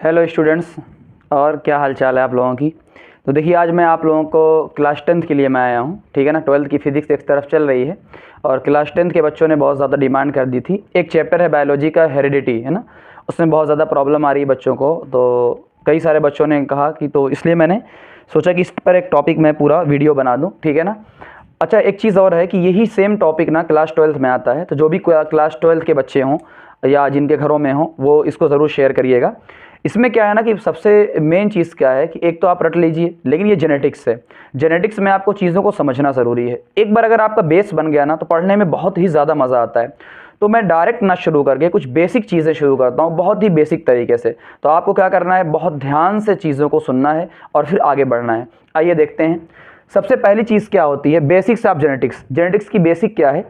Hello students, और क्या हाल चाल है आप लोगों की। तो देखिए, आज मैं आप लोगों को क्लास 10th के लिए मैं आया हूँ, ठीक है ना। 12th की फिजिक्स एक तरफ चल रही है और क्लास 10th के बच्चों ने बहुत ज़्यादा डिमांड कर दी थी। एक चैप्टर है बायोलॉजी का, हेरिडिटी, है ना। उसमें बहुत ज़्यादा प्रॉब्लम आ रही है बच्चों को, तो कई सारे बच्चों ने कहा कि तो इसलिए मैंने सोचा कि इस पर एक टॉपिक मैं पूरा वीडियो बना दूँ, ठीक है ना। अच्छा, एक चीज़ और है कि यही सेम टॉपिक ना क्लास 12th में आता है, तो जो भी क्लास 12th के बच्चे हों या जिनके घरों में हों वो इसको ज़रूर शेयर करिएगा। इसमें क्या है ना कि सबसे मेन चीज़ क्या है कि एक तो आप रट लीजिए, लेकिन ये जेनेटिक्स है। जेनेटिक्स में आपको चीज़ों को समझना ज़रूरी है। एक बार अगर आपका बेस बन गया ना तो पढ़ने में बहुत ही ज़्यादा मज़ा आता है। तो मैं डायरेक्ट ना शुरू करके कुछ बेसिक चीज़ें शुरू करता हूँ, बहुत ही बेसिक तरीके से। तो आपको क्या करना है, बहुत ध्यान से चीज़ों को सुनना है और फिर आगे बढ़ना है। आइए देखते हैं। सबसे पहली चीज़ क्या होती है, बेसिक्स ऑफ जेनेटिक्स। जेनेटिक्स की बेसिक क्या है,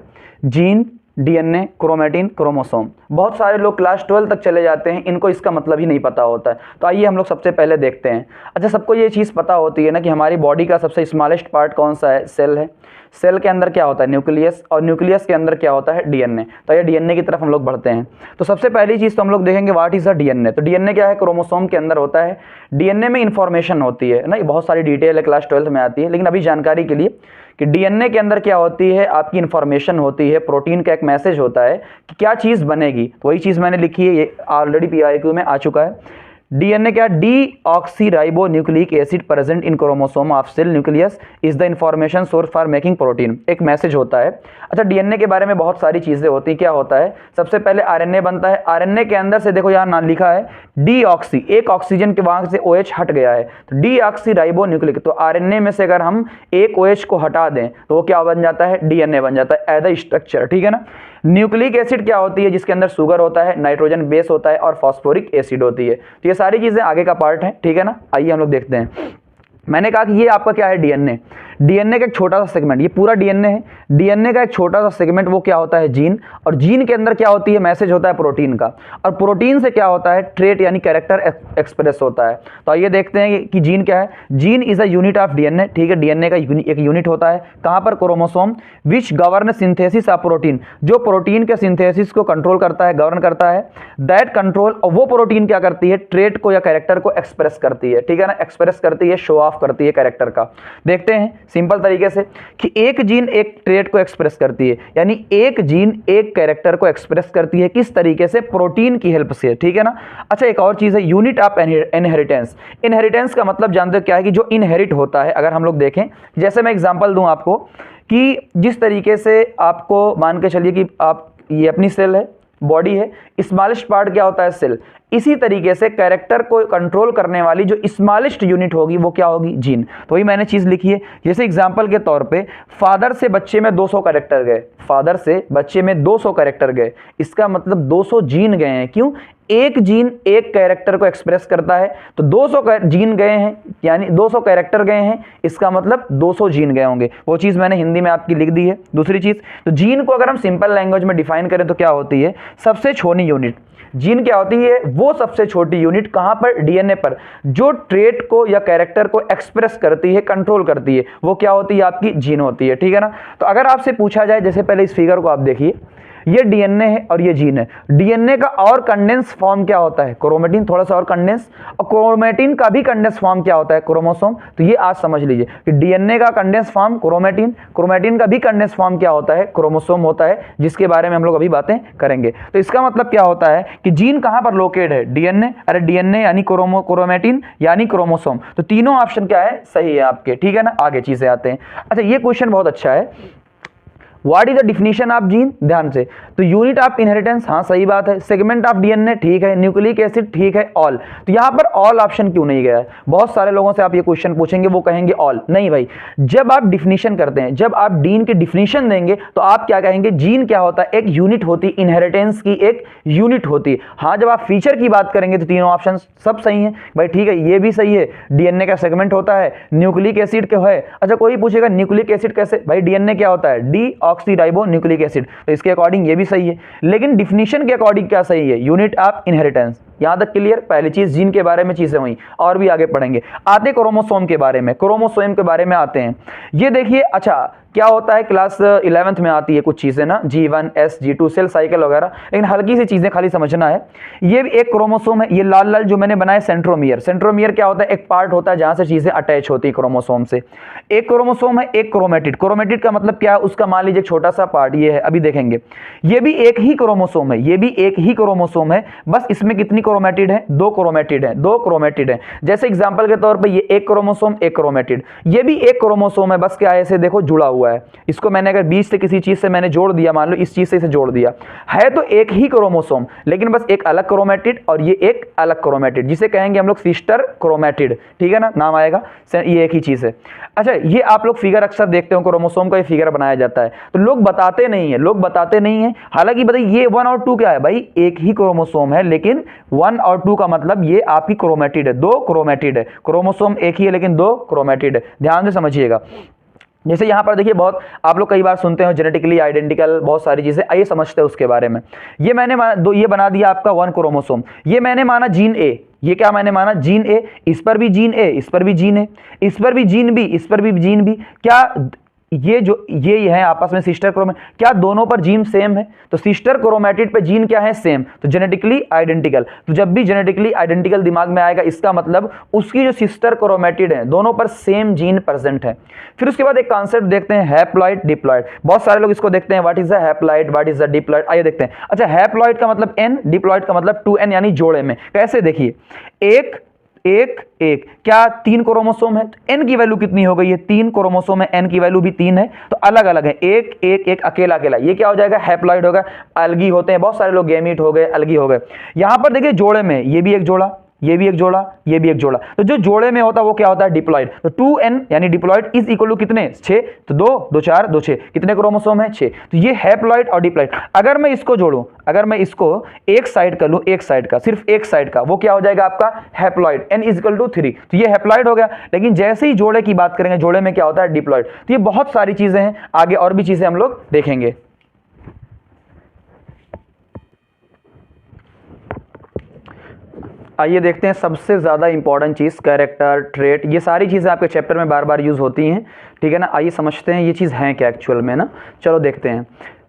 जीन, डीएनए, क्रोमेटिन, क्रोमोसोम। बहुत सारे लोग क्लास 12 तक चले जाते हैं, इनको इसका मतलब ही नहीं पता होता है। तो आइए हम लोग सबसे पहले देखते हैं। अच्छा, सबको ये चीज़ पता होती है ना कि हमारी बॉडी का सबसे स्मॉलेस्ट पार्ट कौन सा है, सेल है। सेल के अंदर क्या होता है, न्यूक्लियस, और न्यूक्लियस के अंदर क्या होता है, डीएनए। तो ये डीएनए की तरफ हम लोग बढ़ते हैं। तो सबसे पहली चीज़ तो हम लोग देखेंगे व्हाट इज़ अ डीएनए। तो डीएनए क्या है, क्रोमोसोम के अंदर होता है। डीएनए में इंफॉर्मेशन होती है ना, बहुत सारी डिटेल है, क्लास 12 में आती है, लेकिन अभी जानकारी के लिए कि डीएनए के अंदर क्या होती है, आपकी इंफॉर्मेशन होती है, प्रोटीन का एक मैसेज होता है कि क्या चीज़ बनेगी। तो वही चीज़ मैंने लिखी है, ये ऑलरेडी PIQ में आ चुका है। डीएनए क्या, deoxyribo nucleic acid present in chromosome of cell nucleus is the information source for making protein. एक मैसेज होता है। अच्छा, डीएनए के बारे में बहुत सारी चीज़ें होती हैं। क्या होता है, सबसे पहले आरएनए बनता है। आरएनए के अंदर से देखो यहाँ नाम लिखा है डीऑक्सी, एक ऑक्सीजन के वहाँ से OH हट गया है, तो डीऑक्सीराइबो न्यूक्लिक। तो आरएनए में से अगर हम एक OH को हटा दें तो वो क्या बन जाता है, डीएनए बन जाता है एज अ स्ट्रक्चर, ठीक है ना। न्यूक्लिक एसिड क्या होती है, जिसके अंदर शुगर होता है, नाइट्रोजन बेस होता है और फॉस्फोरिक एसिड होती है। तो ये सारी चीज़ें आगे का पार्ट है, ठीक है ना। आइए हम लोग देखते हैं। मैंने कहा कि ये आपका क्या है, डीएनए। डीएनए का एक छोटा सा सेगमेंट, ये पूरा डीएनए है। डीएनए का एक छोटा सा सेगमेंट वो क्या होता है, जीन। और जीन के अंदर क्या होती है, मैसेज होता है प्रोटीन का। और प्रोटीन से क्या होता है, ट्रेट यानी कैरेक्टर एक्सप्रेस होता है। तो आइए देखते हैं कि जीन क्या है। Gene is a unit of DNA, ठीक है। डीएनए का एक यूनिट होता है कहाँ पर, chromosome, which govern synthesis of protein, जो प्रोटीन के सिंथेसिस को कंट्रोल करता है, गवर्न करता है। दैट कंट्रोल, और वो प्रोटीन क्या करती है, ट्रेट को या कैरेक्टर को एक्सप्रेस करती है, ठीक है ना। एक्सप्रेस करती है, शो ऑफ करती है कैरेक्टर का। देखते हैं सिंपल तरीके से कि एक जीन एक ट्रेट को एक्सप्रेस करती है, यानी एक जीन एक कैरेक्टर को एक्सप्रेस करती है। किस तरीके से, प्रोटीन की हेल्प से, ठीक है ना। अच्छा, एक और चीज है, यूनिट ऑफ इनहेरिटेंस। इनहेरिटेंस का मतलब जानते हो क्या है, कि जो इनहेरिट होता है। अगर हम लोग देखें, जैसे मैं एग्जांपल दूं आपको कि जिस तरीके से आपको मान के चलिए कि आप, ये अपनी सेल है, बॉडी है, स्मॉलेस्ट पार्ट क्या होता है, सेल। इसी तरीके से कैरेक्टर को कंट्रोल करने वाली जो स्मॉलेस्ट यूनिट होगी वो क्या होगी, जीन। तो वही मैंने चीज लिखी है। जैसे एग्जांपल के तौर पे, फादर से बच्चे में 200 कैरेक्टर गए, फादर से बच्चे में 200 कैरेक्टर गए, इसका मतलब 200 जीन गए हैं। क्यों, एक जीन एक कैरेक्टर को एक्सप्रेस करता है, तो 200 जीन गए हैं, यानी 200 कैरेक्टर गए हैं, इसका मतलब 200 जीन गए होंगे। वो चीज़ मैंने हिंदी में आपकी लिख दी है। दूसरी चीज़, तो जीन को अगर हम सिंपल लैंग्वेज में डिफाइन करें तो क्या होती है, सबसे छोटी यूनिट। जीन क्या होती है, वो सबसे छोटी यूनिट कहाँ पर, डीएनए पर, जो ट्रेट को या कैरेक्टर को एक्सप्रेस करती है, कंट्रोल करती है, वो क्या होती है, आपकी जीन होती है, ठीक है ना। तो अगर आपसे पूछा जाए, जैसे पहले इस फिगर को आप देखिए, ये डीएनए है और ये जीन है। डीएनए का और कंडेंस फॉर्म क्या होता है, क्रोमेटिन, थोड़ा सा और कंडेंस। और क्रोमेटिन का भी कंडेंस फॉर्म क्या होता है, क्रोमोसोम। तो ये आज समझ लीजिए कि डीएनए का कंडेंस फॉर्म क्रोमेटिन, क्रोमेटिन का भी कंडेंस फॉर्म क्या होता है, क्रोमोसोम होता है, जिसके बारे में हम लोग अभी बातें करेंगे। तो इसका मतलब क्या होता है कि जीन कहां पर लोकेट है, डीएनए। अरे डीएनए यानी क्रोमेटिन यानी क्रोमोसोम। तो तीनों ऑप्शन क्या है, सही है आपके, ठीक है ना। आगे चीजें आते हैं। अच्छा, ये क्वेश्चन बहुत अच्छा है। What is the definition of gene, ध्यान से। तो यूनिट ऑफ इनहेरिटेंस, हाँ सही बात है। सेगमेंट ऑफ डीएनए, ठीक है। न्यूक्लिक एसिड, ठीक है। ऑल, तो यहां पर ऑल ऑप्शन क्यों नहीं गया है। बहुत सारे लोगों से आप ये क्वेश्चन पूछेंगे, वो कहेंगे ऑल। नहीं भाई, जब आप डिफिनेशन करते हैं, जब आप जीन की डिफिनेशन देंगे तो आप क्या कहेंगे, जीन क्या होता है, एक यूनिट होती है, इनहेरिटेंस की एक यूनिट होती है। हाँ, जब आप फीचर की बात करेंगे तो तीनों ऑप्शन सब सही है भाई, ठीक है। ये भी सही है, डीएनए का सेगमेंट होता है, न्यूक्लिक एसिड क्या है। अच्छा, कोई पूछेगा न्यूक्लिक एसिड कैसे, भाई डीएनए क्या होता है, डीऑक्सीराइबो न्यूक्लिक एसिड। तो इसके अकॉर्डिंग ये भी सही है, लेकिन डिफिनीशन के अकॉर्डिंग क्या सही है, यूनिट ऑफ इनहेरिटेंस। यहां तक क्लियर। पहली चीज जीन के बारे में चीजें हुई, और भी आगे पढ़ेंगे। आते क्रोमोसोम के बारे में, क्रोमोसोम के बारे में आते हैं। ये देखिए, अच्छा क्या होता है, क्लास 11th में आती है कुछ चीजें ना, G1 S G2 cell cycle वगैरह, लेकिन हल्की सी चीजें खाली समझना है। ये भी एक क्रोमोसोम है। ये लाल लाल जो मैंने बनाया सेंट्रोमियर, सेंट्रोमियर क्या होता है, एक पार्ट होता है जहां से चीजें अटैच होती है क्रोमोसोम से। एक क्रोमोसोम है, एक क्रोमेटिड। क्रोमेटिड का मतलब क्या है, उसका मान लीजिए छोटा सा पार्ट ये है, अभी देखेंगे। ये भी एक ही क्रोमोसोम है, ये भी एक ही क्रोमोसोम है, बस इसमें कितनी क्रोमेटिड है, 2 क्रोमेटिड है, 2 क्रोमेटिड है। जैसे एग्जांपल के तौर पे ये एक क्रोमोसोम, एक क्रोमेटिड। ये भी एक क्रोमोसोम है, बस क्या है, ऐसे देखो जुड़ा हुआ है। इसको मैंने अगर बीच से किसी चीज से मैंने जोड़ दिया, मान लो इस चीज से इसे जोड़ दिया, है तो एक ही क्रोमोसोम, लेकिन बस एक अलग क्रोमेटिड और ये एक अलग क्रोमेटिड, जिसे कहेंगे हम लोग सिस्टर क्रोमेटिड। ठीक है ना, नाम आएगा, ये एक ही चीज है। अच्छा, ये आप लोग फिगर अक्सर देखते हो, क्रोमोसोम का ये फिगर बनाया जाता है, तो लोग बताते नहीं है, लोग बताते नहीं है। हालांकि बताइए ये 1 और 2 क्या है भाई, एक ही क्रोमोसोम है, लेकिन 1 और 2 का मतलब ये आपकी क्रोमेटिड है, 2 क्रोमेटिड है। क्रोमोसोम एक ही है लेकिन 2 क्रोमेटिड है, ध्यान से समझिएगा। जैसे यहां पर देखिए, बहुत आप लोग कई बार सुनते हो जेनेटिकली आइडेंटिकल, बहुत सारी चीजें, आइए समझते हैं उसके बारे में। ये मैंने ये बना दिया आपका 1 क्रोमोसोम, ये मैंने माना जीन ए, ये क्या मैंने माना, जीन ए। इस पर भी जीन ए, इस पर भी जीन ए, इस पर भी जीन बी, इस पर भी जीन बी। क्या ये जो ये है आपस में सिस्टर क्रोमेटिड, क्या दोनों पर जीन सेम है, तो सिस्टर क्रोमेटिड पे जीन क्या है, सेम, तो जेनेटिकली आइडेंटिकल। तो जब भी जेनेटिकली आइडेंटिकल दिमाग में आएगा, इसका मतलब उसकी जो सिस्टर क्रोमेटिड है, दोनों पर सेम जीन प्रेजेंट है। फिर उसके बाद एक कॉन्सेप्ट देखते हैं, हैप्लॉइड डिप्लॉइड। बहुत सारे लोग इसको देखते हैं, what is the haploid, what is the diploid. आइए देखते हैं। अच्छा, हैप्लॉइड का मतलब n, डिप्लॉइड का मतलब 2n, यानी जोड़े में। कैसे, देखिए, एक एक एक, क्या 3 क्रोमोसोम है, तो n की वैल्यू कितनी हो गई है, 3 क्रोमोसोम है, n की वैल्यू भी 3 है, तो अलग अलग है, एक एक एक, अकेला अकेला, ये क्या हो जाएगा, हैप्लॉइड होगा। अलगी होते हैं बहुत सारे लोग, गैमीट हो गए, अलगी हो गए। यहां पर देखिए जोड़े में, ये भी एक जोड़ा, ये भी एक जोड़ा, ये भी एक जोड़ा, तो जो जोड़े में होता है वो क्या होता है, डिप्लॉइड। तो 2n यानी डिप्लॉइड इज इक्वल टू कितने, 6, तो 2 2 4 2 6, कितने क्रोमोसोम है, 6। तो ये हैप्लॉइड और डिप्लॉइड। अगर मैं इसको जोड़ूं, अगर मैं इसको एक साइड कर लूं, एक साइड का, सिर्फ एक साइड का, वो क्या हो जाएगा आपका haploid, n is equal to 3, तो ये हैप्लॉइड हो गया। लेकिन जैसे ही जोड़े की बात करेंगे, जोड़े में क्या होता है, डिप्लॉइड। तो ये बहुत सारी चीजें हैं, आगे और भी चीजें हम लोग देखेंगे। आइए देखते हैं सबसे ज़्यादा इंपॉर्टेंट चीज़, कैरेक्टर, ट्रेट। ये सारी चीज़ें आपके चैप्टर में बार बार यूज़ होती हैं, ठीक है ना। आइए समझते हैं ये चीज़ हैं क्या एक्चुअल में ना। चलो देखते हैं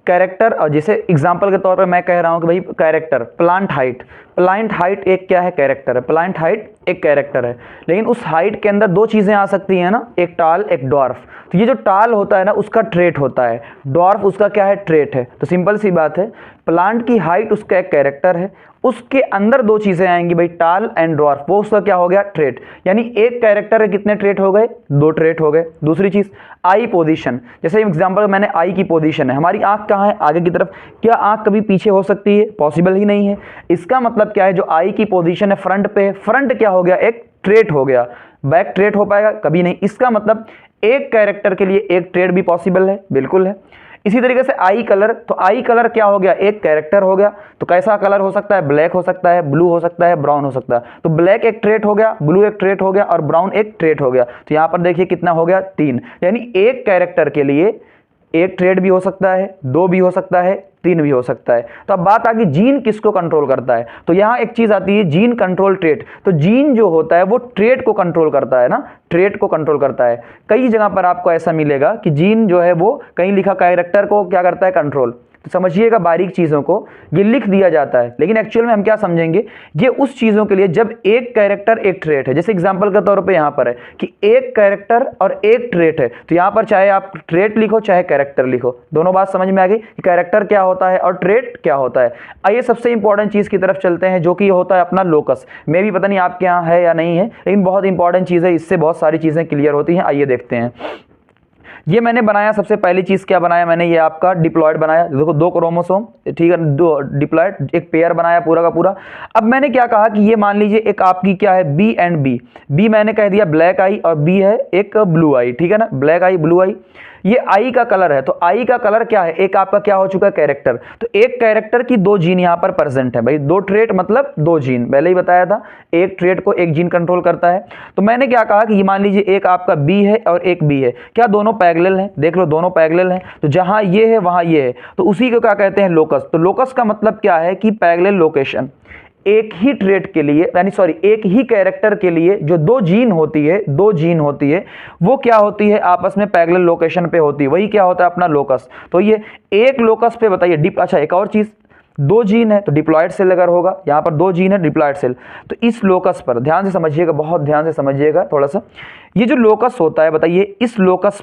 कैरेक्टर। और जैसे एग्जांपल के तौर पे मैं कह रहा हूँ कि भाई character, plant height. Plant height एक क्या है, कैरेक्टर है। प्लांट हाइट एक कैरेक्टर है, लेकिन उस हाइट के अंदर 2 चीज़ें आ सकती हैं ना, एक टाल, एक डॉर्फ। तो ये जो टाल होता है ना, उसका ट्रेट होता है, डॉर्फ उसका क्या है, ट्रेट है। तो सिंपल सी बात है, प्लांट की हाइट उसका एक कैरेक्टर है, उसके अंदर 2 चीजें आएंगी भाई, टाल एंड ड्वार्फ, वो उसका क्या हो गया, ट्रेट। यानी एक कैरेक्टर है, कितने ट्रेट हो गए, 2 ट्रेट हो गए। दूसरी चीज, आई पोजीशन। जैसे एग्जांपल मैंने आई की पोजीशन है, हमारी आंख कहाँ है, आगे की तरफ। क्या आंख कभी पीछे हो सकती है, पॉसिबल ही नहीं है। इसका मतलब क्या है, जो आई की पोजीशन है फ्रंट पे, फ्रंट क्या हो गया, एक ट्रेट हो गया। बैक ट्रेट हो पाएगा, कभी नहीं। इसका मतलब एक कैरेक्टर के लिए एक ट्रेट भी पॉसिबल है, बिल्कुल है। इसी तरीके से आई कलर, तो आई कलर क्या हो गया, एक कैरेक्टर हो गया। तो कैसा कलर हो सकता है, ब्लैक हो सकता है, ब्लू हो सकता है, ब्राउन हो सकता है। तो ब्लैक एक ट्रेट हो गया, ब्लू एक ट्रेट हो गया, और ब्राउन एक ट्रेट हो गया। तो यहां पर देखिए कितना हो गया, 3। यानी एक कैरेक्टर के लिए एक ट्रेट भी हो सकता है, 2 भी हो सकता है, 3 भी हो सकता है। तो अब बात आ गई जीन किसको कंट्रोल करता है, तो यहां एक चीज आती है, जीन कंट्रोल ट्रेट। तो जीन जो होता है वो ट्रेट को कंट्रोल करता है ना, ट्रेट को कंट्रोल करता है। कई जगह पर आपको ऐसा मिलेगा कि जीन जो है वो कहीं लिखा कैरेक्टर को क्या करता है, कंट्रोल। तो समझिएगा बारीक चीज़ों को, ये लिख दिया जाता है, लेकिन एक्चुअल में हम क्या समझेंगे, ये उस चीज़ों के लिए जब एक कैरेक्टर एक ट्रेट है। जैसे एग्जांपल के तौर पे यहाँ पर है कि एक कैरेक्टर और एक ट्रेट है, तो यहाँ पर चाहे आप ट्रेट लिखो चाहे कैरेक्टर लिखो, दोनों बात समझ में आ गई कि कैरेक्टर क्या होता है और ट्रेट क्या होता है। आइए सबसे इंपॉर्टेंट चीज़ की तरफ चलते हैं, जो कि होता है अपना लोकस। मे भी पता नहीं आपके यहाँ है या नहीं है, लेकिन बहुत इंपॉर्टेंट चीज़ है, इससे बहुत सारी चीज़ें क्लियर होती हैं। आइए देखते हैं। ये मैंने बनाया, सबसे पहली चीज़ क्या बनाया मैंने, ये आपका डिप्लॉयड बनाया। देखो 2 क्रोमोसोम, ठीक है, 2 डिप्लॉयड, एक पेयर बनाया पूरा का पूरा। अब मैंने क्या कहा कि ये मान लीजिए एक आपकी क्या है, बी एंड बी। बी मैंने कह दिया ब्लैक आई, और बी है एक ब्लू आई, ठीक है ना, ब्लैक आई ब्लू आई। ये आई का कलर है, तो आई का कलर क्या है, एक आपका क्या हो चुका है, कैरेक्टर। तो एक कैरेक्टर की 2 जीन यहां पर प्रेजेंट है भाई, 2 ट्रेट मतलब 2 जीन, पहले ही बताया था, एक ट्रेट को एक जीन कंट्रोल करता है। तो मैंने क्या कहा कि ये मान लीजिए एक आपका बी है और एक बी है, क्या दोनों पैरेलल हैं, देख लो दोनों पैरेलल हैं। तो जहां ये है वहां ये है, तो उसी को क्या कहते हैं, लोकस। तो लोकस का मतलब क्या है कि पैरेलल लोकेशन, एक ही ट्रेट के लिए यानी सॉरी एक ही कैरेक्टर के लिए जो दो जीन होती है वो क्या होती है, आपस में पैरेलल लोकेशन पे होती है, वही क्या होता है अपना लोकस। तो ये एक लोकस पे बताइए अच्छा एक और चीज, दो जीन है तो डिप्लॉयड सेल अगर होगा, यहां पर दो जीन है डिप्लॉयड सेल, तो इस लोकस पर ध्यान से समझिएगा, बहुत ध्यान से समझिएगा थोड़ा सा, ये जो लोकस होता है बताइए इस लोकस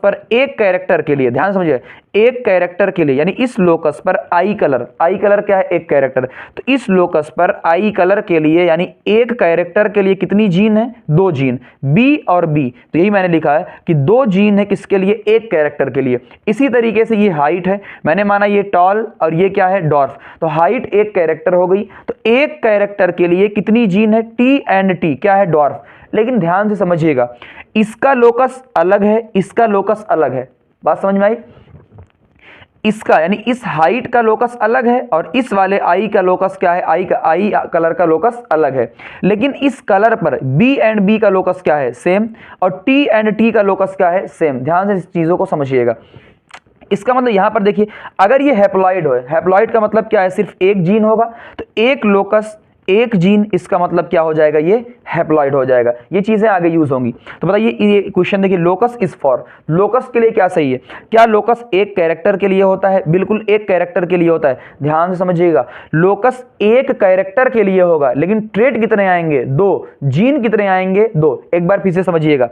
पर एक कैरेक्टर के लिए, ध्यान समझिए, एक कैरेक्टर के लिए यानी इस लोकस पर आई कलर क्या है, एक कैरेक्टर, तो इस लोकस पर आई कलर के लिए यानी एक कैरेक्टर के लिए कितनी जीन है, दो जीन, बी और बी, तो यही मैंने लिखा है कि दो जीन है किसके लिए, एक कैरेक्टर के लिए। इसी तरीके से ये हाइट है, मैंने माना ये टॉल और ये क्या है, डॉर्फ, तो हाइट एक कैरेक्टर हो गई, तो एक कैरेक्टर के लिए कितनी जीन है, टी एंड टी, क्या है, डॉर्फ। लेकिन ध्यान से समझिएगा, इसका लोकस अलग है, इसका लोकस अलग है, बात समझ में आई, इसका यानी इस हाइट का लोकस अलग है और इस वाले आई का लोकस क्या है, आई कलर का लोकस अलग है, लेकिन इस कलर पर बी एंड बी का लोकस क्या है, सेम, और टी एंड टी का लोकस क्या है, सेम। ध्यान से इस चीजों को समझिएगा। इसका मतलब यहां पर देखिए, अगर ये हैप्लॉइड हो, हैप्लॉइड का मतलब क्या है, सिर्फ एक जीन होगा, तो एक लोकस एक जीन, इसका मतलब क्या हो जाएगा, ये हैप्लॉइड हो जाएगा। ये चीजें आगे यूज होंगी। तो बताइए ये क्वेश्चन देखिए, लोकस इज फॉर, लोकस के लिए क्या सही है, क्या लोकस एक कैरेक्टर के लिए होता है, बिल्कुल एक कैरेक्टर के लिए होता है। ध्यान से समझिएगा, लोकस एक कैरेक्टर के लिए होगा, लेकिन ट्रेट कितने आएंगे, दो, जीन कितने आएंगे, दो। एक बार फिर से समझिएगा,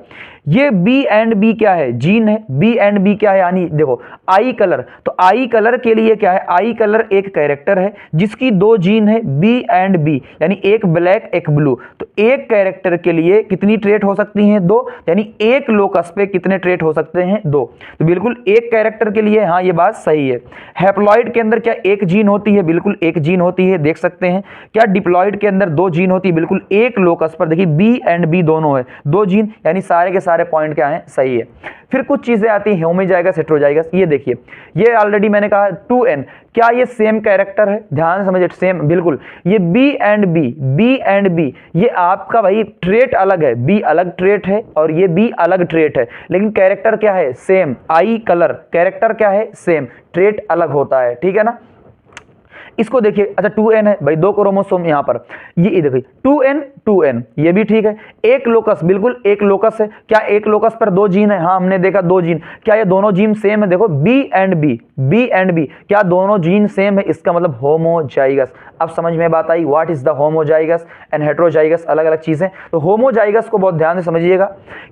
ये बी एंड बी क्या है, जीन है, बी एंड बी क्या है, यानी देखो आई कलर, तो आई कलर के लिए क्या है, आई कलर एक कैरेक्टर है जिसकी दो जीन है, बी एंड बी, यानी एक ब्लैक एक ब्लू, तो एक कैरेक्टर के लिए कितनी ट्रेट हो सकती हैं, दो, यानी एक लोकस पे कितने ट्रेट हो सकते हैं, दो। तो बिल्कुल एक कैरेक्टर के लिए, हाँ ये बात सही है। हैप्लॉइड के अंदर क्या एक जीन होती है, बिल्कुल एक जीन होती है, देख सकते हैं। क्या डिप्लॉइड के अंदर दो जीन होती है, बिल्कुल एक लोकस पर देखिए बी एंड बी दोनों है, दो जीन, यानी सारे के सारे पॉइंट क्या है, सही है। फिर कुछ चीजें आती हैं, होमोजाइगस हेटेरोजाइगस, ये देखिए, ये ऑलरेडी मैंने कहा 2n, क्या ये सेम कैरेक्टर है, ध्यान से समझिए, सेम बिल्कुल। ये बी एंड बी, ये आपका भाई ट्रेट अलग है, बी अलग ट्रेट है और ये बी अलग ट्रेट है, लेकिन कैरेक्टर क्या है, सेम। आई कलर कैरेक्टर क्या है, सेम, ट्रेट अलग होता है, ठीक है ना। इसको देखिए, अच्छा 2n है भाई, दो क्रोमोसोम यहां पर, ये देखिए 2n, ये भी ठीक है। एक लोकस, बिल्कुल एक लोकस है, क्या एक लोकस पर दो जीन है, हाँ हमने देखा दो जीन, क्या ये दोनों जीन सेम है, देखो बी एंड बी, क्या दोनों जीन सेम है, इसका मतलब होमोजाइगस। अब समझ में बात आई, what is the homozygous and heterozygous, अलग अलग चीजें। तो होमोजाइगस को बहुत ध्यान से समझिएगा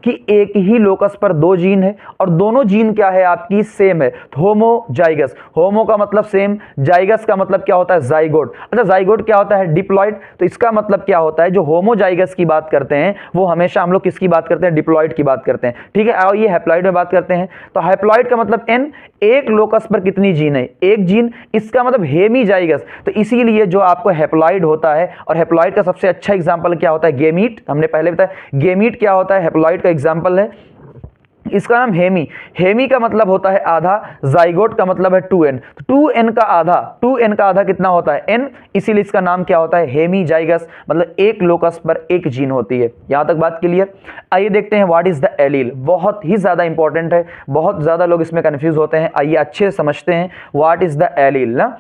कि एक ही लोकस पर दो जीन है और दोनों जीन क्या है आपकी, सेम है, तो होमोजाइगस। होमो का मतलब सेम, जाइगस का मतलब क्या होता है, जाइगोट। अच्छा जाइगोट क्या होता है, डिप्लॉइड, तो इसका मतलब क्या होता है, जो होमोजाइगस की बात करते हैं वो हमेशा हम लोग किसकी बात करते हैं, डिप्लॉइड की बात करते हैं, ठीक है। और ये हैप्लॉइड में बात करते हैं, तो हैप्लॉइड का मतलब n, एक लोकस पर कितनी जीन है, एक जीन, इसका मतलब हेमीजाइगस। तो इसीलिए जो आपको हैप्लॉइड होता है, और हैप्लॉइड का सबसे अच्छा एग्जांपल क्या होता है, गेमीट, हमने पहले बताया गेमीट क्या होता है, हैप्लॉइड का एग्जांपल है, इसका नाम हेमी का मतलब होता है आधा, जाइगोट का मतलब है 2n, तो 2n का आधा कितना होता है, n, इसीलिए इसका नाम क्या होता है, हेमीजाइगस, मतलब एक लोकस पर एक जीन होती है। यहां तक बात क्लियर। आइए देखते हैं व्हाट इज द एलील, बहुत ही ज्यादा इंपॉर्टेंट है, बहुत ज्यादा लोग इसमें कंफ्यूज होते हैं। आइए अच्छे से समझते हैं व्हाट इज द एलील ना।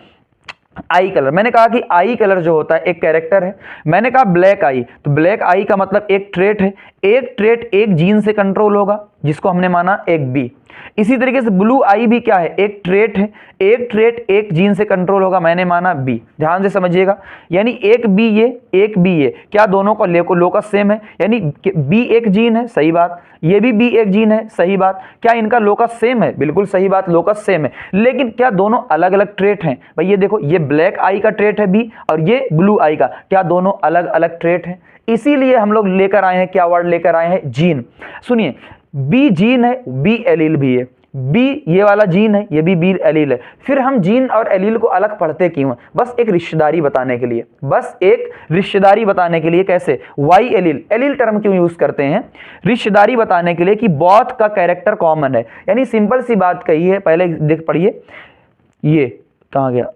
आई कलर, मैंने कहा कि आई कलर जो होता है एक कैरेक्टर है, मैंने कहा ब्लैक आई, तो ब्लैक आई का मतलब एक ट्रेट है, एक ट्रेट एक जीन से कंट्रोल होगा जिसको हमने माना एक बी। इसी तरीके से ब्लू आई भी क्या है, एक ट्रेट है, एक ट्रेट एक जीन से कंट्रोल होगा, मैंने माना बी। ध्यान से समझिएगा, यानी एक बी ये, एक बी ये, क्या दोनों का लोकस सेम है, यानी बी एक जीन है, सही बात, ये भी बी एक जीन है, सही बात। क्या इनका लोकस सेम है, बिल्कुल सही बात, लोकस सेम है, लेकिन क्या दोनों अलग अलग ट्रेट हैं, भाई ये देखो, ये ब्लैक आई का ट्रेट है बी और ये ब्लू आई का, क्या दोनों अलग अलग ट्रेट हैं। इसीलिए हम लोग लेकर आए हैं, क्या वर्ड लेकर आए हैं, जीन। सुनिए, बी जीन है, बी एलील भी है, बी ये वाला जीन है, ये भी बी एलील है। फिर हम जीन और एलील को अलग पढ़ते क्यों हैं, बस एक रिश्तेदारी बताने के लिए, बस एक रिश्तेदारी बताने के लिए। कैसे, वाई एलील, एलील टर्म क्यों यूज करते हैं, रिश्तेदारी बताने के लिए कि बोथ का कैरेक्टर कॉमन है। यानी सिंपल सी बात कही है, पहले देख पढ़िए, ये कहाँ गया,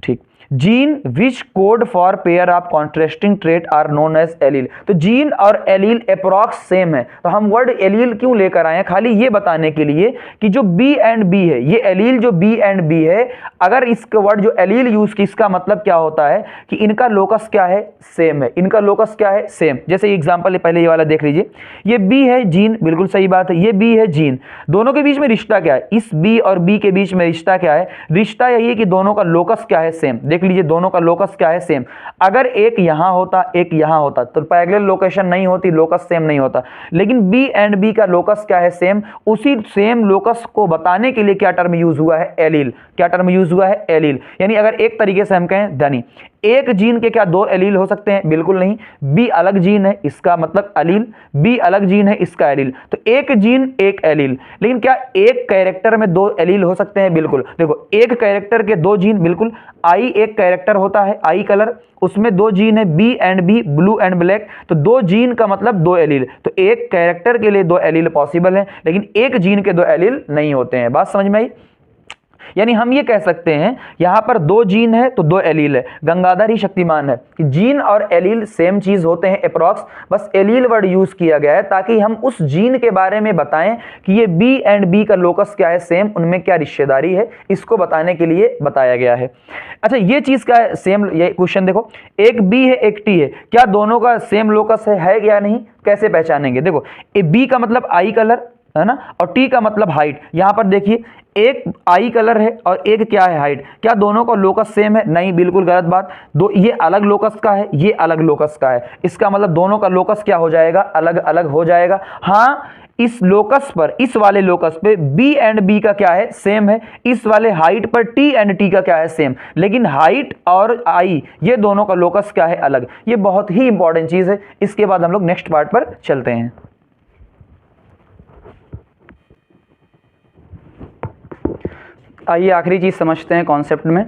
ठीक, gene which code for pair of contrasting trait are known as allele. तो जीन और एलील अप्रॉक्स सेम है, तो हम वर्ड एलील क्यों लेकर आए हैं, खाली ये बताने के लिए कि जो बी एंड बी है, ये एलील जो बी एंड बी है, अगर इसका वर्ड जो एलील यूज की, इसका मतलब क्या होता है कि इनका लोकस क्या है, सेम है। इनका लोकस क्या है, सेम। जैसे एग्जांपल पहले ये वाला देख लीजिए, ये बी है जीन, बिल्कुल सही बात है, ये बी है जीन, दोनों के बीच में रिश्ता क्या है, इस बी और बी के बीच में रिश्ता क्या है, रिश्ता यही है कि दोनों का लोकस क्या है, सेम। देख लीजिए दोनों का लोकस क्या है, सेम। अगर एक यहां होता एक यहां होता तो पैरेलल लोकेशन नहीं होती, लोकस सेम नहीं होता, लेकिन बी एंड बी का लोकस क्या है, सेम। उसी सेम लोकस को बताने के लिए क्या टर्म यूज हुआ है, एलील। क्या टर्म यूज हुआ है, एलील। यानी अगर एक तरीके से हम कहें धनी, एक जीन के क्या दो एलील हो सकते हैं, बिल्कुल नहीं। बी अलग जीन है, इसका मतलब एलील, बी अलग जीन है, इसका एलील, तो एक जीन एक एलील। लेकिन क्या एक कैरेक्टर में दो एलील हो सकते हैं, बिल्कुल। देखो एक कैरेक्टर के दो जीन, बिल्कुल। आई एक कैरेक्टर होता है, आई कलर, उसमें दो जीन है, B and B, blue and black, तो दो जीन का मतलब दो एलील। तो एक कैरेक्टर के लिए दो एलील पॉसिबल है, लेकिन एक जीन के दो एलील नहीं होते हैं। बात समझ में आई? यानी हम ये कह सकते हैं यहां पर दो जीन है तो दो एलील है। गंगाधर ही शक्तिमान है कि जीन और एलील सेम चीज होते हैं अप्रॉक्स, बस एलील वर्ड यूज किया गया है ताकि हम उस जीन के बारे में बताएं कि ये बी एंड बी का लोकस क्या है, सेम, उनमें क्या रिश्तेदारी है, इसको बताने के लिए बताया गया है। अच्छा ये चीज क्या है, सेम। ये क्वेश्चन देखो, एक बी है एक टी है, क्या दोनों का सेम लोकस है या नहीं, कैसे पहचानेंगे? देखो बी का मतलब आई कलर है ना, और टी का मतलब हाइट। यहां पर देखिए एक आई कलर है और एक क्या है, हाइट। क्या दोनों का लोकस सेम है? नहीं, बिल्कुल गलत बात। दो, ये अलग लोकस का है, ये अलग लोकस का है, इसका मतलब दोनों का लोकस क्या हो जाएगा, अलग अलग हो जाएगा। हाँ, इस लोकस पर, इस वाले लोकस पे बी एंड बी का क्या है, सेम है। इस वाले हाइट पर टी एंड टी का क्या है, सेम। लेकिन हाइट और आई, ये दोनों का लोकस क्या है, अलग। ये बहुत ही इंपॉर्टेंट चीज है। इसके बाद हम लोग नेक्स्ट पार्ट पर चलते हैं। आइए आखिरी चीज़ समझते हैं कॉन्सेप्ट में।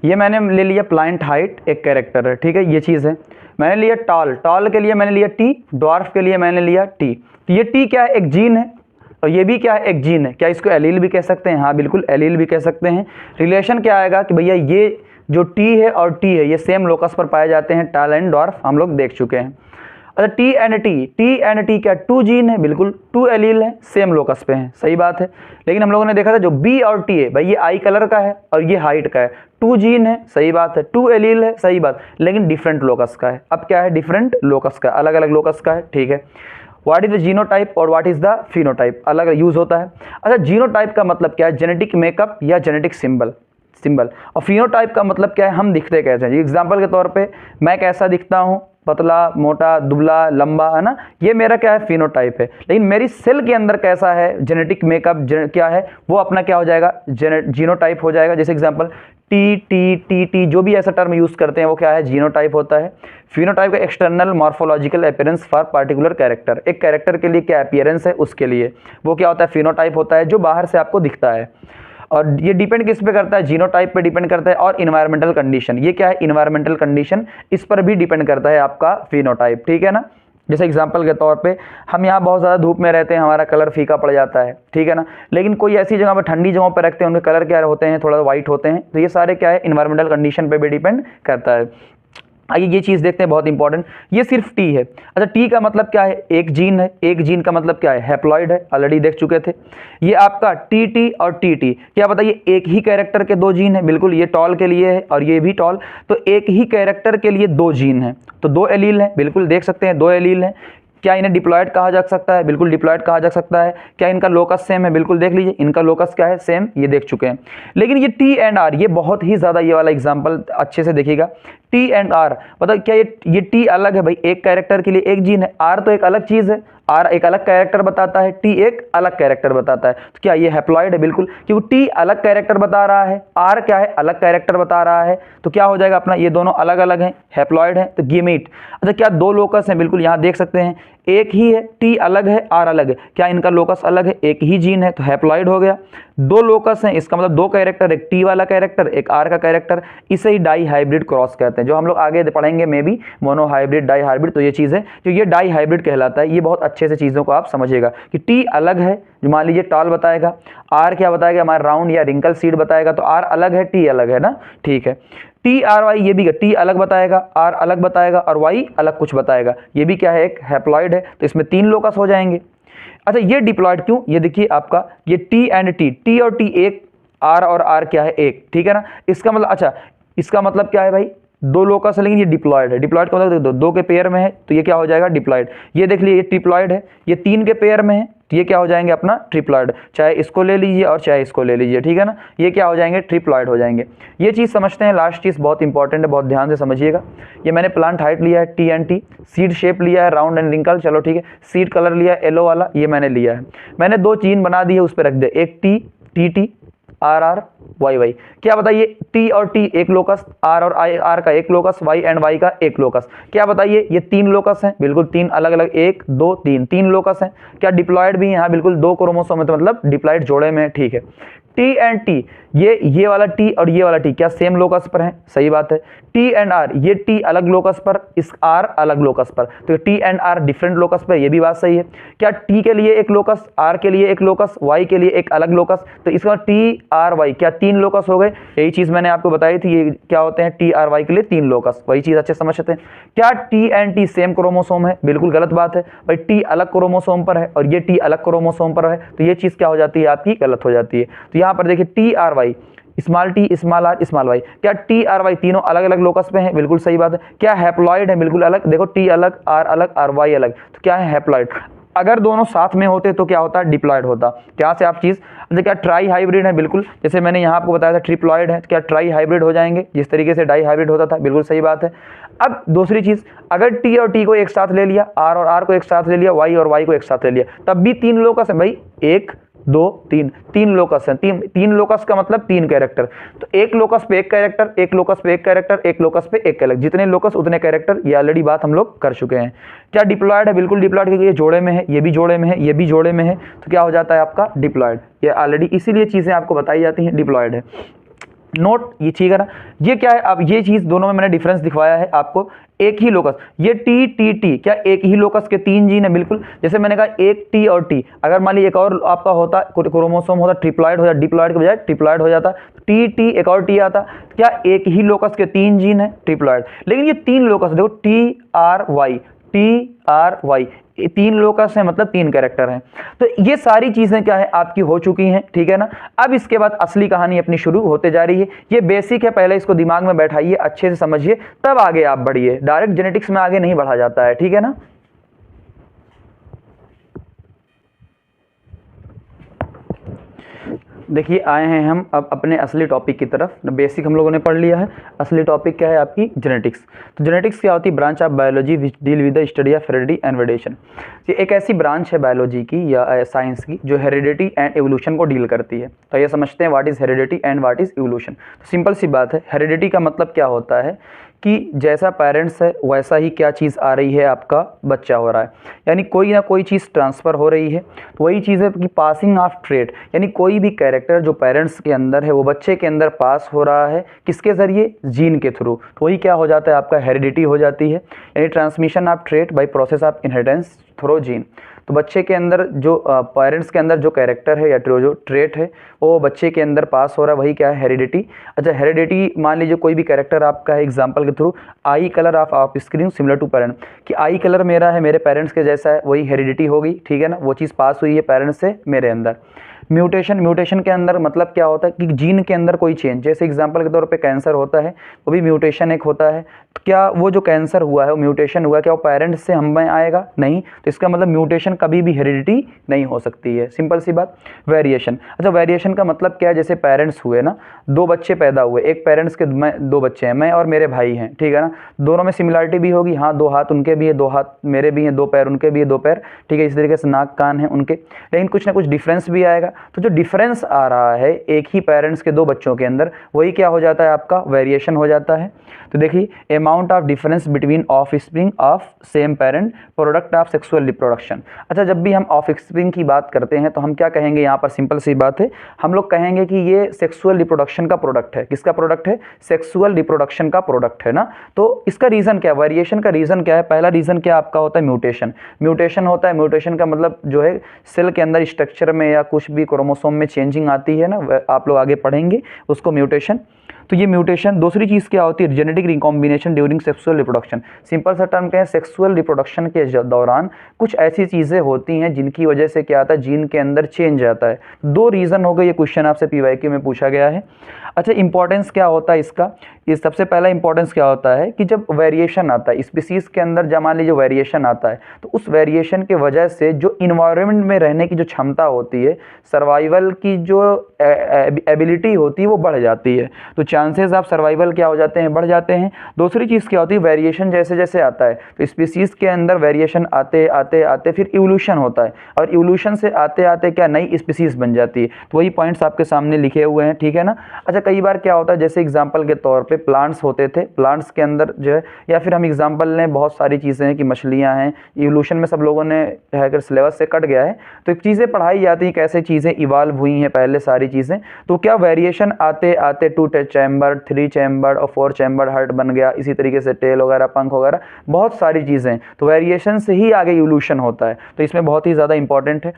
ये मैंने ले लिया प्लांट हाइट, एक कैरेक्टर है, ठीक है, ये चीज़ है। मैंने लिया टॉल, टॉल के लिए मैंने लिया टी, ड्वार्फ के लिए मैंने लिया टी। तो ये टी क्या है, एक जीन है, और ये भी क्या है, एक जीन है। क्या इसको एलील भी कह सकते हैं? हाँ बिल्कुल, एलील भी कह सकते हैं। रिलेशन क्या आएगा कि भैया ये जो टी है और टी है, ये सेम लोकस पर पाए जाते हैं, टॉल एंड ड्वार्फ, हम लोग देख चुके हैं। अच्छा टी एंड टी क्या टू जीन है, बिल्कुल, टू एलील है, सेम लोकस पे हैं, सही बात है। लेकिन हम लोगों ने देखा था जो बी और टी है, भाई ये आई कलर का है और ये हाइट का है, टू जीन है, सही बात है, टू एलील है, सही बात, लेकिन डिफरेंट लोकस का है। अब क्या है, डिफरेंट लोकस का, अलग अलग लोकस का है, ठीक है। व्हाट इज द जीनोटाइप और व्हाट इज द फिनोटाइप, अलग यूज होता है। अच्छा जीनोटाइप का मतलब क्या है, जेनेटिक मेकअप या जेनेटिक सिंबल। और फिनोटाइप का मतलब क्या है, हम दिखते कैसे हैं। एग्जाम्पल के तौर पे मैं कैसा दिखता हूँ, पतला, मोटा, दुबला, लंबा, है ना, ये मेरा क्या है, फिनोटाइप है। लेकिन मेरी सेल के अंदर कैसा है, जेनेटिक मेकअप क्या है, वो अपना क्या हो जाएगा, जीनोटाइप हो जाएगा। जैसे एग्जांपल टी, जो भी ऐसा टर्म यूज करते हैं वो क्या है, जीनोटाइप होता है। फिनोटाइप का external morphological appearance for particular character, एक कैरेक्टर के लिए क्या अपीयरेंस है उसके लिए वो क्या होता है, फिनोटाइप होता है, जो बाहर से आपको दिखता है। और ये डिपेंड किस पे करता है, जीनोटाइप पे डिपेंड करता है, और इन्वायरमेंटल कंडीशन, ये क्या है, इन्वायरमेंटल कंडीशन, इस पर भी डिपेंड करता है आपका फिनोटाइप, ठीक है ना। जैसे एग्जांपल के तौर पे हम यहाँ बहुत ज़्यादा धूप में रहते हैं, हमारा कलर फीका पड़ जाता है, ठीक है ना। लेकिन कोई ऐसी जगह पर ठंडी जगहों पर रखते हैं, उनके कलर क्या होते हैं, थोड़ा वाइट होते हैं। तो ये सारे क्या है, इन्वायरमेंटल कंडीशन पे भी डिपेंड करता है। आइए ये चीज़ देखते हैं, बहुत इंपॉर्टेंट। ये सिर्फ टी है। अच्छा टी का मतलब क्या है, एक जीन है, एक जीन का मतलब क्या है, हैप्लॉइड है, ऑलरेडी देख चुके थे। ये आपका टी और टी, क्या बताइए, एक ही कैरेक्टर के दो जीन है, बिल्कुल, ये टॉल के लिए है और ये भी टॉल, तो एक ही कैरेक्टर के लिए दो जीन है, तो दो एलील है, बिल्कुल देख सकते हैं, दो एलील है। क्या इन्हें डिप्लॉयड कहा जा सकता है, बिल्कुल डिप्लॉयड कहा जा सकता है। क्या इनका लोकस सेम है, बिल्कुल देख लीजिए, इनका लोकस क्या है, सेम, ये देख चुके हैं। लेकिन ये टी एंड आर, ये बहुत ही ज़्यादा, ये वाला एग्जाम्पल अच्छे से देखिएगा, टी एंड आर, मतलब क्या ये टी अलग है, भाई एक कैरेक्टर के लिए एक जीन है, आर तो एक अलग चीज़ है, आर एक अलग कैरेक्टर बताता है, टी एक अलग कैरेक्टर बताता है। तो क्या ये हैप्लॉइड है, बिल्कुल, क्योंकि टी अलग कैरेक्टर बता रहा है, आर क्या है, अलग कैरेक्टर बता रहा है, तो क्या हो जाएगा अपना, ये दोनों अलग अलग हैं, हैप्लॉइड है, तो गीमीट। अच्छा क्या दो लोकस हैं, बिल्कुल यहाँ देख सकते हैं, एक ही है, टी अलग है, आर अलग है, क्या इनका लोकस अलग है, एक ही जीन है, तो हैप्लॉइड हो गया। दो लोकस हैं, इसका मतलब दो कैरेक्टर, एक टी वाला कैरेक्टर, एक आर का कैरेक्टर, इसे ही डाई हाइब्रिड क्रॉस कहते हैं, जो हम लोग आगे पढ़ेंगे maybe, mono hybrid, die hybrid. तो ये चीज़ है जो ये डाई हाइब्रिड कहलाता है। ये बहुत अच्छे से चीज़ों को आप समझिएगा कि टी अलग है, जो मान लीजिए टॉल बताएगा, आर क्या बताएगा, हमारा राउंड या रिंकल सीड बताएगा, तो आर अलग है, टी अलग है ना, ठीक है। टी आर वाई, ये भी टी अलग बताएगा, आर अलग बताएगा और वाई अलग कुछ बताएगा। ये भी क्या है, एक हैप्लॉइड है, तो इसमें 3 लोकस हो जाएंगे। अच्छा ये डिप्लॉइड क्यों, ये देखिए आपका ये टी एंड टी, टी और टी एक, आर और आर क्या है एक, ठीक है ना। इसका मतलब, अच्छा इसका मतलब क्या है भाई, 2 लोकस है लेकिन ये डिप्लॉइड है। डिप्लॉइड का मतलब दो के पेयर में है तो ये क्या हो जाएगा डिप्लॉइड। ये देख लीजिए ये ट्रिप्लॉइड है, ये 3 के पेयर में है तो ये क्या हो जाएंगे अपना ट्रिप्लॉइड। चाहे इसको ले लीजिए और चाहे इसको ले लीजिए, ठीक है ना, ये क्या हो जाएंगे ट्रिप्लॉइड हो जाएंगे। ये चीज़ समझते हैं, लास्ट चीज़ बहुत इंपॉर्टेंट है, बहुत ध्यान से समझिएगा। ये मैंने प्लांट हाइट लिया है T and T, seed shape लिया है राउंड एंड रिंकल, चलो ठीक है, सीड कलर लिया है येलो वाला, ये मैंने लिया है। मैंने 2 चीन बना दी है उस पर रख दे, एक T T T, R R Y Y. क्या बताइए, टी और टी एक लोकस, आर और आई आर का एक लोकस, वाई एंड वाई का एक लोकस। क्या बताइए, ये 3 लोकस हैं, बिल्कुल 3 अलग अलग, 1 2 3, 3 लोकस हैं। क्या डिप्लॉयड भी यहाँ बिल्कुल 2 क्रोमोसोम है, तो मतलब डिप्लॉयड जोड़े में, ठीक है। टी एंड टी, ये वाला टी और ये वाला टी क्या सेम लोकस पर है, सही बात है। टी एंड आर, ये टी अलग लोकस पर, इस आर अलग लोकस पर, तो T and R different locus पर, ये भी बात सही है। क्या टी के लिए एक लोकस, आर के लिए एक लोकस, वाई के लिए एक अलग लोकस, तो इसका टी आर वाई क्या 3 लोकस हो गए। यही चीज मैंने आपको बताई थी, ये क्या होते हैं टी आर वाई के लिए 3 लोकस, वही चीज अच्छे समझ सकते हैं। क्या T and T same chromosome है, बिल्कुल गलत बात है भाई, टी अलग क्रोमोसोम पर है और ये टी अलग क्रोमोसोम पर है, तो ये चीज क्या हो जाती है आपकी गलत हो जाती है। तो यहाँ पर देखिए T R Y, small T small R small Y, क्या टी आर वाई तीनों अलग अलग लोकस पे हैं, बिल्कुल सही बात है। क्या हैप्लॉइड है, बिल्कुल अलग, देखो टी अलग आर वाई अलग, तो क्या है हैप्लॉइड। अगर दोनों साथ में होते तो क्या होता, डिप्लॉइड होता। क्या से आप चीज, क्या ट्राई हाइब्रिड है, बिल्कुल जैसे मैंने यहाँ आपको बताया था ट्रिप्लॉइड है, तो क्या ट्राई हाइब्रिड हो जाएंगे, जिस तरीके से डाई हाइब्रिड होता था, बिल्कुल सही बात है। अब दूसरी चीज, अगर टी और टी को एक साथ ले लिया, आर और आर को एक साथ ले लिया, वाई और वाई को एक साथ ले लिया, तब भी 3 लोकस है भाई, 1 2 3, 3 लोकस है। 3 लोकस का मतलब 3 कैरेक्टर, तो एक लोकस पे एक कैरेक्टर, एक लोकस पे एक कैरेक्टर, एक लोकस पे एक कैरेक्टर, जितने लोकस उतने कैरेक्टर, ये ऑलरेडी बात हम लोग कर चुके हैं। क्या डिप्लॉयड है, बिल्कुल डिप्लॉयड, क्योंकि ये जोड़े में है, ये भी जोड़े में है, ये भी जोड़े में है, तो क्या हो जाता है आपका डिप्लॉयड। ये ऑलरेडी इसीलिए चीजें आपको बताई जाती हैं, डिप्लॉयड है। नोट ये ठीक है ना, ये क्या है, अब ये चीज दोनों में मैंने डिफरेंस दिखवाया है आपको। एक ही लोकस, ये टी टी टी, क्या एक ही लोकस के 3 जीन है, बिल्कुल जैसे मैंने कहा एक टी और टी, अगर मान लीजिए एक और आपका होता क्रोमोसोम होता ट्रिप्लॉइड हो जाता, डिप्लॉइड के बजाय ट्रिप्लॉइड हो जाता, टी टी एक और टी आता, क्या एक ही लोकस के 3 जीन है ट्रिप्लॉइड। लेकिन ये 3 लोकस देखो, T R Y, T R Y, 3 locus है मतलब 3 कैरेक्टर हैं। तो ये सारी चीजें क्या है आपकी हो चुकी हैं, ठीक है ना। अब इसके बाद असली कहानी अपनी शुरू होते जा रही है। ये बेसिक है, पहले इसको दिमाग में बैठाइए, अच्छे से समझिए, तब आगे आप बढ़िए। डायरेक्ट जेनेटिक्स में आगे नहीं बढ़ा जाता है, ठीक है ना। देखिए आए हैं हम अब अपने असली टॉपिक की तरफ। बेसिक हम लोगों ने पढ़ लिया है, असली टॉपिक क्या है आपकी जेनेटिक्स। तो जेनेटिक्स क्या होती है, branch of biology which deal with the study of heredity and variation. ये एक ऐसी ब्रांच है बायोलॉजी की या साइंस की जो हेरिडिटी एंड एवोल्यूशन को डील करती है। तो ये समझते हैं what is heredity and what is evolution. तो सिंपल सी बात है, हेरिडिटी का मतलब क्या होता है कि जैसा पेरेंट्स है वैसा ही क्या चीज़ आ रही है, आपका बच्चा हो रहा है, यानी कोई ना कोई चीज़ ट्रांसफ़र हो रही है। तो वही चीज़ है कि पासिंग ऑफ ट्रेट, यानी कोई भी कैरेक्टर जो पेरेंट्स के अंदर है वो बच्चे के अंदर पास हो रहा है, किसके ज़रिए, जीन के थ्रू। तो वही क्या हो जाता है आपका हेरिडिटी हो जाती है, यानी transmission of trait by process of inheritance through gene. तो बच्चे के अंदर जो पेरेंट्स के अंदर जो कैरेक्टर है या जो ट्रेट है वो बच्चे के अंदर पास हो रहा है, वही क्या है हेरिडिटी। अच्छा हेरिडिटी, मान लीजिए कोई भी कैरेक्टर आपका है, एग्जांपल के through eye colour of screen similar to parent, कि आई कलर मेरा है मेरे पेरेंट्स के जैसा है, वही हेरिडिटी होगी, ठीक है ना, वो चीज़ पास हुई है पेरेंट्स से मेरे अंदर। म्यूटेशन के अंदर मतलब क्या होता है कि जीन के अंदर कोई चेंज, जैसे एग्जांपल के तौर पे कैंसर होता है, वो भी म्यूटेशन एक होता है। तो क्या वो जो कैंसर हुआ है, वो म्यूटेशन हुआ, क्या वो पेरेंट्स से हम में आएगा, नहीं। तो इसका मतलब म्यूटेशन कभी भी हेरिडिटी नहीं हो सकती है, सिंपल सी बात। वेरिएशन, अच्छा वेरिएशन का मतलब क्या है, जैसे पेरेंट्स हुए ना, 2 बच्चे पैदा हुए, एक पेरेंट्स के 2 बच्चे हैं, मैं और मेरे भाई हैं, ठीक है ना, दोनों में सिमिलरिटी भी होगी, हाँ 2 हाथ उनके भी है, 2 हाथ मेरे भी हैं, 2 पैर उनके भी है, 2 पैर, ठीक है, इस तरीके से नाक कान है उनके, लेकिन कुछ ना कुछ डिफरेंस भी आएगा। तो जो डिफरेंस आ रहा है एक ही पेरेंट्स के 2 बच्चों के अंदर, वही क्या हो जाता है आपका वेरिएशन हो जाता है। तो देखिए amount of difference between of spring of same parent product of sexual reproduction. अच्छा जब भी हम ऑफ स्प्रिंग की बात करते हैं तो हम क्या कहेंगे, यहाँ पर सिंपल सी बात है, हम लोग कहेंगे कि ये सेक्सुअल रिप्रोडक्शन का प्रोडक्ट है। किसका प्रोडक्ट है, सेक्सुअल रिप्रोडक्शन का प्रोडक्ट है ना। तो इसका रीजन क्या है, वेरिएशन का रीजन क्या है, पहला रीजन क्या आपका होता है, म्यूटेशन। म्यूटेशन होता है, म्यूटेशन का मतलब जो है सेल के अंदर स्ट्रक्चर में या कुछ भी क्रोमोसोम में चेंजिंग आती है ना, आप लोग आगे पढ़ेंगे उसको म्यूटेशन। तो ये म्यूटेशन। दूसरी चीज़ क्या होती है, genetic recombination during sexual reproduction. Simple सा टर्म क्या है, सेक्सुअल रिप्रोडक्शन के दौरान कुछ ऐसी चीज़ें होती हैं जिनकी वजह से क्या आता है, जीन के अंदर चेंज आता है। दो रीज़न हो गए, ये क्वेश्चन आपसे पीवाईक्यू में पूछा गया है। अच्छा, इंपॉर्टेंस क्या होता है इसका, ये सबसे पहला इंपॉर्टेंस क्या होता है कि जब वेरिएशन आता है स्पीसीज के अंदर, जब मान लीजिए वेरिएशन आता है तो उस वेरिएशन की वजह से जो इन्वायरमेंट में रहने की जो क्षमता होती है, सर्वाइवल की जो एबिलिटी होती है वो बढ़ जाती है। तो चांसेस ऑफ सर्वाइवल क्या हो जाते हैं, बढ़ जाते हैं। दूसरी चीज़ क्या होती है, वेरिएशन जैसे जैसे आता है तो स्पीसीज के अंदर वेरिएशन आते आते आते फिर इवोल्यूशन होता है, और इवोल्यूशन से आते आते क्या नई स्पीसीज बन जाती है। तो वही पॉइंट्स आपके सामने लिखे हुए हैं, ठीक है ना। अच्छा, कई बार क्या होता है, जैसे एग्जाम्पल के तौर पे प्लांट्स होते थे, प्लांट्स के अंदर जो है, या फिर हम एग्जाम्पल लें बहुत सारी चीज़ें हैं कि मछलियाँ हैं, इवोल्यूशन में सब लोगों ने अगर सिलेबस से कट गया है तो चीज़ें पढ़ाई जाती हैं कैसे चीज़ें इवाल्व हुई हैं पहले सारी चीज़ें। तो क्या वेरिएशन आते आते 2 चैम्बर, 3 चैम्बर और 4 चैम्बर हार्ट बन गया, इसी तरीके से टेल वगैरह, पंख वगैरह, बहुत सारी चीज़ें। तो वेरिएशन से ही आगे इवोल्यूशन होता है, तो इसमें बहुत ही ज़्यादा इंपॉर्टेंट है।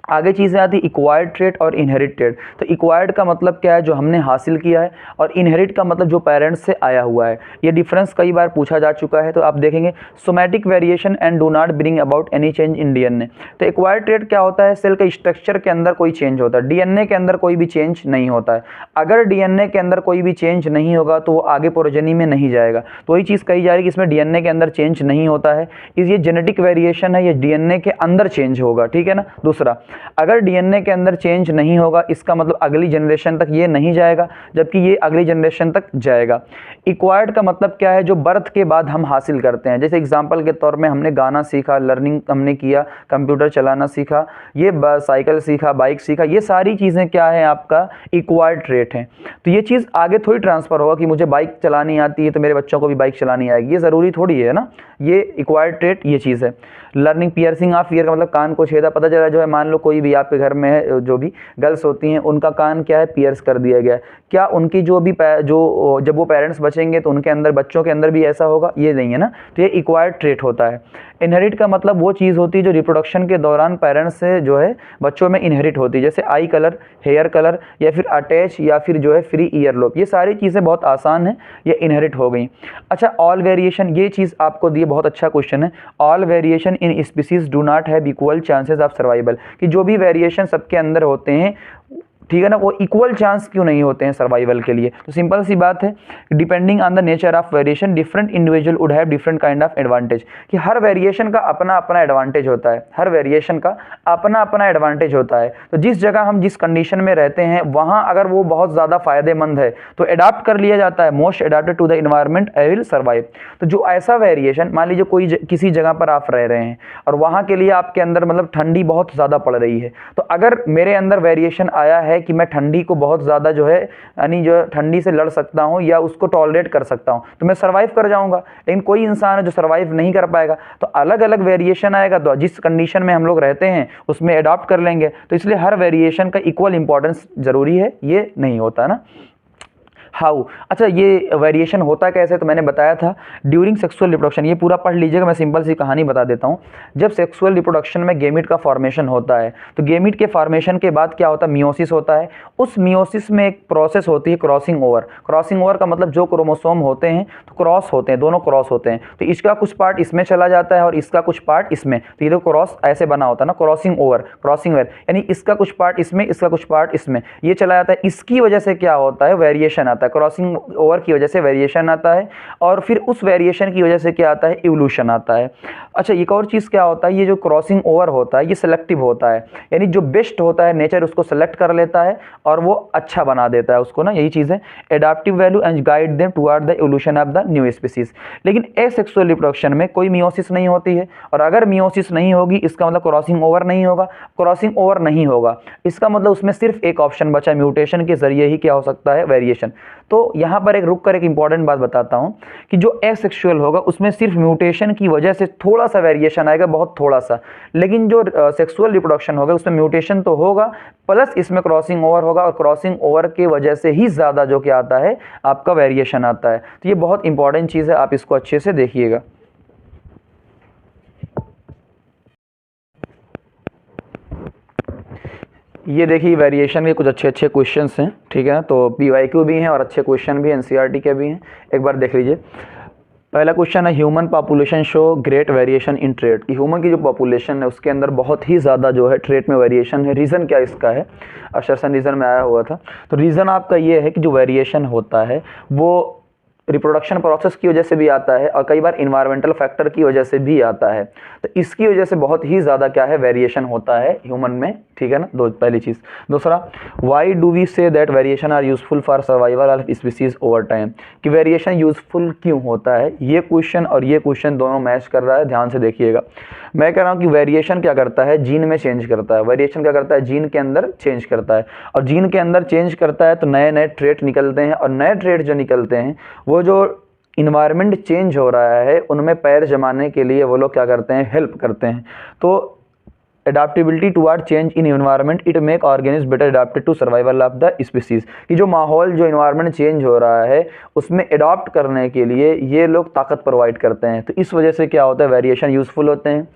आगे चीज़ें आती है इक्वायर्ड ट्रेट और इनहेरिट ट्रेट। तो इक्वायर्ड का मतलब क्या है, जो हमने हासिल किया है, और इनहेरिट का मतलब जो पेरेंट्स से आया हुआ है। ये डिफरेंस कई बार पूछा जा चुका है। तो आप देखेंगे somatic variation and do not bring about any change in DNA. तो इक्वायर्ड ट्रेट क्या होता है, सेल के स्ट्रक्चर के अंदर कोई चेंज होता है, डीएनए के अंदर कोई भी चेंज नहीं होता है। अगर डीएनए के अंदर कोई भी चेंज नहीं होगा तो वो आगे प्रोजेनी में नहीं जाएगा। तो वही चीज़ कही जा रही है कि इसमें डीएनए के अंदर चेंज नहीं होता है, ये जेनेटिक वेरिएशन है, ये डीएनए के अंदर चेंज होगा, ठीक है ना। दूसरा, अगर डीएनए के अंदर चेंज नहीं होगा इसका मतलब अगली जनरेशन तक ये नहीं जाएगा, जबकि ये अगली जनरेशन तक जाएगा। इक्वायर्ड का मतलब क्या है, जो बर्थ के बाद हम हासिल करते हैं। जैसे एग्जांपल के तौर में हमने गाना सीखा, लर्निंग हमने किया, कंप्यूटर चलाना सीखा, ये साइकिल सीखा, बाइक सीखा, ये सारी चीज़ें क्या है, आपका इक्वायर्ड ट्रेट है। तो ये चीज़ आगे थोड़ी ट्रांसफ़र होगा कि मुझे बाइक चलानी आती है तो मेरे बच्चों को भी बाइक चलानी आएगी, ये ज़रूरी थोड़ी है ना। ये इक्वायर्ड ट्रेट ये चीज़ है। लर्निंग पियर्सिंग ऑफ ईयर का मतलब कान को छेदा। पता चला जो है, मान लो कोई भी आपके घर में है, जो भी गर्ल्स होती हैं उनका कान क्या है, पियर्स कर दिया गया है, क्या उनकी जो भी जो जब वो पेरेंट्स बचेंगे तो उनके अंदर, बच्चों के अंदर भी ऐसा होगा, ये नहीं है ना। तो ये इक्वायर्ड ट्रेट होता है। इनहेरिट का मतलब वो चीज़ होती है जो रिप्रोडक्शन के दौरान पेरेंट्स से जो है बच्चों में इनहेरिट होती है, जैसे आई कलर, हेयर कलर, या फिर अटैच, या फिर जो है फ्री ईयर लोब। ये सारी चीज़ें बहुत आसान है, ये इनहेरिट हो गई। अच्छा, ऑल वेरिएशन, ये चीज़ आपको दी, बहुत अच्छा क्वेश्चन है। All variation in species do not have equal chances of survival, कि जो भी वेरिएशन सबके अंदर होते हैं, ठीक है ना, वो इक्वल चांस क्यों नहीं होते हैं सर्वाइवल के लिए। तो सिंपल सी बात है, depending on the nature of variation different individual would have different kind of advantage, कि हर वेरिएशन का अपना अपना एडवांटेज होता है, हर वेरिएशन का अपना अपना एडवांटेज होता है। तो जिस जगह हम जिस कंडीशन में रहते हैं वहाँ अगर वो बहुत ज़्यादा फायदेमंद है तो अडाप्ट कर लिया जाता है, most adapted to the environment I will survive. तो जो ऐसा वेरिएशन, मान लीजिए कोई किसी जगह पर आप रह रहे हैं और वहाँ के लिए आपके अंदर मतलब ठंडी बहुत ज़्यादा पड़ रही है, तो अगर मेरे अंदर वेरिएशन आया है कि मैं ठंडी को बहुत ज़्यादा जो है, यानी जो ठंडी से लड़ सकता हूँ या उसको टॉलरेट कर सकता हूँ, तो मैं सर्वाइव कर जाऊँगा। लेकिन कोई इंसान है जो सर्वाइव नहीं कर पाएगा, तो अलग अलग वेरिएशन आएगा, तो जिस कंडीशन में हम लोग रहते हैं उसमें अडॉप्ट कर लेंगे। तो इसलिए हर वेरिएशन का इक्वल इंपॉर्टेंस ज़रूरी है, ये नहीं होता ना। हाउ, अच्छा ये वेरिएशन होता कैसे, तो मैंने बताया था ड्यूरिंग सेक्सुअल रिप्रोडक्शन। ये पूरा पढ़ लीजिएगा, मैं सिंपल सी कहानी बता देता हूँ। जब सेक्सुअल रिप्रोडक्शन में गेमिट का फॉर्मेशन होता है, तो गेमिट के फॉर्मेशन के बाद क्या होता है, मियोसिस होता है। उस मियोसिस में एक प्रोसेस होती है क्रॉसिंग ओवर। क्रॉसिंग ओवर का मतलब जो क्रोमोसोम होते हैं तो क्रॉस होते हैं, दोनों क्रॉस होते हैं, तो इसका कुछ पार्ट इसमें चला जाता है और इसका कुछ पार्ट इसमें। तो ये तो क्रॉस ऐसे बना होता है ना, क्रॉसिंग ओवर, क्रॉसिंग ओवर, यानी इसका कुछ पार्ट इसमें, इसका कुछ पार्ट इसमें, ये चला जाता है। इसकी वजह से क्या होता है, वेरिएशन आता है, क्रॉसिंग ओवर की वजह से वेरिएशन आता है, और फिर उस वेरिएशन की वजह से क्या आता है, इवोल्यूशन आता है। अच्छा, एक और चीज़ क्या होता है, ये जो क्रॉसिंग ओवर होता है ये सिलेक्टिव होता है, यानी जो बेस्ट होता है नेचर उसको सेलेक्ट कर लेता है और वो अच्छा बना देता है उसको ना, यही चीज़ है adaptive value and guide them toward the evolution of the new species. लेकिन एसेक्सुअल रिप्रोडक्शन में कोई मियोसिस नहीं होती है, और अगर मियोसिस नहीं होगी इसका मतलब क्रॉसिंग ओवर नहीं होगा। क्रॉसिंग ओवर नहीं होगा इसका मतलब उसमें सिर्फ एक ऑप्शन बचा, म्यूटेशन के जरिए ही क्या हो सकता है, वेरिएशन। तो यहाँ पर एक रुक कर एक इंपॉर्टेंट बात बताता हूँ कि जो एसेक्सुअल होगा उसमें सिर्फ म्यूटेशन की वजह से थोड़ा सा वेरिएशन आएगा, बहुत थोड़ा सा। लेकिन जो सेक्सुअल रिप्रोडक्शन होगा उसमें म्यूटेशन तो होगा, प्लस इसमें क्रॉसिंग ओवर होगा, और क्रॉसिंग ओवर की वजह से ही ज़्यादा जो क्या आता है, आपका वेरिएशन आता है। तो ये बहुत इंपॉर्टेंट चीज़ है, आप इसको अच्छे से देखिएगा। ये देखिए वेरिएशन के कुछ अच्छे अच्छे क्वेश्चंस हैं, ठीक है ना। तो PYQ भी हैं और अच्छे क्वेश्चन भी हैं, NCERT के भी हैं, एक बार देख लीजिए। पहला क्वेश्चन है human population show great variation in trait, कि ह्यूमन की जो पॉपुलेशन है उसके अंदर बहुत ही ज़्यादा जो है ट्रेट में वेरिएशन है। रीज़न क्या इसका है, असर्शन रीज़न में आया हुआ था। तो रीज़न आपका ये है कि जो वेरिएशन होता है वो रिप्रोडक्शन प्रोसेस की वजह से भी आता है और कई बार इन्वायरमेंटल फैक्टर की वजह से भी आता है। तो इसकी वजह से बहुत ही ज़्यादा क्या है वेरिएशन होता है ह्यूमन में, ठीक है ना। पहली चीज़। दूसरा, why do we say that variation are useful for survival of species over time, कि वेरिएशन यूजफुल क्यों होता है। ये क्वेश्चन और ये क्वेश्चन दोनों मैच कर रहा है, ध्यान से देखिएगा। मैं कह रहा हूँ कि वेरिएशन क्या करता है, जीन में चेंज करता है। वेरिएशन क्या करता है, जीन के अंदर चेंज करता है, और जीन के अंदर चेंज करता है तो नए नए ट्रेट निकलते हैं, और नए ट्रेट जो निकलते हैं वो जो इन्वायरमेंट चेंज हो रहा है उनमें पैर जमाने के लिए वो लोग क्या करते हैं, हेल्प करते हैं। तो adaptability toward change in environment it make organism better adapted to survival of the species, कि जो माहौल जो एनवायरनमेंट चेंज हो रहा है उसमें एडॉप्ट करने के लिए ये लोग ताकत प्रोवाइड करते हैं। तो इस वजह से क्या होता है, वेरिएशन यूजफुल होते हैं।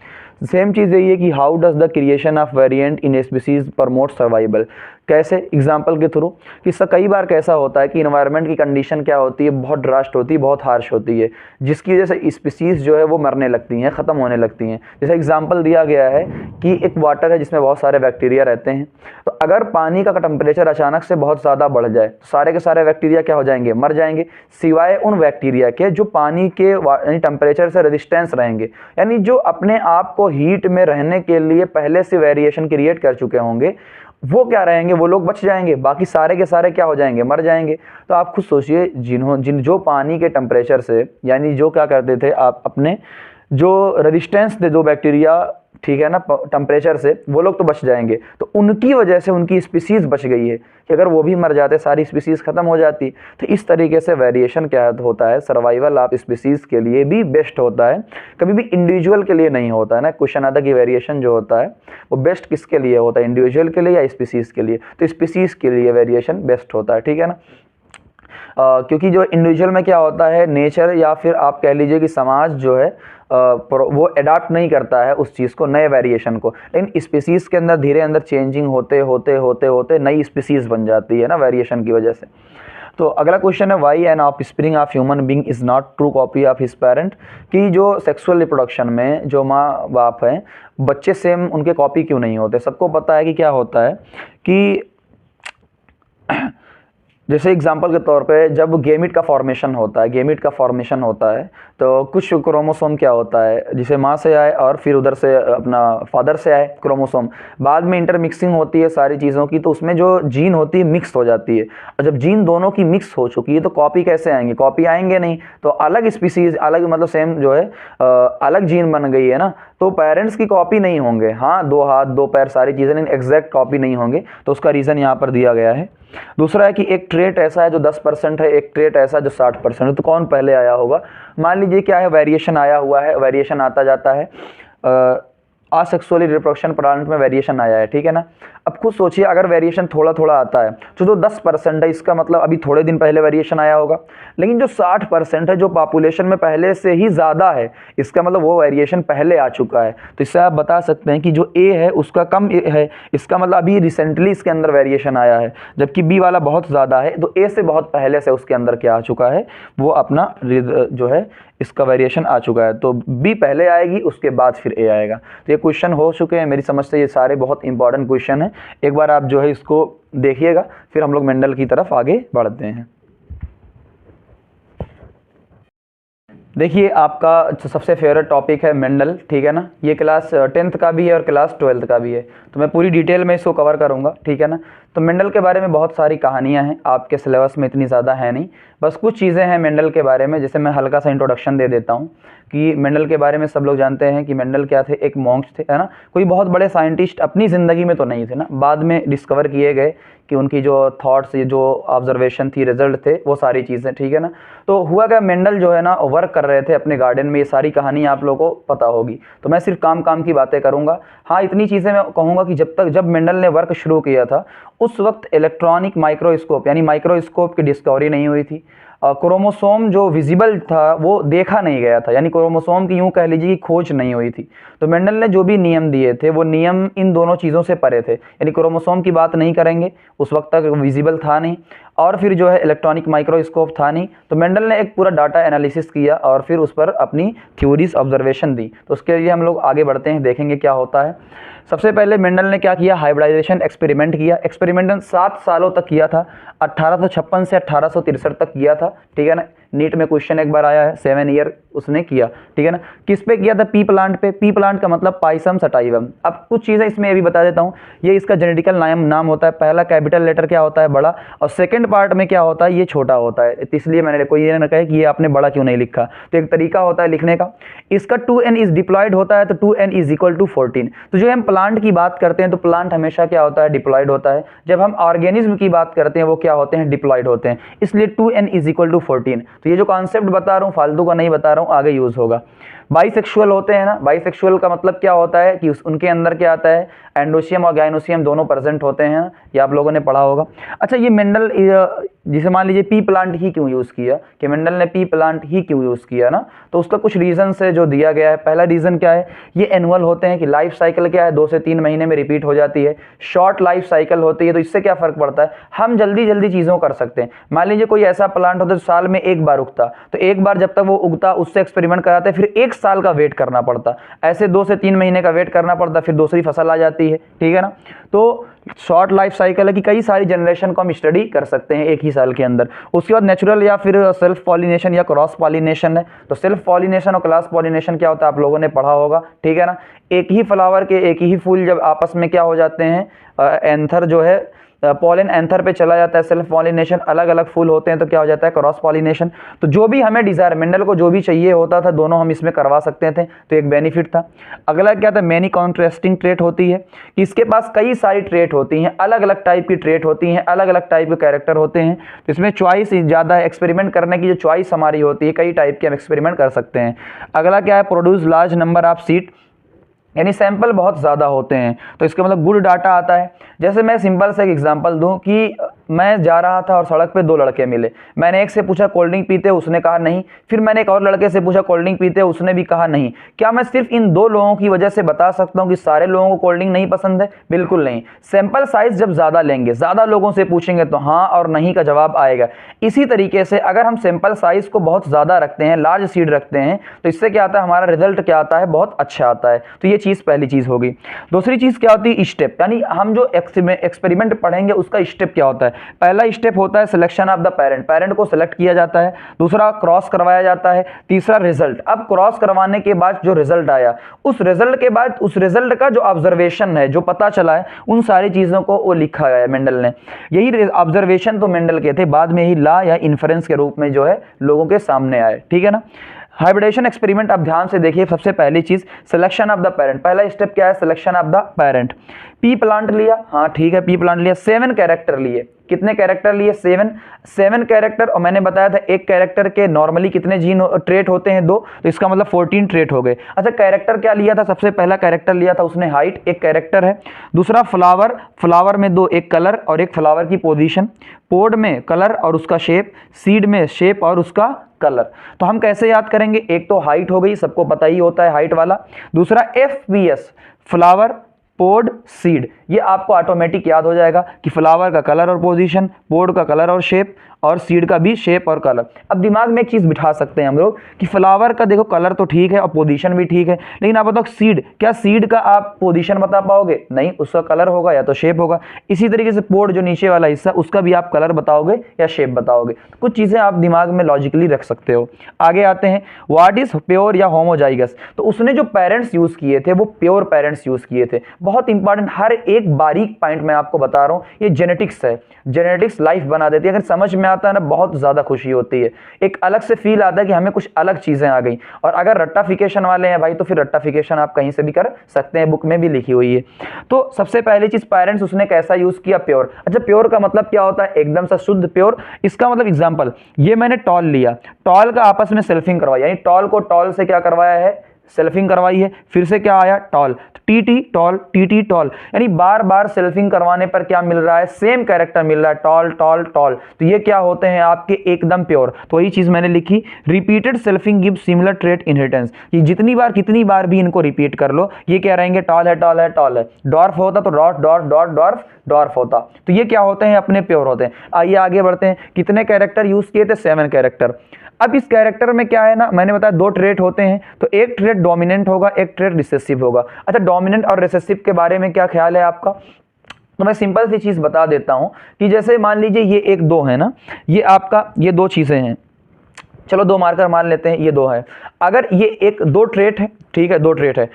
सेम चीज़ यही है कि how does the creation of variant in species promote survival, कैसे, एग्जाम्पल के थ्रू। कि इसका कई बार कैसा होता है कि इन्वायरमेंट की कंडीशन क्या होती है, बहुत ड्रास्ट होती है, बहुत हार्श होती है, जिसकी वजह से स्पीसीज जो है वो मरने लगती हैं, ख़त्म होने लगती हैं। जैसे एग्जाम्पल दिया गया है कि एक वाटर है जिसमें बहुत सारे बैक्टीरिया रहते हैं, तो अगर पानी का टेम्परेचर अचानक से बहुत ज़्यादा बढ़ जाए तो सारे के सारे बैक्टीरिया क्या हो जाएंगे, मर जाएंगे, सिवाय उन बैक्टीरिया के जो पानी के यानी टेम्परेचर से रेजिस्टेंस रहेंगे, यानी जो अपने आप को हीट में रहने के लिए पहले से वेरिएशन क्रिएट कर चुके होंगे, वो क्या रहेंगे, वो लोग बच जाएंगे, बाकी सारे के सारे क्या हो जाएंगे, मर जाएंगे। तो आप खुद सोचिए, जो पानी के टेम्परेचर से, यानी जो क्या करते थे आप अपने जो रेजिस्टेंस थे दो बैक्टीरिया, ठीक है ना, टेम्परेचर से, वो लोग तो बच जाएंगे। तो उनकी वजह से उनकी स्पीसीज बच गई है, कि अगर वो भी मर जाते सारी स्पीसीज खत्म हो जाती। तो इस तरीके से वेरिएशन क्या होता है, सर्वाइवल ऑफ स्पीसीज के लिए भी बेस्ट होता है, कभी भी इंडिविजुअल के लिए नहीं होता है ना। क्वेश्चन आता है कि वेरिएशन जो होता है वो बेस्ट किसके लिए होता है, इंडिविजुअल के लिए या स्पीसीज के लिए। तो स्पीसीज के लिए वेरिएशन बेस्ट होता है, ठीक है ना। क्योंकि जो इंडिविजुअल में क्या होता है, नेचर या फिर आप कह लीजिए कि समाज जो है वो अडाप्ट नहीं करता है उस चीज़ को, नए वेरिएशन को। लेकिन स्पीसीज़ के अंदर धीरे अंदर चेंजिंग होते होते होते होते नई स्पीसीज़ बन जाती है ना वेरिएशन की वजह से। तो अगला क्वेश्चन है, why an offspring of human being is not true copy of his parent, कि जो सेक्सुअल रिप्रोडक्शन में जो माँ बाप हैं, बच्चे सेम उनके कॉपी क्यों नहीं होते। सबको पता है कि क्या होता है कि जैसे एग्जांपल के तौर पे जब गेमिट का फॉर्मेशन होता है तो कुछ क्रोमोसोम क्या होता है, जिसे माँ से आए और फिर उधर से अपना फादर से आए क्रोमोसोम, बाद में इंटरमिक्सिंग होती है सारी चीज़ों की, तो उसमें जो जीन होती है मिक्स हो जाती है। और जब जीन दोनों की मिक्स हो चुकी है तो कॉपी कैसे आएंगे, कॉपी आएंगे नहीं। तो अलग स्पीसीज, अलग मतलब सेम जो है अलग जीन बन गई है ना, तो पेरेंट्स की कॉपी नहीं होंगे। हाँ, दो हाथ दो पैर सारी चीज़ें, लेकिन एग्जैक्ट कॉपी नहीं होंगे। तो उसका रीज़न यहाँ पर दिया गया है। दूसरा है कि एक ट्रेट ऐसा है जो 10% है, एक ट्रेट ऐसा जो 60% है, तो कौन पहले आया होगा। मान लीजिए क्या है, वेरिएशन आया हुआ है, वेरिएशन आता जाता है, असेक्सुअली रिप्रोडक्शन प्लांट में वेरिएशन आया है, ठीक है ना। अब खुद सोचिए, अगर वेरिएशन थोड़ा थोड़ा आता है तो 10% है, इसका मतलब अभी थोड़े दिन पहले वेरिएशन आया होगा। लेकिन जो 60% है, जो पॉपुलेशन में पहले से ही ज़्यादा है, इसका मतलब वो वेरिएशन पहले आ चुका है। तो इससे आप बता सकते हैं कि जो ए है उसका कम है, इसका मतलब अभी रिसेंटली इसके अंदर वेरिएशन आया है। जबकि बी वाला बहुत ज़्यादा है, तो ए से बहुत पहले से उसके अंदर क्या आ चुका है, वो अपना जो है इसका वेरिएशन आ चुका है। तो बी पहले आएगी, उसके बाद फिर ए आएगा। तो ये क्वेश्चन हो चुके हैं मेरी समझ से, ये सारे बहुत इंपॉर्टेंट क्वेश्चन हैं। एक बार आप जो है इसको देखिएगा, फिर हम लोग मेंडल की तरफ आगे बढ़ते हैं। देखिए, आपका सबसे फेवरेट टॉपिक है मेंडल, ठीक है ना। ये क्लास 10th का भी है और क्लास 12th का भी है, तो मैं पूरी डिटेल में इसको कवर करूँगा, ठीक है ना। तो मेंडल के बारे में बहुत सारी कहानियाँ हैं, आपके सिलेबस में इतनी ज़्यादा है नहीं, बस कुछ चीज़ें हैं मेंडल के बारे में। जैसे मैं हल्का सा इंट्रोडक्शन दे देता हूँ कि मेंडल के बारे में सब लोग जानते हैं कि मेंडल क्या थे, एक मॉन्क्स थे, है ना। कोई बहुत बड़े साइंटिस्ट अपनी ज़िंदगी में तो नहीं थे ना, बाद में डिस्कवर किए गए कि उनकी जो थॉट्स, ये जो ऑब्जर्वेशन थी, रिजल्ट थे, वो सारी चीज़ें, ठीक है ना। तो हुआ क्या, मेंडल जो है ना वर्क कर रहे थे अपने गार्डन में, ये सारी कहानी आप लोगों को पता होगी, तो मैं सिर्फ काम की बातें करूँगा। हाँ, इतनी चीज़ें मैं कहूँगा कि जब मेंडल ने वर्क शुरू किया था उस वक्त इलेक्ट्रॉनिक माइक्रोस्कोप यानी माइक्रोस्कोप की डिस्कवरी नहीं हुई थी। क्रोमोसोम जो विजिबल था वो देखा नहीं गया था, यानी क्रोमोसोम की यूं कह लीजिए कि खोज नहीं हुई थी। तो मेंडल ने जो भी नियम दिए थे वो नियम इन दोनों चीज़ों से परे थे, यानी क्रोमोसोम की बात नहीं करेंगे, उस वक्त तक विजिबल था नहीं, और फिर जो है इलेक्ट्रॉनिक माइक्रोस्कोप था नहीं। तो मेंडल ने एक पूरा डाटा एनालिसिस किया और फिर उस पर अपनी थ्योरीज ऑब्जर्वेशन दी। तो उसके लिए हम लोग आगे बढ़ते हैं, देखेंगे क्या होता है। सबसे पहले मेंडल ने क्या किया, हाइब्रिडाइजेशन एक्सपेरिमेंट किया। एक्सपेरिमेंट 7 सालों तक किया था, 1856 से 1863 तक किया था, ठीक है ना। नीट में क्वेश्चन एक बार आया है, 7 ईयर उसने किया, ठीक है ना। किस पे किया था, पी प्लांट पे। पी प्लांट का मतलब पाइसम सटाइवम। अब कुछ चीज़ें इसमें ये भी बता देता हूँ, ये इसका जेनेटिकल नाम होता है। पहला कैपिटल लेटर क्या होता है, बड़ा, और सेकंड पार्ट में क्या होता है, ये छोटा होता है। तो इसलिए मैंने कोई ये ना कहे कि ये आपने बड़ा क्यों नहीं लिखा, तो एक तरीका होता है लिखने का। इसका 2n इज डिप्लॉयड होता है, तो 2n इज इक्वल टू 14। तो जो हम प्लांट की बात करते हैं तो प्लांट हमेशा क्या होता है, डिप्लॉयड होता है। जब हम ऑर्गेनिज्म की बात करते हैं वो क्या होते हैं, डिप्लॉयड होते हैं। इसलिए 2n इज इक्वल टू 14। तो ये जो कॉन्सेप्ट बता रहा हूँ फालतू का नहीं बता रहा हूँ, आगे यूज होगा। बाइसेक्सुअल होते हैं ना, बाइसेक्सुअल का मतलब क्या होता है कि उनके अंदर क्या आता है, एंडोसियम और गाइनोसियम दोनों प्रेजेंट होते हैं, ये आप लोगों ने पढ़ा होगा। अच्छा, ये मेंडल जिसे मान लीजिए पी प्लांट ही क्यों यूज़ किया, कि मेंडल ने पी प्लांट ही क्यों यूज़ किया ना, तो उसका कुछ रीज़न है जो दिया गया है। पहला रीज़न क्या है, ये एनुअल होते हैं, कि लाइफ साइकिल क्या है, 2 से 3 महीने में रिपीट हो जाती है। शॉर्ट लाइफ साइकिल होती है, तो इससे क्या फ़र्क पड़ता है, हम जल्दी जल्दी चीज़ों कर सकते हैं। मान लीजिए कोई ऐसा प्लांट होता है साल में एक बार उगता, तो एक बार जब तक वो उगता उससे एक्सपेरिमेंट कराते, फिर 1 साल का वेट करना पड़ता, ऐसे 2 से 3 महीने का वेट करना पड़ता, फिर दूसरी फसल आ जाती है, ठीक है ना। तो शॉर्ट लाइफ साइकिल है कि कई सारी जनरेशन को हम स्टडी कर सकते हैं एक ही साल के अंदर। उसके बाद नेचुरल या फिर सेल्फ पॉलिनेशन या क्रॉस पॉलिनेशन है। तो सेल्फ पॉलिनेशन और क्रॉस पॉलिनेशन क्या होता है, आप लोगों ने पढ़ा होगा, ठीक है ना। एक ही फ्लावर के एक ही फूल जब आपस में क्या हो जाते हैं, एंथर जो है पॉलन एंथर पे चला जाता है, सेल्फ पॉलिनेशन, अलग अलग फूल होते हैं तो क्या हो जाता है, क्रॉस पॉलिनेशन। तो जो भी हमें डिजायर, मेंडल को जो भी चाहिए होता था दोनों हम इसमें करवा सकते थे, तो एक बेनिफिट था। अगला क्या था, मैनी कॉन्ट्रास्टिंग ट्रेट होती है, कि इसके पास कई सारी ट्रेट होती हैं, अलग अलग टाइप की ट्रेट होती हैं, अलग अलग टाइप के कैरेक्टर होते हैं। तो इसमें चॉइस ज़्यादा है, एक्सपेरिमेंट करने की जो चॉइस हमारी होती है, कई टाइप के हम एक्सपेरिमेंट कर सकते हैं। अगला क्या है, produce large number of seed, यानी सैंपल बहुत ज़्यादा होते हैं, तो इसका मतलब गुड डाटा आता है। जैसे मैं सिंपल से एक एग्जांपल दूं कि मैं जा रहा था और सड़क पे 2 लड़के मिले, मैंने एक से पूछा कोल्ड ड्रिंक पीते, उसने कहा नहीं। फिर मैंने एक और लड़के से पूछा कोल्ड ड्रिंक पीते, उसने भी कहा नहीं। क्या मैं सिर्फ इन 2 लोगों की वजह से बता सकता हूं कि सारे लोगों को कोल्ड ड्रिंक नहीं पसंद है? बिल्कुल नहीं। सैंपल साइज जब ज़्यादा लेंगे, ज़्यादा लोगों से पूछेंगे तो हाँ और नहीं का जवाब आएगा। इसी तरीके से अगर हम सैंपल साइज को बहुत ज़्यादा रखते हैं, लार्ज सीड रखते हैं, तो इससे क्या आता है, हमारा रिजल्ट क्या आता है, बहुत अच्छा आता है। तो ये चीज़ पहली चीज़ होगी। दूसरी चीज़ क्या होती है, स्टेप, यानी हम जो एक्सपेरिमेंट पढ़ेंगे उसका स्टेप क्या होता है। पहला स्टेप होता है selection of the parent, parent को सिलेक्ट किया जाता है। दूसरा क्रॉस करवाया जाता है। तीसरा रिजल्ट। अब क्रॉस करवाने के बाद जो रिजल्ट आया, उस रिजल्ट के बाद उस रिजल्ट का जो ऑब्जर्वेशन है, जो पता चला है, उन सारी चीज़ों को वो लिखा गया है मेंडल ने। यही ऑब्जर्वेशन तो मेंडल के थे, बाद में ही लॉ या इन्फरेंस के रूप में जो है लोगों के सामने आए, ठीक है ना। हाइब्रिडेशन एक्सपेरिमेंट आप ध्यान से देखिए। सबसे पहली चीज सिलेक्शन ऑफ द पेरेंट, पहला स्टेप क्या है, selection of the parent. P plant लिया, हाँ ठीक है, पी प्लांट लिया, 7 कैरेक्टर लिए। कितने कैरेक्टर लिए, 7 कैरेक्टर। और मैंने बताया था एक कैरेक्टर के नॉर्मली कितने जीन ट्रेट होते हैं, 2, तो इसका मतलब 14 ट्रेट हो गए। अच्छा, कैरेक्टर क्या लिया था, सबसे पहला कैरेक्टर लिया था उसने हाइट, एक कैरेक्टर है। दूसरा फ्लावर, फ्लावर में 2, एक कलर और एक फ्लावर की पोजीशन। पोड में कलर और उसका शेप, सीड में शेप और उसका कलर। तो हम कैसे याद करेंगे, एक तो हाइट हो गई, सबको पता ही होता है हाइट वाला। दूसरा FPS, फ्लावर पोड सीड, ये आपको ऑटोमेटिक याद हो जाएगा कि फ्लावर का कलर और पोजीशन, पोड का कलर और शेप, और सीड का भी शेप और कलर। अब दिमाग में एक चीज बिठा सकते हैं हम लोग कि फ्लावर का देखो कलर तो ठीक है और पोजीशन भी ठीक है, लेकिन आप बताओ सीड, क्या सीड का आप पोजीशन बता पाओगे? नहीं, उसका कलर होगा या तो शेप होगा। इसी तरीके से पोड जो नीचे वाला हिस्सा, उसका भी आप कलर बताओगे या शेप बताओगे। कुछ चीजें आप दिमाग में लॉजिकली रख सकते हो। आगे आते हैं, व्हाट इज प्योर या होमोजाइगस। तो उसने जो पेरेंट्स यूज किए थे वो प्योर पेरेंट्स यूज किए थे। बहुत इंपॉर्टेंट, हर एक बारीक पॉइंट मैं आपको बता रहा हूं, ये जेनेटिक्स है। जेनेटिक्स लाइफ बना देती है। अगर समझ में आता है ना, बहुत ज्यादा खुशी होती है, एक अलग से फील आता है कि हमें कुछ अलग चीजें आ गई। और अगर रट्टाफिकेशन वाले हैं भाई, तो फिर रट्टाफिकेशन आप कहीं से भी कर सकते हैं, बुक में भी लिखी हुई है। तो सबसे पहली चीज, पेरेंट्स उसने कैसा यूज किया, प्योर। अच्छा, प्योर का मतलब क्या होता है, एकदम से शुद्ध प्योर। इसका मतलब एग्जांपल, ये मैंने टॉल लिया, टॉल का आपस में सेल्फिंग करवाया, यानी टॉल को टॉल से क्या करवाया है, सेल्फिंग करवाई है, फिर से क्या आया tall, T T tall, T T tall, यानी बार बार सेल्फिंग करवाने पर क्या मिल रहा है, सेम कैरेक्टर मिल रहा है, टॉल टॉल टॉल। तो ये क्या होते हैं आपके एकदम प्योर। तो वही चीज मैंने लिखी, repeated selfing give similar trait inheritance, ये जितनी बार कितनी बार भी इनको रिपीट कर लो ये क्या रहेंगे, टॉल है टॉल है टॉल है। डॉर्फ होता तो dot dot dot dwarf dwarf होता, तो ये क्या होते हैं अपने प्योर होते हैं। आइए आगे बढ़ते हैं, कितने कैरेक्टर यूज किए थे, 7 कैरेक्टर। अब इस कैरेक्टर में क्या है ना, मैंने बताया 2 ट्रेट होते हैं, तो एक ट्रेट डोमिनेंट होगा, एक ट्रेट रिसेसिव होगा। अच्छा, डोमिनेंट और रिसेसिव के बारे में क्या ख्याल है आपका, तो मैं सिंपल सी चीज बता देता हूं कि जैसे मान लीजिए ये 1 2 है ना, ये आपका ये 2 चीजें हैं, चलो 2 मार्कर मान लेते हैं, ये 2 है। अगर ये 2 ट्रेट है, ठीक है, 2 ट्रेट है,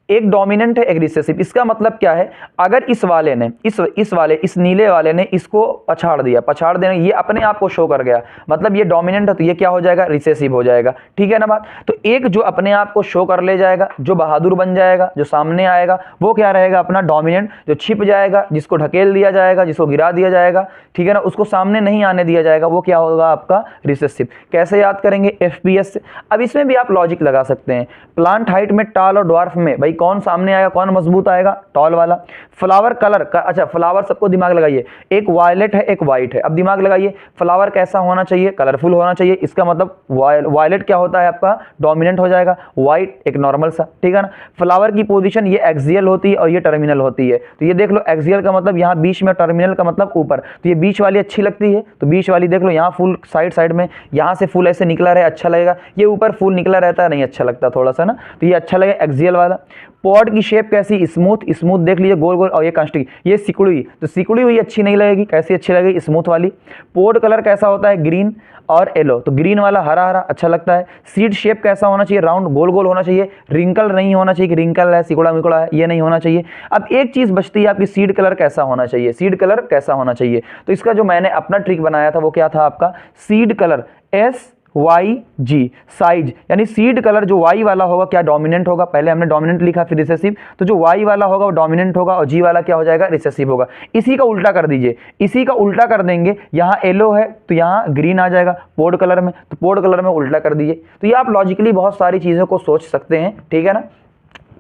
एक डोमिनेंट है एक रिसेसिव। इसका मतलब क्या है, अगर इस वाले ने इस नीले वाले ने इसको पछाड़ दिया, पछाड़ देने ये अपने आप को शो कर गया, मतलब ये डोमिनेंट है तो ये क्या हो जाएगा, रिसेसिव हो जाएगा, ठीक है ना बात। तो एक जो अपने आप को शो कर ले जाएगा, जो बहादुर बन जाएगा, जो सामने आएगा, वो क्या रहेगा अपना डोमिनेंट। जो छिप जाएगा, जिसको ढकेल दिया जाएगा, जिसको गिरा दिया जाएगा, ठीक है ना, उसको सामने नहीं आने दिया जाएगा, वो क्या होगा आपका रिसेसिव। कैसे याद करेंगे, FPS से। अब इसमें भी आप लॉजिक लगा सकते हैं, प्लांट हाइट में टॉल और ड्वार्फ में भाई कौन सामने आएगा, कौन मजबूत आएगा, टॉल वाला। फ्लावर कलर का, अच्छा फ्लावर सबको दिमाग लगाइए, एक वायलेट है एक वाइट है। अब दिमाग लगाइए, फ्लावर कैसा होना चाहिए, कलरफुल होना चाहिए, इसका मतलब वायलेट क्या होता है आपका, डोमिनेंट हो जाएगा, वाइट एक नॉर्मल सा, ठीक है ना। फ्लावर की पोजीशन ये एक्सियल होती है और ये टर्मिनल होती है, तो ये देख लो एक्सियल का मतलब यहाँ बीच में, टर्मिनल का मतलब ऊपर, तो ये बीच वाली अच्छी लगती है, तो बीच वाली देख लो, यहाँ फूल साइड साइड में, यहाँ से फूल ऐसे निकला रहे अच्छा लगेगा, ये ऊपर फूल निकला रहता है नहीं अच्छा लगता थोड़ा सा ना, तो ये अच्छा लगेगा एक्सियल वाला। पॉड की शेप कैसी, स्मूथ, स्मूथ देख लीजिए गोल गोल, और ये कंस्ट्रिक, ये सिकुड़ी, तो सिकुड़ी हुई अच्छी नहीं लगेगी, कैसी अच्छी लगेगी, स्मूथ वाली। पॉड कलर कैसा होता है, ग्रीन और येलो, तो ग्रीन वाला हरा हरा अच्छा लगता है। सीड शेप कैसा होना चाहिए, राउंड गोल गोल होना चाहिए, रिंकल नहीं होना चाहिए कि रिंकल है सिकुड़ा मिकुड़ा है, ये नहीं होना चाहिए। अब एक चीज बचती है आपकी, सीड कलर कैसा होना चाहिए, सीड कलर कैसा होना चाहिए। तो इसका जो मैंने अपना ट्रिक बनाया था वो क्या था आपका, सीड कलर SYG, साइज, यानी सीड कलर जो Y वाला होगा क्या डोमिनेंट होगा, पहले हमने डोमिनेंट लिखा फिर रिसेसिव, तो जो Y वाला होगा वो डोमिनेंट होगा और G वाला क्या हो जाएगा, रिसेसिव होगा। इसी का उल्टा कर दीजिए, इसी का उल्टा कर देंगे, यहाँ येलो है तो यहाँ ग्रीन आ जाएगा पोर्ड कलर में, तो पोर्ड कलर में उल्टा कर दीजिए। तो ये आप लॉजिकली बहुत सारी चीज़ों को सोच सकते हैं, ठीक है ना।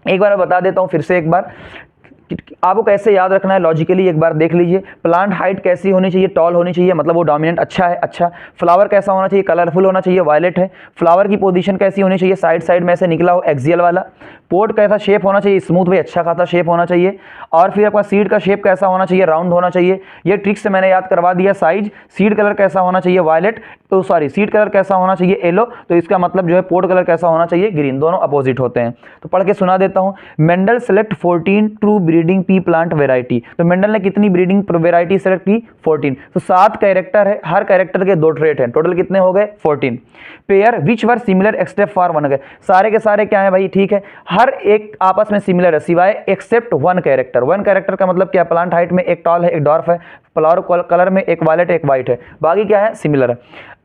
एक बार मैं बता देता हूँ फिर से एक बार, आपको कैसे याद रखना है लॉजिकली एक बार देख लीजिए। प्लांट हाइट कैसी होनी चाहिए, टॉल होनी चाहिए, मतलब वो डोमिनेंट अच्छा है, अच्छा। फ्लावर कैसा होना चाहिए, कलरफुल होना चाहिए, वायलेट है। फ्लावर की पोजीशन कैसी होनी चाहिए, साइड साइड में से निकला हो, एक्सियल वाला। पोर्ट कैसा शेप होना चाहिए, स्मूथ भाई अच्छा खासा शेप होना चाहिए। और फिर आपका सीड का शेप कैसा होना चाहिए, राउंड होना चाहिए। ये ट्रिक से मैंने याद करवा दिया। साइज, सीड कलर कैसा होना चाहिए, वायलेट, तो सॉरी सीड कलर कैसा होना चाहिए, येलो, तो इसका मतलब जो है पोर्ट कलर कैसा होना चाहिए, ग्रीन, दोनों अपोजिट होते हैं। तो पढ़ के सुना देता हूँ। Mendel select 14 true breeding P plant variety, तो मेंडल ने कितनी ब्रीडिंग वेराइटी सेलेक्ट की, 14। तो 7 कैरेक्टर है, हर कैरेक्टर के 2 ट्रेट हैं, टोटल कितने हो गए, 14। Pair which were similar except for one, गए सारे के सारे क्या है भाई, ठीक है, हर एक आपस में सिमिलर है सिवाय एक्सेप्ट 1 कैरेक्टर। 1 कैरेक्टर का मतलब क्या, प्लांट हाइट में एक टॉल है एक डॉर्फ है, फ्लावर कलर में एक वायलेट एक वाइट है, बाकी क्या है, सिमिलर है।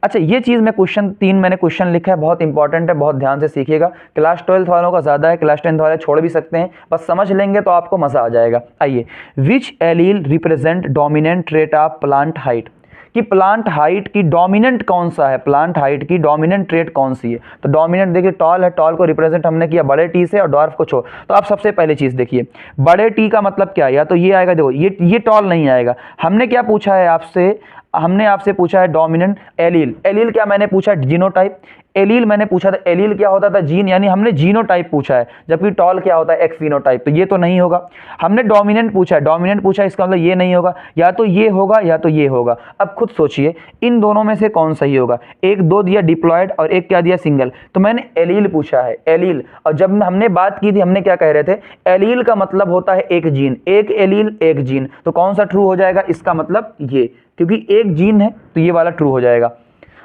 अच्छा, ये चीज़ में क्वेश्चन 3 मैंने क्वेश्चन लिखा है, बहुत इंपॉर्टेंट है, बहुत ध्यान से सीखिएगा। क्लास 12 वालों का ज़्यादा है, क्लास 10 वाले छोड़ भी सकते हैं, बस समझ लेंगे तो आपको मज़ा आ जाएगा। आइए, which allele represent dominant trait of plant height, कि प्लांट हाइट की डोमिनेंट कौन सा है, प्लांट हाइट की डोमिनेंट ट्रेट कौन सी है। तो डोमिनेंट देखिए टॉल है, टॉल को रिप्रेजेंट हमने किया बड़े टी से और डॉर्फ को छोड़। तो आप सबसे पहले चीज़ देखिए, बड़े टी का मतलब क्या है, या तो ये आएगा, देखो ये टॉल नहीं आएगा। हमने क्या पूछा है आपसे, हमने आपसे पूछा है डोमिनेंट एलील। एलील क्या मैंने पूछा, जीनोटाइप। एलील मैंने पूछा था, एलील क्या होता था, जीन, यानी हमने जीनोटाइप पूछा है, जबकि टॉल क्या होता है, एक्स फिनोटाइप, तो ये तो नहीं होगा। हमने डोमिनेंट पूछा है, डोमिनेंट पूछा है, इसका मतलब ये नहीं होगा, या तो ये होगा या तो ये होगा। अब खुद सोचिए इन दोनों में से कौन सही होगा, एक 2 दिया डिप्लॉयड और एक क्या दिया सिंगल, तो मैंने एलील पूछा है, एलील। और जब हमने बात की थी, हमने क्या कह रहे थे, एलील का मतलब होता है एक जीन, एक एलील एक जीन, तो कौन सा ट्रू हो जाएगा, इसका मतलब ये, क्योंकि एक जीन है तो ये वाला ट्रू हो जाएगा।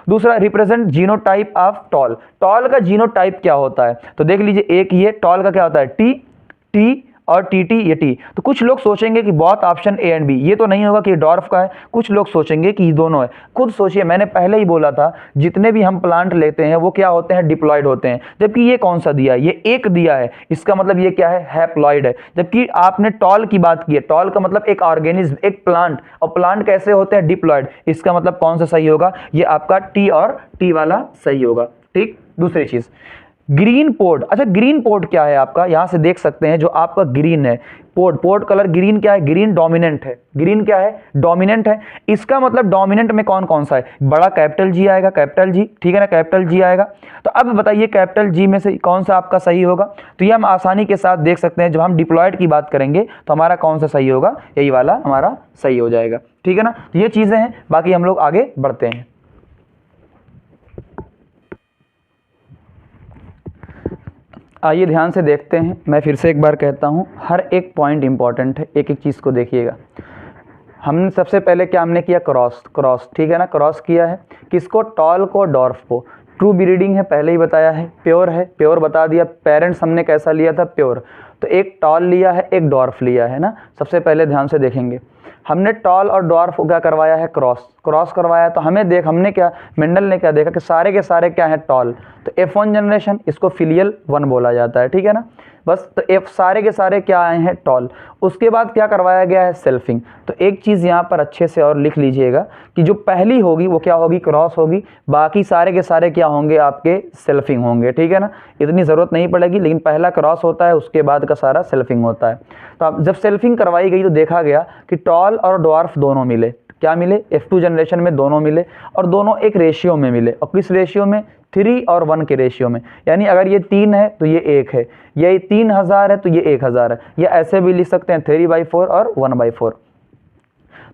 दूसरा, represent genotype of tall, tall का जीनोटाइप क्या होता है, तो देख लीजिए, एक ये टॉल का क्या होता है, टी टी और टी टी, ये टी। तो कुछ लोग सोचेंगे कि बहुत ऑप्शन ए एंड बी, ये तो नहीं होगा कि डॉर्फ का है, कुछ लोग सोचेंगे कि ये दोनों है। खुद सोचिए, मैंने पहले ही बोला था जितने भी हम प्लांट लेते हैं वो क्या होते हैं, डिप्लॉयड होते हैं, जबकि ये कौन सा दिया है, ये एक दिया है, इसका मतलब ये क्या है, हैप्लॉयड है। जबकि आपने टॉल की बात की है, टॉल का मतलब एक ऑर्गेनिज्म, एक प्लांट, और प्लांट कैसे होते हैं, डिप्लॉयड, इसका मतलब कौन सा सही होगा, ये आपका टी और टी वाला सही होगा। ठीक, दूसरी चीज, ग्रीन पोर्ट, अच्छा ग्रीन पोर्ट क्या है आपका, यहां से देख सकते हैं जो आपका ग्रीन है पोर्ट, पोर्ट कलर ग्रीन क्या है, ग्रीन डोमिनेंट है, ग्रीन क्या है, डोमिनेंट है। इसका मतलब डोमिनेंट में कौन कौन सा है, बड़ा कैपिटल जी आएगा, कैपिटल जी, ठीक है ना, कैपिटल जी आएगा। तो अब बताइए कैपिटल जी में से कौन सा आपका सही होगा, तो ये हम आसानी के साथ देख सकते हैं। जब हम डिप्लॉयड की बात करेंगे तो हमारा कौन सा सही होगा, यही वाला हमारा सही हो जाएगा, ठीक है ना। तो ये चीजें हैं, बाकी हम लोग आगे बढ़ते हैं। आइए ध्यान से देखते हैं, मैं फिर से एक बार कहता हूँ, हर एक पॉइंट इंपॉर्टेंट है, एक एक चीज़ को देखिएगा। हमने सबसे पहले क्या हमने किया, क्रॉस, क्रॉस, ठीक है ना, क्रॉस किया है किसको, टॉल को डॉर्फ को। ट्रू ब्रीडिंग है, पहले ही बताया है, प्योर है, प्योर बता दिया। पेरेंट्स हमने कैसा लिया था, प्योर, तो एक टॉल लिया है, एक डॉर्फ लिया है ना। सबसे पहले ध्यान से देखेंगे, हमने टॉल और डॉर्फ को क्या करवाया है, क्रॉस, क्रॉस करवाया। तो हमने क्या, मेंडल ने क्या देखा कि सारे के सारे क्या है, टॉल, तो F1 जनरेशन, इसको फिलियल 1 बोला जाता है, ठीक है ना, बस। तो F सारे के सारे क्या आए हैं, टॉल। उसके बाद क्या करवाया गया है, सेल्फिंग। तो एक चीज़ यहाँ पर अच्छे से और लिख लीजिएगा कि जो पहली होगी वो क्या होगी, क्रॉस होगी, बाकी सारे के सारे क्या होंगे, आपके सेल्फिंग होंगे, ठीक है ना। इतनी ज़रूरत नहीं पड़ेगी, लेकिन पहला क्रॉस होता है, उसके बाद का सारा सेल्फिंग होता है। तो अब जब सेल्फिंग करवाई गई तो देखा गया कि टॉल और डॉर्फ दोनों मिले, क्या मिले, F2 जनरेशन में दोनों मिले, और दोनों एक रेशियो में मिले। और किस रेशियो में, 3 और 1 के रेशियो में। यानी अगर ये 3 है तो ये 1 है, ये 3000 है तो ये 1000 है, या ऐसे भी लिख सकते हैं 3/4 और 1/4।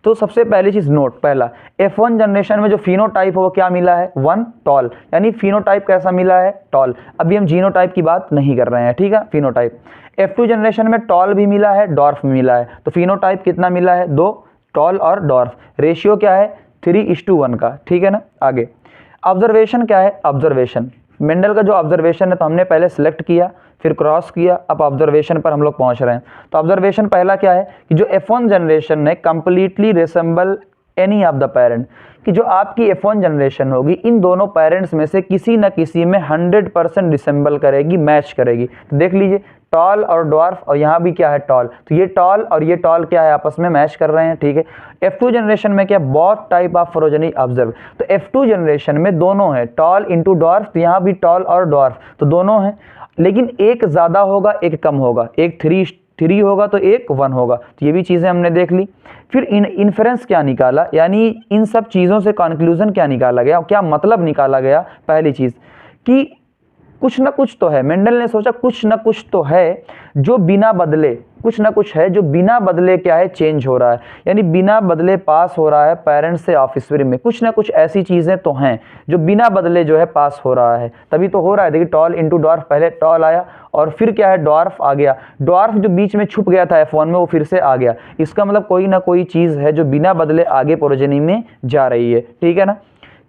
तो सबसे पहली चीज नोट, पहला F1 जनरेशन में जो फिनोटाइप है वो क्या मिला है, 1 टॉल, यानी फिनोटाइप कैसा मिला है, टॉल। अभी हम जीनोटाइप की बात नहीं कर रहे हैं, ठीक है, फिनोटाइप। F2 जनरेशन में टॉल भी मिला है, डॉर्फ भी मिला है, तो फिनोटाइप कितना मिला है, 2, टॉल और डॉर्फ। रेशियो क्या है, 3:1 का, ठीक है ना। आगे ऑब्जर्वेशन क्या है, ऑब्जर्वेशन मेंडल का जो ऑब्जर्वेशन है, तो हमने पहले सिलेक्ट किया, फिर क्रॉस किया, अब ऑब्जर्वेशन पर हम लोग पहुंच रहे हैं। तो ऑब्जर्वेशन पहला क्या है कि जो F1 जनरेशन ने completely resemble any of the parent, कि जो आपकी F1 जनरेशन होगी इन दोनों पेरेंट्स में से किसी न किसी में 100% रिसेंबल करेगी, मैच करेगी। तो देख लीजिए टॉल और डॉर्फ, और यहाँ भी क्या है, टॉल, तो ये टॉल और ये टॉल क्या है, आपस में मैच कर रहे हैं, ठीक है। F2 जनरेशन में क्या, both type of progeny observe, तो F2 जनरेशन में दोनों है, टॉल इंटू डॉर्फ, तो यहाँ भी टॉल और डॉर्फ, तो दोनों हैं, लेकिन एक ज़्यादा होगा, एक कम होगा, एक 3 होगा तो एक 1 होगा। तो ये भी चीज़ें हमने देख ली। फिर इन्फरेंस क्या निकाला, यानी इन सब चीज़ों से कंक्लूजन क्या निकाला गया, क्या मतलब निकाला गया। पहली चीज़ कि कुछ ना कुछ तो है, मेंडल ने सोचा कुछ ना कुछ तो है जो बिना बदले, कुछ ना कुछ है जो बिना बदले क्या है, चेंज हो रहा है, यानी बिना बदले पास हो रहा है पेरेंट्स से ऑफस्प्रिंग में। कुछ ना कुछ ऐसी चीज़ें तो हैं जो बिना बदले जो है पास हो रहा है, तभी तो हो रहा है। देखिए टॉल इंटू डॉर्फ, पहले टॉल आया और फिर क्या है, डॉर्फ आ गया। डॉर्फ जो बीच में छुप गया था F1 में, वो फिर से आ गया। इसका मतलब कोई ना कोई चीज़ है जो बिना बदले आगे प्रोजेनी में जा रही है, ठीक है ना।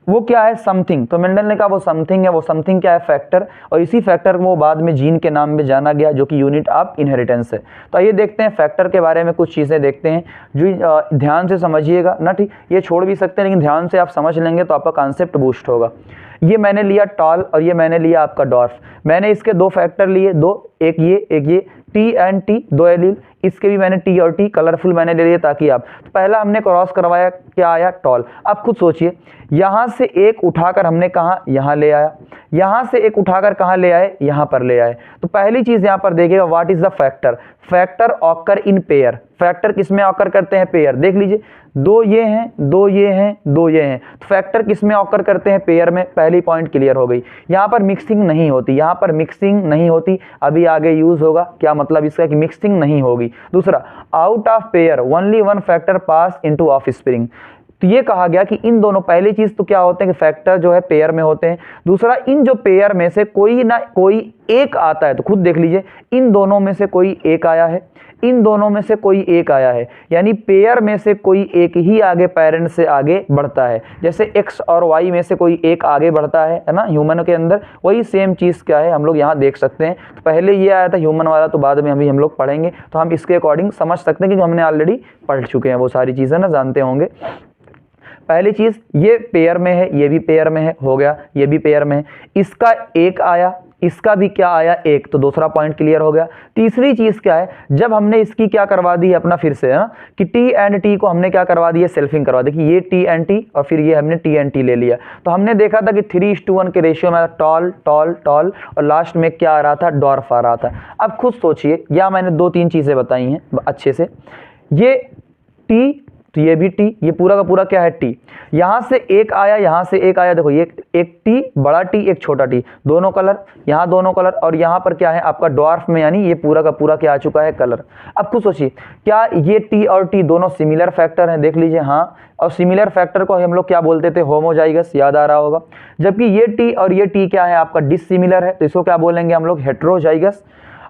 वो क्या है, समथिंग, तो मेंडल ने कहा वो समथिंग है। वो समथिंग क्या है, फैक्टर, और इसी फैक्टर को बाद में जीन के नाम में जाना गया, जो कि यूनिट ऑफ इनहेरिटेंस है। तो आइए देखते हैं फैक्टर के बारे में कुछ चीज़ें देखते हैं जो ध्यान से समझिएगा ना, ठीक, ये छोड़ भी सकते हैं लेकिन ध्यान से आप समझ लेंगे तो आपका कॉन्सेप्ट बूस्ट होगा। ये मैंने लिया टॉल और ये मैंने लिया आपका डॉर्फ, मैंने इसके 2 फैक्टर लिए, 2, एक ये T एंड T, 2 एलील, इसके भी मैंने T और T कलरफुल मैंने ले लिए ताकि आप, तो पहला हमने क्रॉस करवाया, क्या आया, टॉल। अब खुद सोचिए, यहाँ से एक उठाकर हमने कहाँ, यहाँ ले आया, यहाँ से एक उठाकर कहाँ ले आए, यहाँ पर ले आए। तो पहली चीज़ यहाँ पर देखिएगा, what is the factor, factor occur in pair. Factor किसमें ऑकर करते हैं, पेयर। देख लीजिए 2 ये हैं, 2 ये हैं, 2 ये हैं, तो फैक्टर किसमें ऑकर करते हैं, पेयर में। पहली पॉइंट क्लियर हो गई। यहाँ पर मिक्सिंग नहीं होती, यहाँ पर मिक्सिंग नहीं होती, अभी आगे यूज होगा। क्या मतलब इसका, कि मिक्सिंग नहीं होगी। दूसरा, out of pair only 1 factor pass into offspring. तो ये कहा गया कि इन दोनों, पहली चीज तो क्या होते हैं कि फैक्टर जो है पेयर में होते हैं। दूसरा, इन जो पेयर में से कोई ना कोई एक आता है, तो खुद देख लीजिए इन दोनों में से कोई एक आया है, इन दोनों में से कोई एक आया है, यानी पेयर में से कोई एक ही आगे पेरेंट से आगे बढ़ता है। जैसे X और Y में से कोई एक आगे बढ़ता है ना ह्यूमन के अंदर, वही सेम चीज़ क्या है हम लोग यहाँ देख सकते हैं। तो पहले ये आया था ह्यूमन वाला, तो बाद में अभी हम लोग पढ़ेंगे, तो हम इसके अकॉर्डिंग समझ सकते हैं कि हमने ऑलरेडी पढ़ चुके हैं वो सारी चीज़ें ना, जानते होंगे। पहली चीज, ये पेयर में है, ये भी पेयर में है, हो गया, ये भी पेयर में है। इसका एक आया, इसका भी क्या आया 1, तो दूसरा पॉइंट क्लियर हो गया। तीसरी चीज क्या है, जब हमने इसकी क्या करवा दी है अपना फिर से है ना कि टी एंड टी को हमने क्या करवा दिया, सेल्फिंग करवा दी कि ये टी एंड टी और फिर ये हमने टी एंड टी ले लिया। तो हमने देखा था कि 3:1 के रेशियो में टॉल टॉल टॉल और लास्ट में क्या आ रहा था, डॉर्फ आ रहा था। अब खुद सोचिए, या मैंने 2-3 चीजें बताई हैं अच्छे से, ये टी तो ये भी टी, ये पूरा का पूरा क्या है टी, यहां से एक आया यहां से एक आया, देखो ये एक टी बड़ा टी एक छोटा टी, दोनों कलर, यहां दोनों कलर, और यहां पर क्या है आपका डॉर्फ में, यानी ये पूरा का पूरा क्या आ चुका है कलर। अब खुद सोचिए, क्या ये टी और टी दोनों सिमिलर फैक्टर हैं, देख लीजिए हाँ, और सिमिलर फैक्टर को हम लोग क्या बोलते थे, होमोजाइगस, याद आ रहा होगा। जबकि ये टी और ये टी क्या है आपका डिसिमिलर है, तो इसको क्या बोलेंगे हम लोग, हेट्रोजाइगस।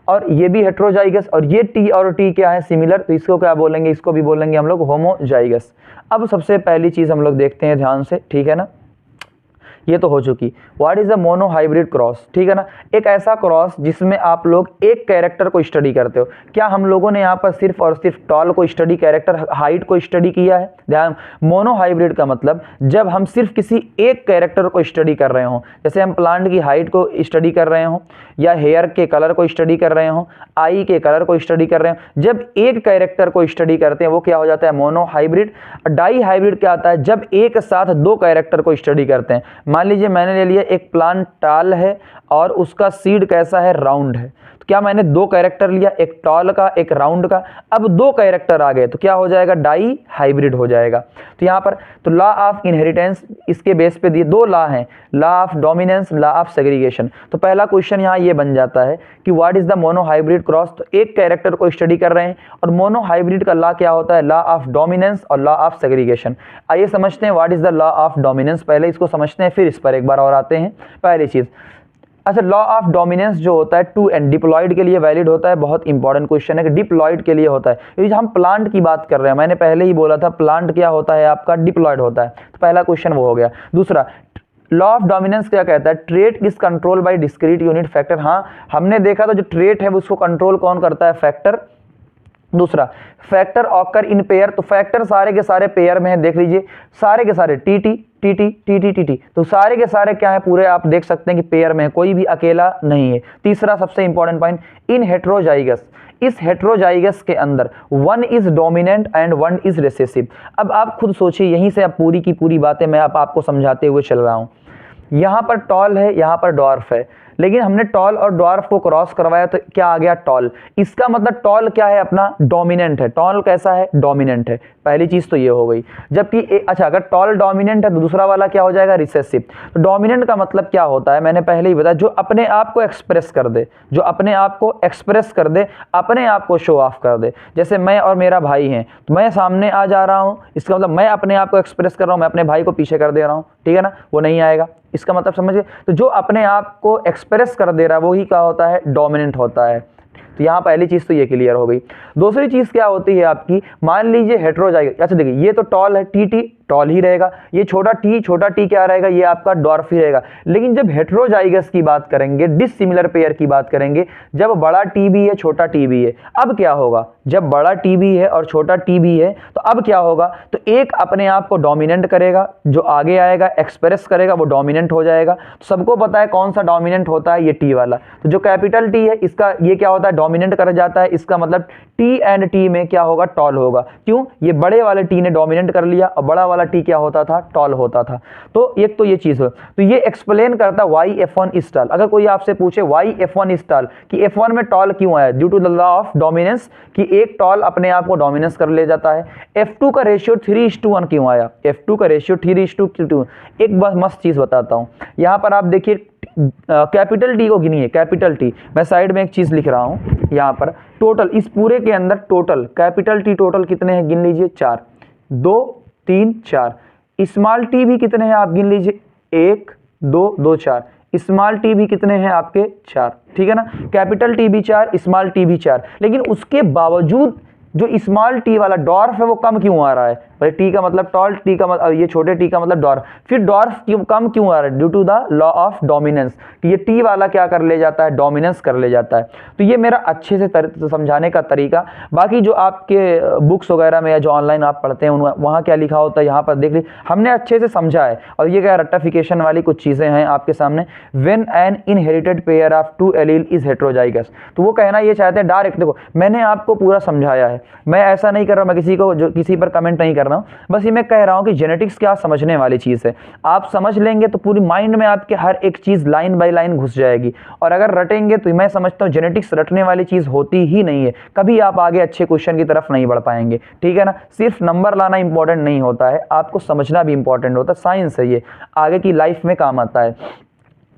और ये भी हेट्रोजाइगस, और ये टी और टी क्या है सिमिलर, तो इसको क्या बोलेंगे, इसको भी बोलेंगे हम लोग होमोजाइगस। अब सबसे पहली चीज हम लोग देखते हैं ध्यान से, ठीक है ना, ये तो हो चुकी। What is the monohybrid cross, ठीक है ना, एक ऐसा क्रॉस जिसमें आप लोग एक कैरेक्टर को स्टडी करते हो। क्या हम लोगों ने यहाँ पर सिर्फ और सिर्फ टॉल को स्टडी, कैरेक्टर हाइट को स्टडी किया है, ध्यान। मोनोहाइब्रिड का मतलब जब हम सिर्फ किसी एक कैरेक्टर को स्टडी कर रहे हो, जैसे हम प्लांट की हाइट को स्टडी कर रहे हो, या हेयर के कलर को स्टडी कर रहे हो, आई के कलर को स्टडी कर रहे हो, जब एक कैरेक्टर को स्टडी करते हैं वो क्या हो जाता है, मोनोहाइब्रिड। डाई हाइब्रिड क्या आता है, जब एक साथ दो कैरेक्टर को स्टडी करते हैं। मान लीजिए मैंने ले लिया एक प्लांट टाल है और उसका सीड कैसा है, राउंड है, तो क्या मैंने दो कैरेक्टर लिया, एक टॉल का एक राउंड का, अब दो कैरेक्टर आ गए तो क्या हो जाएगा, डाई हाइब्रिड हो जाएगा। तो यहाँ पर तो लॉ ऑफ इनहेरिटेंस इसके बेस पे दिए, दो लॉ हैं, law of dominance, law of segregation. तो पहला क्वेश्चन यहाँ ये बन जाता है कि what is the monohybrid cross, तो एक कैरेक्टर को स्टडी कर रहे हैं, और मोनोहाइब्रिड का लॉ क्या होता है, लॉ ऑफ डोमिनेंस और लॉ ऑफ सेग्रीगेशन। आइए समझते हैं what is the law of dominance, पहले इसको समझते हैं फिर इस पर एक बार और आते हैं। पहली चीज, अच्छा, लॉ ऑफ डोमिनेंस जो होता है टू एंड डिप्लॉयड के लिए वैलिड होता है। बहुत इंपॉर्टेंट क्वेश्चन है कि डिप्लॉयड के लिए होता है, क्योंकि हम प्लांट की बात कर रहे हैं, मैंने पहले ही बोला था प्लांट क्या होता है आपका, डिप्लॉयड होता है। तो पहला क्वेश्चन वो हो गया। दूसरा, लॉ ऑफ डोमिनेंस क्या कहता है, trait is control by discrete unit factor. हाँ, हमने देखा था जो ट्रेट है उसको कंट्रोल कौन करता है, फैक्टर। दूसरा, फैक्टर ऑकर इन पेयर, तो फैक्टर सारे के सारे पेयर में है, देख लीजिए सारे के सारे T T T T T T T T, तो सारे के सारे क्या है, पूरे आप देख सकते हैं कि पेयर में है, कोई भी अकेला नहीं है। तीसरा सबसे इंपॉर्टेंट पॉइंट, इन हेट्रोजाइगस, इस हेट्रोजाइगस के अंदर one is dominant and one is recessive. अब आप खुद सोचिए, यहीं से अब पूरी की पूरी बातें मैं आपको समझाते हुए चल रहा हूं। यहां पर टॉल है, यहां पर डॉर्फ है, लेकिन हमने टॉल और डॉर्फ को क्रॉस करवाया तो क्या आ गया, टॉल। इसका मतलब टॉल क्या है अपना, डोमिनेंट है। टॉल कैसा है, डोमिनेंट है, पहली चीज तो ये हो गई। जबकि अच्छा, अगर टॉल डोमिनेंट है तो दूसरा वाला क्या हो जाएगा, रिसेसिव। तो डोमिनेंट का मतलब क्या होता है, मैंने पहले ही बताया, जो अपने आप को एक्सप्रेस कर दे, जो अपने आप को एक्सप्रेस कर दे, अपने आप को शो ऑफ कर दे। जैसे मैं और मेरा भाई हैं, तो मैं सामने आ जा रहा हूं, इसका मतलब मैं अपने आप को एक्सप्रेस कर रहा हूं, मैं अपने भाई को पीछे कर दे रहा हूं, ठीक है ना, वो नहीं आएगा। इसका मतलब समझिए, तो जो अपने आप को एक्सप्रेस कर दे रहा है वही क्या होता है, डोमिनेंट होता है। तो यहाँ पहली चीज तो ये क्लियर हो गई। दूसरी चीज क्या होती है आपकी, मान लीजिए हेट्रोजाइगस, अच्छा देखिए ये तो टॉल है, टी टी टॉल ही रहेगा, ये छोटा टी क्या रहेगा, ये आपका डॉर्फ ही रहेगा। लेकिन जब हेट्रोजाइगस की बात करेंगे, डिसिमिलर पेयर की बात करेंगे, जब बड़ा टी भी है छोटा टी भी है, अब क्या होगा, जब बड़ा टी भी है और छोटा टी भी है तो अब क्या होगा, तो एक अपने आप को डोमिनेंट करेगा, जो आगे आएगा एक्सप्रेस करेगा वो डोमिनेंट हो जाएगा। तो सबको पता है कौन सा डोमिनेंट होता है, ये टी वाला। तो जो कैपिटल टी है इसका ये क्या होता है, डोमिनेंट कर जाता है, इसका मतलब टी एंड टी में क्या होगा, टॉल होगा। क्यों, ये बड़े वाले टी ने डोमिनेंट कर लिया और बड़ा वाला टी क्या होता था, टॉल होता था। तो एक तो ये चीज है, तो ये एक्सप्लेन करता वाई F1 इज टॉल। अगर कोई आपसे पूछे वाई F1 इज टॉल, कि F1 में टॉल क्यों आया, due to the law of dominance, कि एक टॉल अपने आप को डोमिनेंस कर ले जाता है। F2 का रेशियो 3:1 क्यों आया, F2 का रेशियो 3:2। एक बस मस्त चीज बताता हूं, यहां पर आप देखिए कैपिटल टी को गिनिए, कैपिटल टी, मैं साइड में एक चीज लिख रहा हूं यहां पर, टोटल इस पूरे के अंदर टोटल कैपिटल टी टोटल कितने हैं, गिन लीजिए 4, 2 3 4। स्मॉल टी भी कितने हैं आप गिन लीजिए, 1 2 2 4। स्मॉल टी भी कितने हैं आपके, 4, ठीक है ना। कैपिटल टी भी 4, स्मॉल टी भी 4, लेकिन उसके बावजूद जो स्मॉल टी वाला डॉर्फ है वो कम क्यों आ रहा है? भाई टी का मतलब टॉल, टी का मतलब ये छोटे टी का मतलब डॉर्फ, फिर डॉर्फ क्यों कम क्यों आ रहा है? Due to the law of dominance, कि ये टी वाला क्या कर ले जाता है? डोमिनेंस कर ले जाता है। तो ये मेरा अच्छे से समझाने का तरीका। बाकी जो आपके बुक्स वगैरह में या जो ऑनलाइन आप पढ़ते हैं वहाँ क्या लिखा होता है यहाँ पर देख लीजिए, हमने अच्छे से समझा है। और ये क्या रट्टाफिकेशन वाली कुछ चीज़ें हैं आपके सामने। When an inherited pair of two allele is heterozygous, तो वो कहना ये चाहते हैं डायरेक्ट, देखो मैंने आपको पूरा समझाया है, मैं ऐसा नहीं कर रहा, मैं किसी को जो किसी पर कमेंट नहीं कर रहा हूँ, बस ये मैं कह रहा हूँ कि जेनेटिक्स क्या समझने वाली चीज़ है। आप समझ लेंगे तो पूरी माइंड में आपके हर एक चीज़ लाइन बाय लाइन घुस जाएगी। और अगर रटेंगे तो मैं समझता हूँ जेनेटिक्स रटने वाली चीज़ होती ही नहीं है, कभी आप आगे अच्छे क्वेश्चन की तरफ नहीं बढ़ पाएंगे। ठीक है ना? सिर्फ नंबर लाना इंपॉर्टेंट नहीं होता है, आपको समझना भी इंपॉर्टेंट होता है। साइंस है ये, आगे की लाइफ में काम आता है।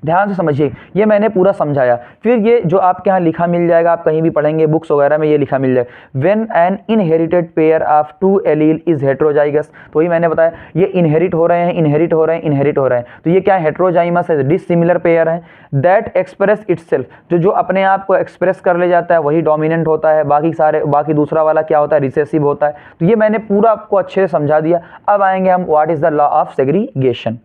ध्यान से समझिए, ये मैंने पूरा समझाया। फिर ये जो आपके यहाँ लिखा मिल जाएगा, आप कहीं भी पढ़ेंगे बुक्स वगैरह में ये लिखा मिल जाएगा, when an inherited pair of two allele is heterozygous, तो वही मैंने बताया ये इनहेरिट हो रहे हैं, इनहेरिट हो रहे हैं, इनहेरिट हो रहे हैं। तो ये क्या है? हेट्रोजाइमस है, डिसिमिलर पेयर है। दैट एक्सप्रेस इटसेल्फ, जो अपने आप को एक्सप्रेस कर ले जाता है वही डोमिनेंट होता है, बाकी दूसरा वाला क्या होता है? रिसेसिव होता है। तो ये मैंने पूरा आपको अच्छे से समझा दिया। अब आएंगे हम what is the law of segregation.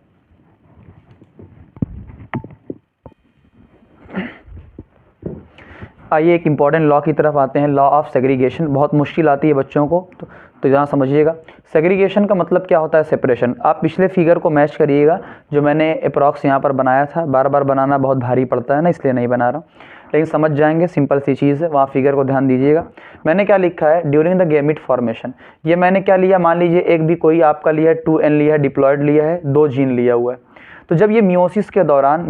आइए एक इंपॉर्टेंट लॉ की तरफ आते हैं, लॉ ऑफ सेग्रीगेशन। बहुत मुश्किल आती है बच्चों को, तो यहाँ समझिएगा। सेग्रीगेशन का मतलब क्या होता है? सेपरेशन। आप पिछले फिगर को मैच करिएगा जो मैंने अप्रॉक्स यहाँ पर बनाया था, बार बार बनाना बहुत भारी पड़ता है ना, इसलिए नहीं बना रहा हूँ, लेकिन समझ जाएंगे, सिंपल सी चीज़ है। वहाँ फिगर को ध्यान दीजिएगा। मैंने क्या लिखा है? During the gamete formation. ये मैंने क्या लिया? मान लीजिए एक भी कोई आपका लिया है, 2n लिया है, डिप्लॉयड लिया है, 2 जीन लिया हुआ है। तो जब ये मियोसिस के दौरान,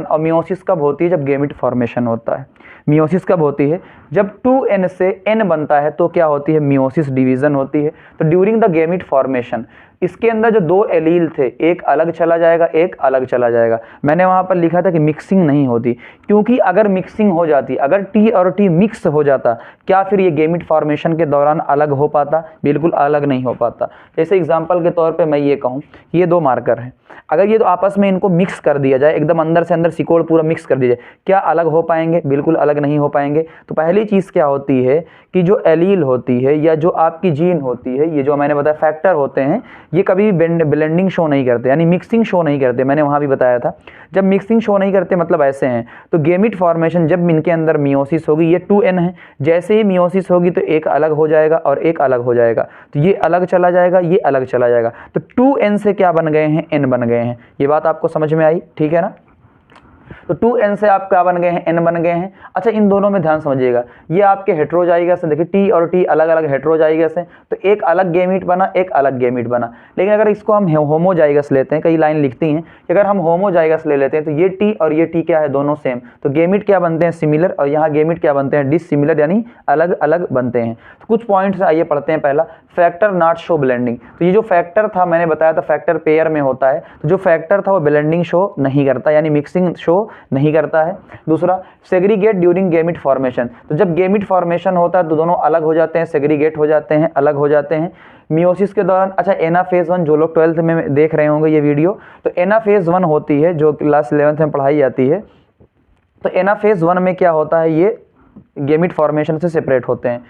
और मियोसिस कब होती है? जब गैमीट फॉर्मेशन होता है। मियोसिस कब होती है? जब 2n से n बनता है तो क्या होती है? मियोसिस डिवीजन होती है। तो ड्यूरिंग द गैमीट फॉर्मेशन इसके अंदर जो 2 एलील थे, एक अलग चला जाएगा, एक अलग चला जाएगा। मैंने वहाँ पर लिखा था कि मिक्सिंग नहीं होती, क्योंकि अगर मिक्सिंग हो जाती, अगर T और T मिक्स हो जाता, क्या फिर ये गैमीट फॉर्मेशन के दौरान अलग हो पाता? बिल्कुल अलग नहीं हो पाता। जैसे एग्जांपल के तौर पे मैं ये कहूँ, ये 2 मार्कर हैं, अगर ये तो आपस में इनको मिक्स कर दिया जाए, एकदम अंदर से अंदर सिकोड़ पूरा मिक्स कर दिया जाए, क्या अलग हो पाएंगे? बिल्कुल अलग नहीं हो पाएंगे। तो पहली चीज़ क्या होती है कि जो एलील होती है या जो आपकी जीन होती है, ये जो मैंने बताया फैक्टर होते हैं, ये कभी ब्लेंडिंग शो नहीं करते, यानी मिक्सिंग शो नहीं करते। मैंने वहाँ भी बताया था, जब मिक्सिंग शो नहीं करते मतलब ऐसे हैं। तो गैमीट फॉर्मेशन जब इनके अंदर मियोसिस होगी, ये 2n है, जैसे ही मियोसिस होगी तो एक अलग हो जाएगा और एक अलग हो जाएगा। तो ये अलग चला जाएगा, ये अलग चला जाएगा। तो 2n से क्या बन गए हैं? n बन गए हैं। ये बात आपको समझ में आई? ठीक है ना? तो 2n से आप क्या बन गए हैं? n बन गए हैं। अच्छा, इन दोनों में ध्यान समझिएगा, ये आपके हेट्रोजाइगस है। देखिए T और T अलग अलग हेट्रोजाइगस हैं, तो एक अलग गैमीट बना, एक अलग गैमीट बना। लेकिन अगर इसको हम होमोजाइगस लेते हैं, कई लाइन लिखती हैं कि अगर हम होमोजाइगस ले लेते हैं तो ये T और ये T क्या है? दोनों सेम। तो गैमीट क्या बनते हैं? सिमिलर। और यहाँ गैमीट क्या बनते हैं? डिसिमिलर, यानी अलग अलग बनते हैं। तो कुछ पॉइंट्स आइए पढ़ते हैं। पहला, फैक्टर नॉट शो ब्लेंडिंग। तो ये जो फैक्टर था, मैंने बताया था फैक्टर पेयर में होता है, तो जो फैक्टर था वो ब्लेंडिंग शो नहीं करता, यानी मिक्सिंग शो नहीं करता है। दूसरा, सेग्रीगेट ड्यूरिंग गैमीट फॉर्मेशन। तो जब गैमीट फॉर्मेशन होता है तो दोनों अलग हो जाते हैं, सेग्रीगेट हो जाते हैं, अलग हो जाते हैं मियोसिस के दौरान। अच्छा, एनाफेज 1, जो लोग 12th में देख रहे होंगे ये वीडियो, तो एनाफेज 1 होती है जो क्लास 11th में पढ़ाई जाती है। तो एनाफेज 1 में क्या होता है? ये गैमीट फॉर्मेशन से सेपरेट होते हैं।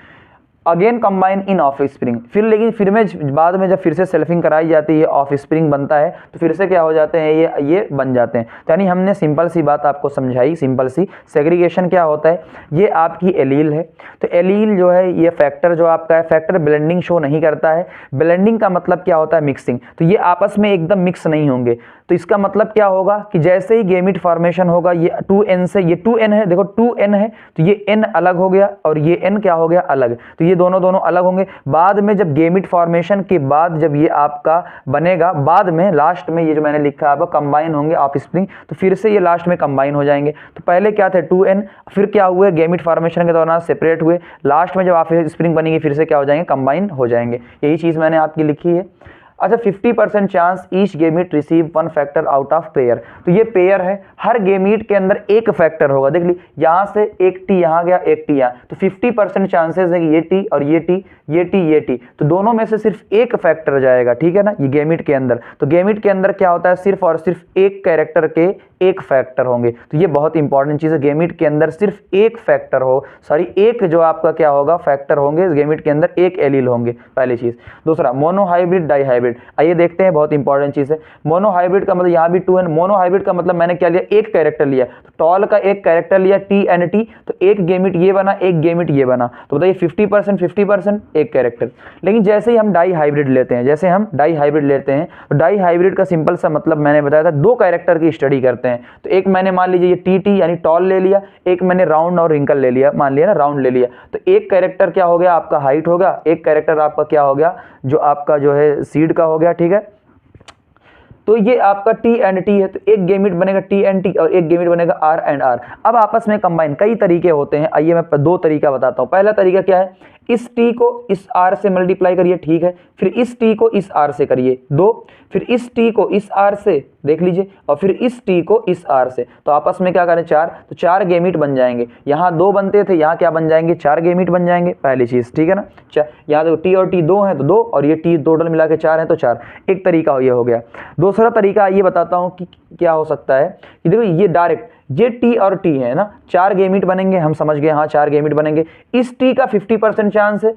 Again combine in of spring, फिर में बाद में जब फिर से सेल्फिंग कराई जाती है, ऑफ स्प्रिंग बनता है, तो फिर से क्या हो जाते हैं? ये बन जाते हैं। तो यानी हमने सिंपल सी बात आपको समझाई, सिंपल सी। सेग्रीगेशन क्या होता है? ये आपकी एलील है, तो एलील जो है ये फैक्टर जो आपका है, फैक्टर ब्लेंडिंग शो नहीं करता है। ब्लेंडिंग का मतलब क्या होता है? मिक्सिंग। तो ये आपस में एकदम मिक्स नहीं होंगे। तो इसका मतलब क्या होगा कि जैसे ही गैमीट फॉर्मेशन होगा, ये 2n से, ये 2n है, देखो 2n है, तो ये n अलग हो गया और ये n क्या हो गया? अलग। तो ये दोनों अलग होंगे। बाद में जब गैमीट फॉर्मेशन के बाद जब ये आपका बनेगा, बाद में लास्ट में ये जो मैंने लिखा है आपका कंबाइन होंगे ऑफ स्प्रिंग, तो फिर से ये लास्ट में कंबाइन हो जाएंगे। तो पहले क्या थे? 2n, फिर क्या हुए? गैमीट फॉर्मेशन के दौरान सेपरेट हुए, लास्ट में जब ऑफ स्प्रिंग बनेगी फिर से क्या हो जाएंगे? कंबाइन हो जाएंगे। यही चीज मैंने आपकी लिखी है। अच्छा, 50% chance each gamete receive 1 factor out of pair. तो ये पेयर है, हर गैमीट के अंदर एक फैक्टर होगा। देख ली, यहाँ से एक T यहाँ गया, एक T यहाँ, तो 50% चांसेस है कि ये T और ये T, ये T, ये T, तो दोनों में से सिर्फ एक फैक्टर जाएगा। ठीक है ना? ये गैमीट के अंदर। तो गैमीट के अंदर क्या होता है? सिर्फ और सिर्फ एक कैरेक्टर के एक फैक्टर होंगे। तो ये बहुत इंपॉर्टेंट चीज़ है, गेमिट के अंदर सिर्फ एक फैक्टर हो, सॉरी एक जो आपका क्या होगा फैक्टर होंगे, गेमिट के अंदर एक एलील होंगे, पहली चीज़। दूसरा मोनोहाइब्रिड डाईहाइब्रिड, आइए देखते हैं, बहुत इंपॉर्टेंट चीज़ है। मोनोहाइब्रिड का मतलब यहाँ भी 2 है, मोनोहाइब्रिड का मतलब मैंने क्या लिया, एक कैरेक्टर लिया, तो टॉल का एक कैरेक्टर लिया TNT, तो एक गेमिट ये बना, एक गेमिट ये बना, तो बताइए 50% 50% एक कैरेक्टर। लेकिन जैसे ही हम डाई हाइब्रिड लेते हैं, जैसे हम डाई हाइब्रिड लेते हैं, तो डाई हाइब्रिड का सिंपल सा मतलब मैंने बताया था, दो कैरेक्टर की स्टडी करते हैं। तो एक मैंने मान लीजिए ये TT यानी टॉल ले लिया, एक मैंने राउंड और रिंकल ले लिया, मान लिया ना राउंड ले लिया, तो एक कैरेक्टर क्या हो गया आपका हाइट होगा, एक कैरेक्टर आपका क्या हो गया जो आपका जो है सीड का हो गया, ठीक है। तो ये आपका TNT है, तो एक गेमिट बनेगा TNT और एक गेमिट बनेगा R&R। अब आपस में कंबाइन कई तरीके होते हैं, आइए मैं दो तरीका बताता हूँ। पहला तरीका क्या है, इस T को इस R से मल्टीप्लाई करिए, ठीक है, फिर इस T को इस R से करिए 2, फिर इस T को इस R से देख लीजिए, और फिर इस T को इस R से, तो आपस में क्या करें 4, तो 4 गेमिट बन जाएंगे। यहाँ 2 बनते थे, यहाँ क्या बन जाएंगे 4 गेमिट बन जाएंगे, पहली चीज़, ठीक है ना। यहाँ देखो T और T 2 हैं तो 2, और ये T टोटल मिला के 4 हैं तो 4, एक तरीका ये हो गया। दूसरा तरीका ये बताता हूँ कि क्या हो सकता है, कि देखो ये डायरेक्ट ये T और T है ना, 4 गेमिट बनेंगे, हम समझ गए, हाँ 4 गेमिट बनेंगे। इस T का 50% चांस है,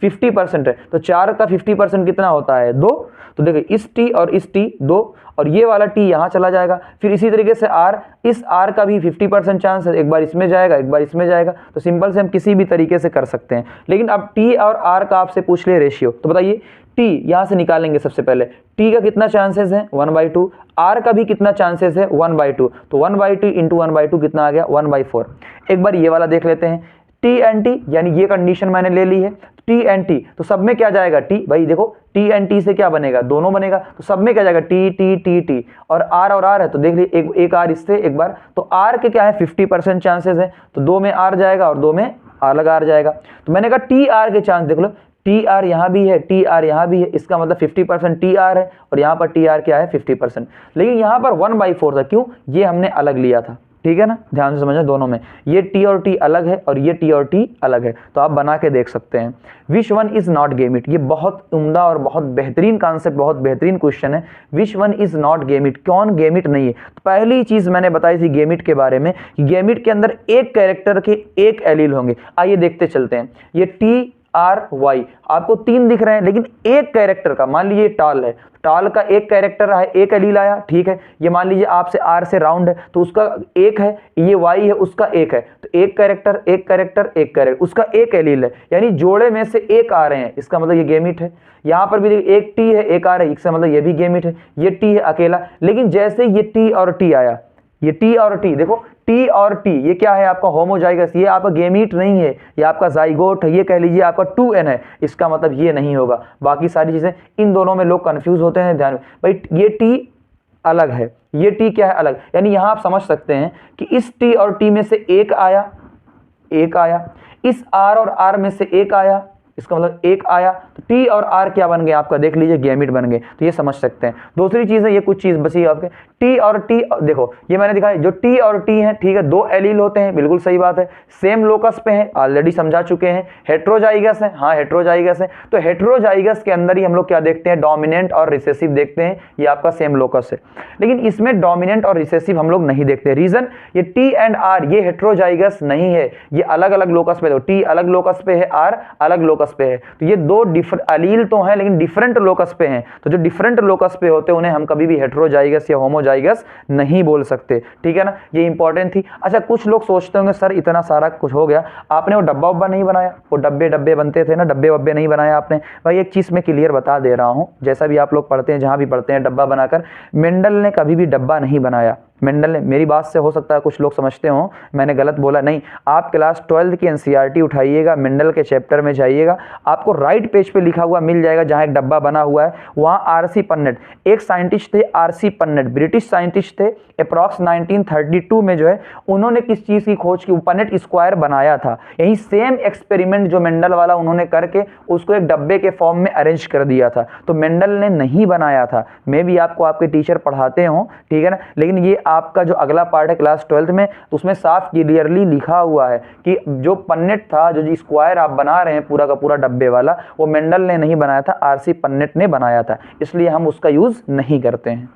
50% है, तो 4 का 50% कितना होता है 2, तो देखिए इस T और इस T 2, और ये वाला T यहाँ चला जाएगा। फिर इसी तरीके से R, इस R का भी 50% चांस है, एक बार इसमें जाएगा एक बार इसमें जाएगा, तो सिंपल से हम किसी भी तरीके से कर सकते हैं। लेकिन अब T और R का आपसे पूछ ले रेशियो, तो बताइए T यहाँ से निकालेंगे सबसे पहले, T का कितना चांसेस है 1/2, R का भी कितना चांसेस है 1/2, तो 1/2 इंटू 1/2 कितना आ गया 1/4। एक बार ये वाला देख लेते हैं, TNT यानी ये कंडीशन मैंने ले ली है, TNT तो सब में क्या जाएगा T, भाई देखो TNT से क्या बनेगा दोनों बनेगा, तो सब में क्या जाएगा T, और R है, तो देख लीजिए एक R इससे एक बार, तो R के क्या है 50% चांसेस है, तो 2 में R जाएगा और 2 में अलग R जाएगा। तो मैंने कहा TR के चांस देख लो, TR यहाँ भी है, TR यहाँ भी है, इसका मतलब 50% TR है, और यहाँ पर TR क्या है 50%। लेकिन यहाँ पर 1/4 था, क्यों, ये हमने अलग लिया था, ठीक है ना, ध्यान से समझना, दोनों में ये T और T अलग है और ये T और T अलग है, तो आप बना के देख सकते हैं। Which one is not gamete, ये बहुत उम्दा और बहुत बेहतरीन कॉन्सेप्ट, बहुत बेहतरीन क्वेश्चन है। Which one is not gamete, कौन गेमिट नहीं है। तो पहली चीज मैंने बताई थी गेमिट के बारे में कि गेमिट के अंदर एक कैरेक्टर के एक एलील होंगे। आइए देखते चलते हैं, ये TRY आपको 3 दिख रहे हैं, लेकिन एक कैरेक्टर का, मान लीजिए टाल है, टाल का एक कैरेक्टर है, एक एलील आया, ठीक है। ये मान लीजिए आपसे R से राउंड है, तो उसका एक है, ये Y है उसका एक है, तो एक कैरेक्टर एक कैरेक्टर एक कैरेक्टर, उसका एक एलील है, यानी जोड़े में से एक आ रहे हैं, इसका मतलब ये गेमिट है। यहाँ पर भी एक T है एक R है, इसका मतलब ये भी गेमिट है, ये T है अकेला। लेकिन जैसे ये T और T आया, ये T और T देखो, T और T ये क्या है आपका होमोजाइगस, ये आपका गेमीट नहीं है, ये आपका जाइगोट है, ये कह लीजिए आपका 2N है, इसका मतलब ये नहीं होगा। बाकी सारी चीजें इन दोनों में लोग कंफ्यूज होते हैं, ध्यान भाई, ये T अलग है, ये T क्या है अलग, यानी यहां आप समझ सकते हैं कि इस T और T में से एक आया, इस R और R में से एक आया, इसका मतलब एक आया, तो T और R क्या बन गए आपका, देख लीजिए गेमिट बन गए, तो ये समझ सकते हैं। दूसरी चीज है, ये कुछ चीज बची आपके, T और T देखो, ये मैंने दिखाया जो T और T है, ठीक है, 2 एलील होते हैं, बिल्कुल सही बात है, सेम लोकस पे है, ऑलरेडी समझा चुके हैं। हेट्रोजाइगस है, हाँ हेट्रोजाइगस है, तो हेट्रोजाइगस के अंदर ही हम लोग क्या देखते हैं, डोमिनेंट और रिसेसिव देखते हैं, ये आपका सेम लोकस है। लेकिन इसमें डोमिनेंट और रिसेसिव हम लोग नहीं देखते, रीजन ये T एंड R ये हेट्रोजाइगस नहीं है, ये अलग अलग लोकस पे, T अलग लोकस पे है, R अलग लोकस पे है, तो ये दो अलील तो हैं लेकिन डिफरेंट लोकस पे हैं, तो जो डिफरेंट लोकस पे होते हैं उन्हें हम कभी भी हेट्रोजाइगस या होमोजाइगस नहीं बोल सकते, ठीक है ना, ये इंपॉर्टेंट थी। अच्छा, कुछ लोग सोचते होंगे सर इतना सारा कुछ हो गया, आपने वो डब्बा वब्बा नहीं बनाया, वो डब्बे बनते थे ना, डब्बे वब्बे नहीं बनाया आपने। भाई एक चीज मैं क्लियर बता दे रहा हूं, जैसा भी आप लोग पढ़ते हैं जहां भी पढ़ते हैं डब्बा बनाकर, मेंडल ने कभी भी डब्बा नहीं बनाया। मेंडल ने, मेरी बात से हो सकता है कुछ लोग समझते हो मैंने गलत बोला, नहीं, आप क्लास 12 की एनसीईआरटी उठाइएगा, मेंडल के चैप्टर में जाइएगा, आपको राइट पेज पे लिखा हुआ मिल जाएगा जहां एक डब्बा बना हुआ है, वहां आरसी पन्नेट, एक साइंटिस्ट थे आरसी पन्नेट, ब्रिटिश साइंटिस्ट थे, अप्रॉक्स 1932 में जो है उन्होंने किस चीज की खोज की, पन्नेट स्क्वायर बनाया था। यही सेम एक्सपेरिमेंट जो मेंडल वाला उन्होंने करके उसको एक डब्बे के फॉर्म में अरेंज कर दिया था, तो मेंडल ने नहीं बनाया था। मे भी आपको आपके टीचर पढ़ाते हो, ठीक है ना, लेकिन ये आपका जो अगला पार्ट है क्लास 12 में, तो उसमें साफ क्लियरली लिखा हुआ है कि जो पन्नेट था, जो स्क्वायर आप बना रहे हैं पूरा का पूरा डब्बे वाला, वो मेंडल ने नहीं बनाया था, आरसी पन्नेट ने बनाया था, इसलिए हम उसका यूज नहीं करते हैं।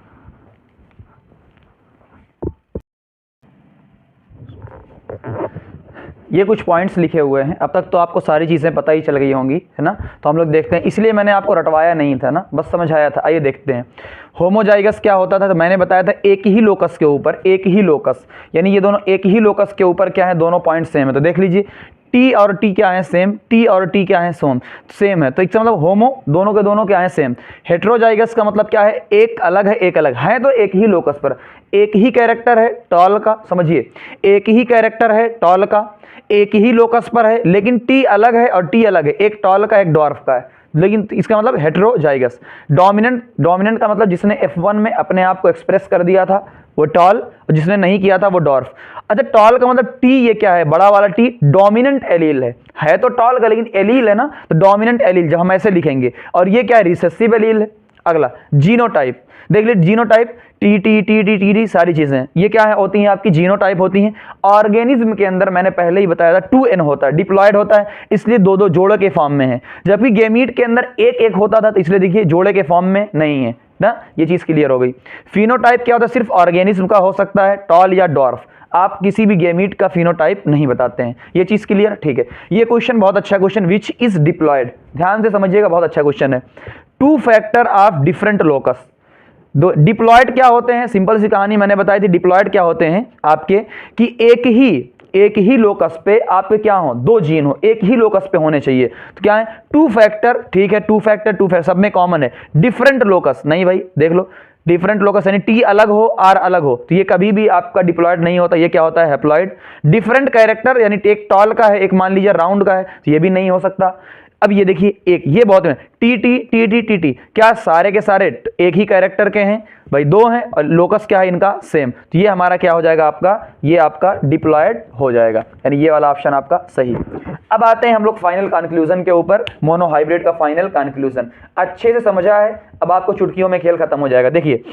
ये कुछ पॉइंट्स लिखे हुए हैं, अब तक तो आपको सारी चीज़ें पता ही चल गई होंगी, है ना। तो हम लोग देखते हैं, इसलिए मैंने आपको रटवाया नहीं था ना, बस समझाया था। आइए देखते हैं होमोजाइगस क्या होता था। तो मैंने बताया था एक ही लोकस के ऊपर, एक ही लोकस, यानी ये दोनों एक ही लोकस के ऊपर क्या है, दोनों पॉइंट सेम है। तो देख लीजिए टी और टी क्या है, सेम। टी और टी क्या है, सेम है। तो इसका मतलब होमो, दोनों के दोनों क्या है, सेम। हेट्रोजाइगस का मतलब क्या है, एक अलग है, एक अलग है, तो एक ही लोकस पर एक ही कैरेक्टर है टॉल का, समझिए, एक ही कैरेक्टर है टॉल का, एक ही लोकस पर है, लेकिन टी अलग है और टी अलग है, एक टॉल का एक डॉर्फ का है, लेकिन इसका मतलब हेट्रोजाइगस। डोमिनेंट का मतलब जिसने F1 में अपने आप को एक्सप्रेस कर दिया था वो टॉल, और जिसने नहीं किया था वो डॉर्फ। अच्छा, टॉल का मतलब टी, ये क्या है, बड़ा वाला टी डोमिनेंट एलील है तो टॉल का, लेकिन एलील है ना, तो डोमिनेंट एलील जब हम ऐसे लिखेंगे। और ये क्या है, रिसेसिव एलील है। अगला जीनोटाइप, देख लीजिए genotype, T T T T T T सारी चीजें ये क्या है, होती हैं आपकी जीनोटाइप होती हैं। ऑर्गेनिज्म के अंदर मैंने पहले ही बताया था 2n होता है, डिप्लॉयड होता है, इसलिए दो दो जोड़े के फॉर्म में है, जबकि गेमीट के अंदर एक एक होता था, तो इसलिए देखिए जोड़े के फॉर्म में नहीं है ना। ये चीज क्लियर हो गई। फिनोटाइप क्या होता है, सिर्फ ऑर्गेनिज्म का हो सकता है, टॉल या डॉर्फ, आप किसी भी गेमीट का फिनोटाइप नहीं बताते हैं। ये चीज क्लियर, ठीक है। ये क्वेश्चन बहुत अच्छा क्वेश्चन, विच इज डिप्लॉयड, ध्यान से समझिएगा, बहुत अच्छा क्वेश्चन है। 2 फैक्टर ऑफ डिफरेंट लोकस। दो डिप्लॉयड क्या होते हैं, सिंपल सी कहानी मैंने बताई थी। डिप्लॉयड क्या होते हैं आपके, कि एक ही लोकस पे आपके क्या हो, 2 जीन हो, एक ही लोकस पे होने चाहिए। तो क्या है, 2 फैक्टर, ठीक है, 2 फैक्टर सब में कॉमन है। डिफरेंट लोकस नहीं भाई, देख लो, डिफरेंट लोकस यानी टी अलग हो, आर अलग हो, तो ये कभी भी आपका डिप्लॉयड नहीं होता, ये क्या होता है, हैप्लॉयड। डिफरेंट कैरेक्टर यानी एक टॉल का है, एक मान लीजिए राउंड का है, तो ये भी नहीं हो सकता। अब ये देखिए एक, ये बहुत है, T T T T T T, क्या सारे के सारे एक ही कैरेक्टर के हैं भाई, 2 हैं, और लोकस क्या है इनका, सेम। तो ये हमारा क्या हो जाएगा आपका, ये आपका डिप्लॉयड हो जाएगा, यानी ये वाला ऑप्शन आपका सही। अब आते हैं हम लोग फाइनल कंक्लूजन के ऊपर, मोनोहाइब्रिड का फाइनल कंक्लूजन। अच्छे से समझा है, अब आपको चुटकियों में खेल खत्म हो जाएगा। देखिए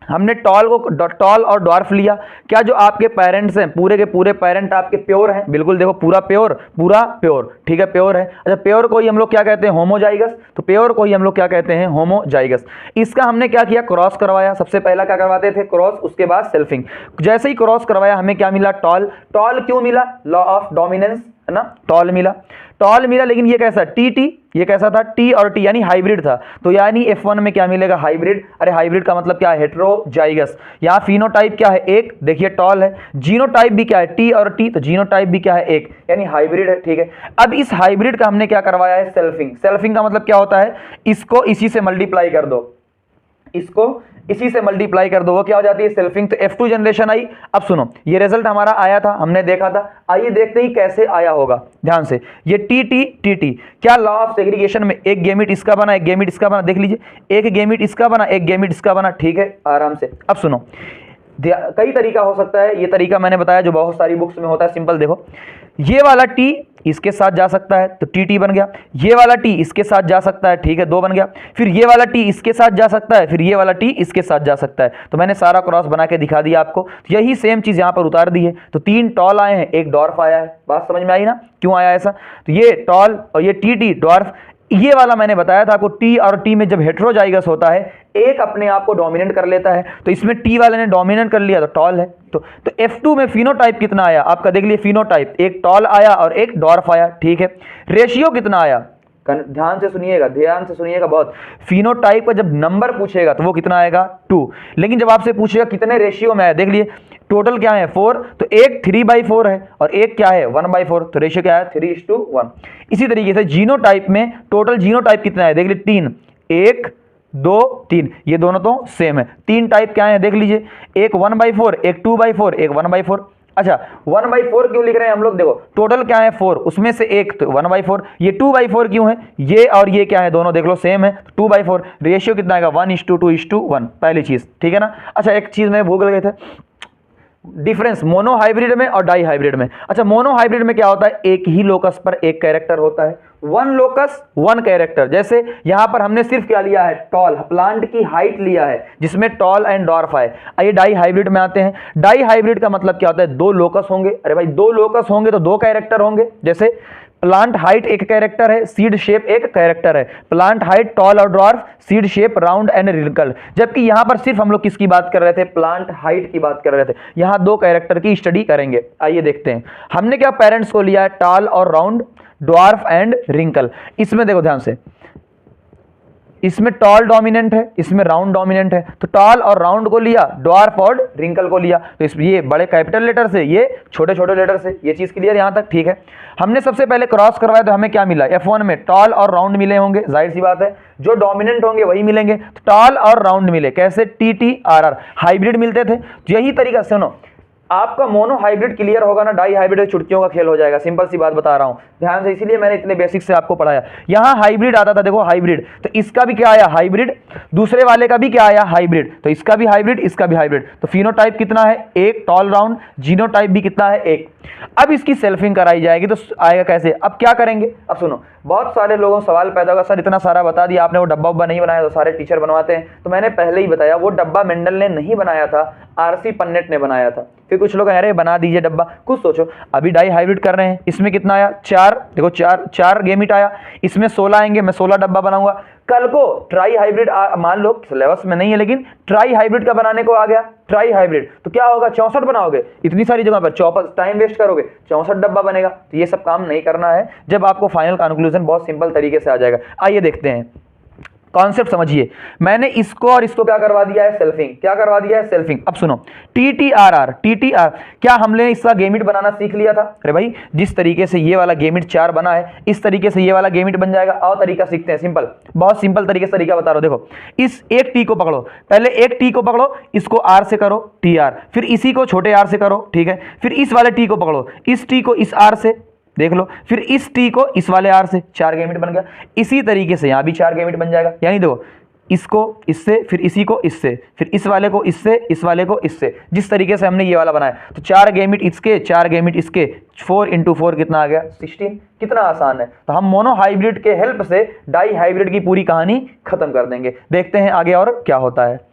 हमने टॉल और डॉर्फ लिया, क्या जो आपके पेरेंट्स हैं, पूरे के पूरे पेरेंट आपके प्योर हैं, बिल्कुल देखो पूरा प्योर, ठीक है, प्योर है। अच्छा, प्योर को ही हम लोग क्या कहते हैं, होमोजाइगस, तो प्योर को ही हम लोग क्या कहते हैं, होमोजाइगस। इसका हमने क्या किया, क्रॉस करवाया, सबसे पहला क्या करवाते थे, क्रॉस, उसके बाद सेल्फिंग। जैसे ही क्रॉस करवाया हमें क्या मिला, टॉल। टॉल क्यों मिला, लॉ ऑफ डोमिनेंस, है ना, टॉल मिला, लेकिन ये कैसा, टी टी, ये कैसा था, टी और टी, यानी हाइब्रिड था, तो यानी F1 में क्या मिलेगा, हाइब्रिड। अरे हाइब्रिड का मतलब क्या है, हेट्रोजाइगस। यहाँ फिनोटाइप क्या है, एक, देखिए टॉल है। जीनोटाइप भी क्या है, टी और टी, तो जीनोटाइप भी क्या है, एक, यानी हाइब्रिड है, ठीक है। अब इस हाइब्रिड का हमने क्या करवाया है, सेल्फिंग। सेल्फिंग का मतलब क्या होता है, इसको इसी से मल्टीप्लाई कर दो, इसको इसी से मल्टीप्लाई कर दो, वो क्या हो जाती है, सेल्फिंग। तो F2 जनरेशन आई। अब सुनो, ये रिजल्ट हमारा आया था, हमने देखा था, आइए देखते ही कैसे आया होगा, ध्यान से। ये टी टी टी टी, क्या लॉ ऑफ सेग्रीगेशन में एक गेमिट इसका बना, एक गेमिट इसका बना, देख लीजिए, एक गेमिट इसका बना, एक गेमिट इसका बना, ठीक है, आराम से। अब सुनो, कई तरीका हो सकता है, ये तरीका मैंने बताया जो बहुत सारी बुक्स में होता है, सिंपल देखो, ये वाला टी इसके साथ जा सकता है, तो टी टी बन गया। ये वाला टी इसके साथ जा सकता है, ठीक है, 2 बन गया। फिर ये वाला टी इसके साथ जा सकता है, फिर ये वाला टी इसके साथ जा सकता है। तो मैंने सारा क्रॉस बना के दिखा दिया आपको, यही सेम चीज यहां पर उतार दी है। तो 3 टॉल आए हैं, एक डॉर्फ आया है, बात समझ में आई ना, क्यों आया ऐसा। तो ये टॉल और ये टी टी डॉर्फ, ये वाला मैंने बताया था आपको, टी और टी में जब हेट्रोजाइगस होता है, एक अपने आप को डोमिनेट कर लेता है, तो इसमें टी वाले ने डोमिनेट कर लिया, तो टॉल है। तो F2 में फिनोटाइप कितना आया आपका, देख लिए फिनोटाइप, एक टॉल आया और एक डॉर्फ आया, ठीक है। रेशियो कितना आया, ध्यान से सुनिएगा बहुत। फिनोटाइप का जब नंबर पूछेगा तो वो कितना आएगा, 2, लेकिन जब आपसे पूछेगा कितने रेशियो में आया, देख लिए टोटल क्या है, 4, तो एक 3/4 है और एक क्या है, 1/4, तो रेशियो क्या है, 3:1। इसी तरीके से जीनोटाइप में टोटल जीनोटाइप कितना है, देख लीजिए 3, 1 2 3, ये दोनों तो सेम है। 3 टाइप क्या है, देख लीजिए, एक 1/4, एक 2/4, एक 1/4। अच्छा 1/4 क्यों लिख रहे हैं हम लोग, देखो टोटल क्या है 4, उसमें से एक तो 1/4, ये 2/4 क्यों है, ये और ये क्या है, दोनों देख लो सेम है, 2/4। रेशियो कितना आएगा, 1:2:1, पहली चीज, ठीक है ना। अच्छा एक चीज में भूल गए थे, डिफरेंस मोनोहाइब्रिड में और डाई हाइब्रिड में। अच्छा मोनोहाइब्रिड में क्या होता है, एक ही लोकस पर एक कैरेक्टर होता है, 1 लोकस 1 कैरेक्टर। जैसे यहां पर हमने सिर्फ क्या लिया है, टॉल, प्लांट की हाइट लिया है, जिसमें टॉल एंड डॉर्फ आए। आइए डाई हाइब्रिड में आते हैं। डाई हाइब्रिड का मतलब क्या होता है, 2 लोकस होंगे। अरे भाई 2 लोकस होंगे तो 2 कैरेक्टर होंगे। जैसे प्लांट हाइट एक कैरेक्टर है, सीड शेप एक कैरेक्टर है। प्लांट हाइट टॉल और dwarf, seed shape round and wrinkle. जबकि यहां पर सिर्फ हम लोग किसकी बात कर रहे थे, प्लांट हाइट की बात कर रहे थे। यहां दो कैरेक्टर की स्टडी करेंगे। आइए देखते हैं हमने क्या पेरेंट्स को लिया है, टॉल और राउंड, ड्वार्फ एंड रिंकल। इसमें देखो ध्यान से, इसमें टॉल डोमिनेंट है, इसमें राउंड डोमिनेंट है। तो टॉल और राउंड को लिया, ड्वार्फ और रिंकल को लिया। तो इसमें ये बड़े कैपिटल लेटर से, ये छोटे छोटे लेटर से। ये चीज क्लियर यहां तक, ठीक है। हमने सबसे पहले क्रॉस करवाया तो हमें क्या मिला, F1 में टॉल और राउंड मिले होंगे, जाहिर सी बात है जो डोमिनेंट होंगे वही मिलेंगे। तो टॉल और राउंड मिले, कैसे, TTRR, हाइब्रिड मिलते थे। यही तरीका, सुनो, आपका मोनो हाइब्रिड क्लियर होगा ना, डाई हाइब्रिड चुटकियों का खेल हो जाएगा। सिंपल सी बात बता रहा हूं ध्यान से, इसीलिए मैंने इतने बेसिक से आपको पढ़ाया। यहां हाइब्रिड आता था, देखो हाइब्रिड, तो इसका भी क्या आया, हाइब्रिड। दूसरे वाले का भी क्या आया, हाइब्रिड। तो इसका भी हाइब्रिड, इसका भी हाइब्रिड। तो फिनोटाइप कितना है, एक, टॉल राउंड। जीनोटाइप भी कितना है, एक। अब इसकी सेल्फिंग कराई जाएगी तो आएगा कैसे, अब क्या करेंगे। अब सुनो, बहुत सारे लोगों सवाल पैदा होगा, सर इतना सारा बता दिया आपने, वो डब्बा उब्बा नहीं बनाया तो सारे टीचर बनवाते हैं। तो मैंने पहले ही बताया, वो डब्बा मेंडल ने नहीं बनाया था, RC पन्नेट ने बनाया था। फिर कुछ लोग अरे बना दीजिए डब्बा, कुछ सोचो। अभी डाई हाइब्रिड कर रहे हैं, इसमें कितना आया, 4, देखो 4 गेमिट आया, इसमें 16 आएंगे, मैं 16 डब्बा बनाऊंगा। कल को ट्राई हाइब्रिड मान लो सिलेबस में नहीं है, लेकिन ट्राई हाइब्रिड का बनाने को आ गया, ट्राई हाइब्रिड, तो क्या होगा, 64 बनाओगे, इतनी सारी जगह पर 64 टाइम वेस्ट करोगे, 64 डब्बा बनेगा। तो ये सब काम नहीं करना है, जब आपको फाइनल कंक्लूजन बहुत सिंपल तरीके से आ जाएगा। आइए देखते हैं, कॉन्सेप्ट समझिए। मैंने इसको और इसको क्या करवा दिया है, सेल्फिंग। क्या करवा दिया है, सेल्फिंग। अब सुनो, TTRR, TTR, क्या हमने इसका गेमिट बनाना सीख लिया था। अरे भाई, जिस तरीके से ये वाला गेमिट 4 बना है, इस तरीके से ये वाला गेमिट बन जाएगा। और तरीका सीखते हैं, सिंपल, बहुत सिंपल तरीके से तरीका बता रहा हूं। देखो, इस एक T को पकड़ो, पहले एक T को पकड़ो, इसको R से करो, TR, फिर इसी को छोटे R से करो, ठीक है। फिर इस वाले T को पकड़ो, इस T को इस R से, देख लो, फिर इस T को इस वाले R से, 4 गेमिट बन गया। इसी तरीके से यहाँ भी 4 गेमिट बन जाएगा। यानी देखो, इसको इससे, फिर इसी को इससे, फिर इस वाले को इससे, इस वाले को इससे, जिस तरीके से हमने ये वाला बनाया। तो 4 गेमिट इसके, 4 गेमिट इसके, 4 × 4 कितना आ गया, 16। कितना आसान है। तो हम मोनो हाइब्रिड के हेल्प से डाई हाइब्रिड की पूरी कहानी खत्म कर देंगे। देखते हैं आगे और क्या होता है।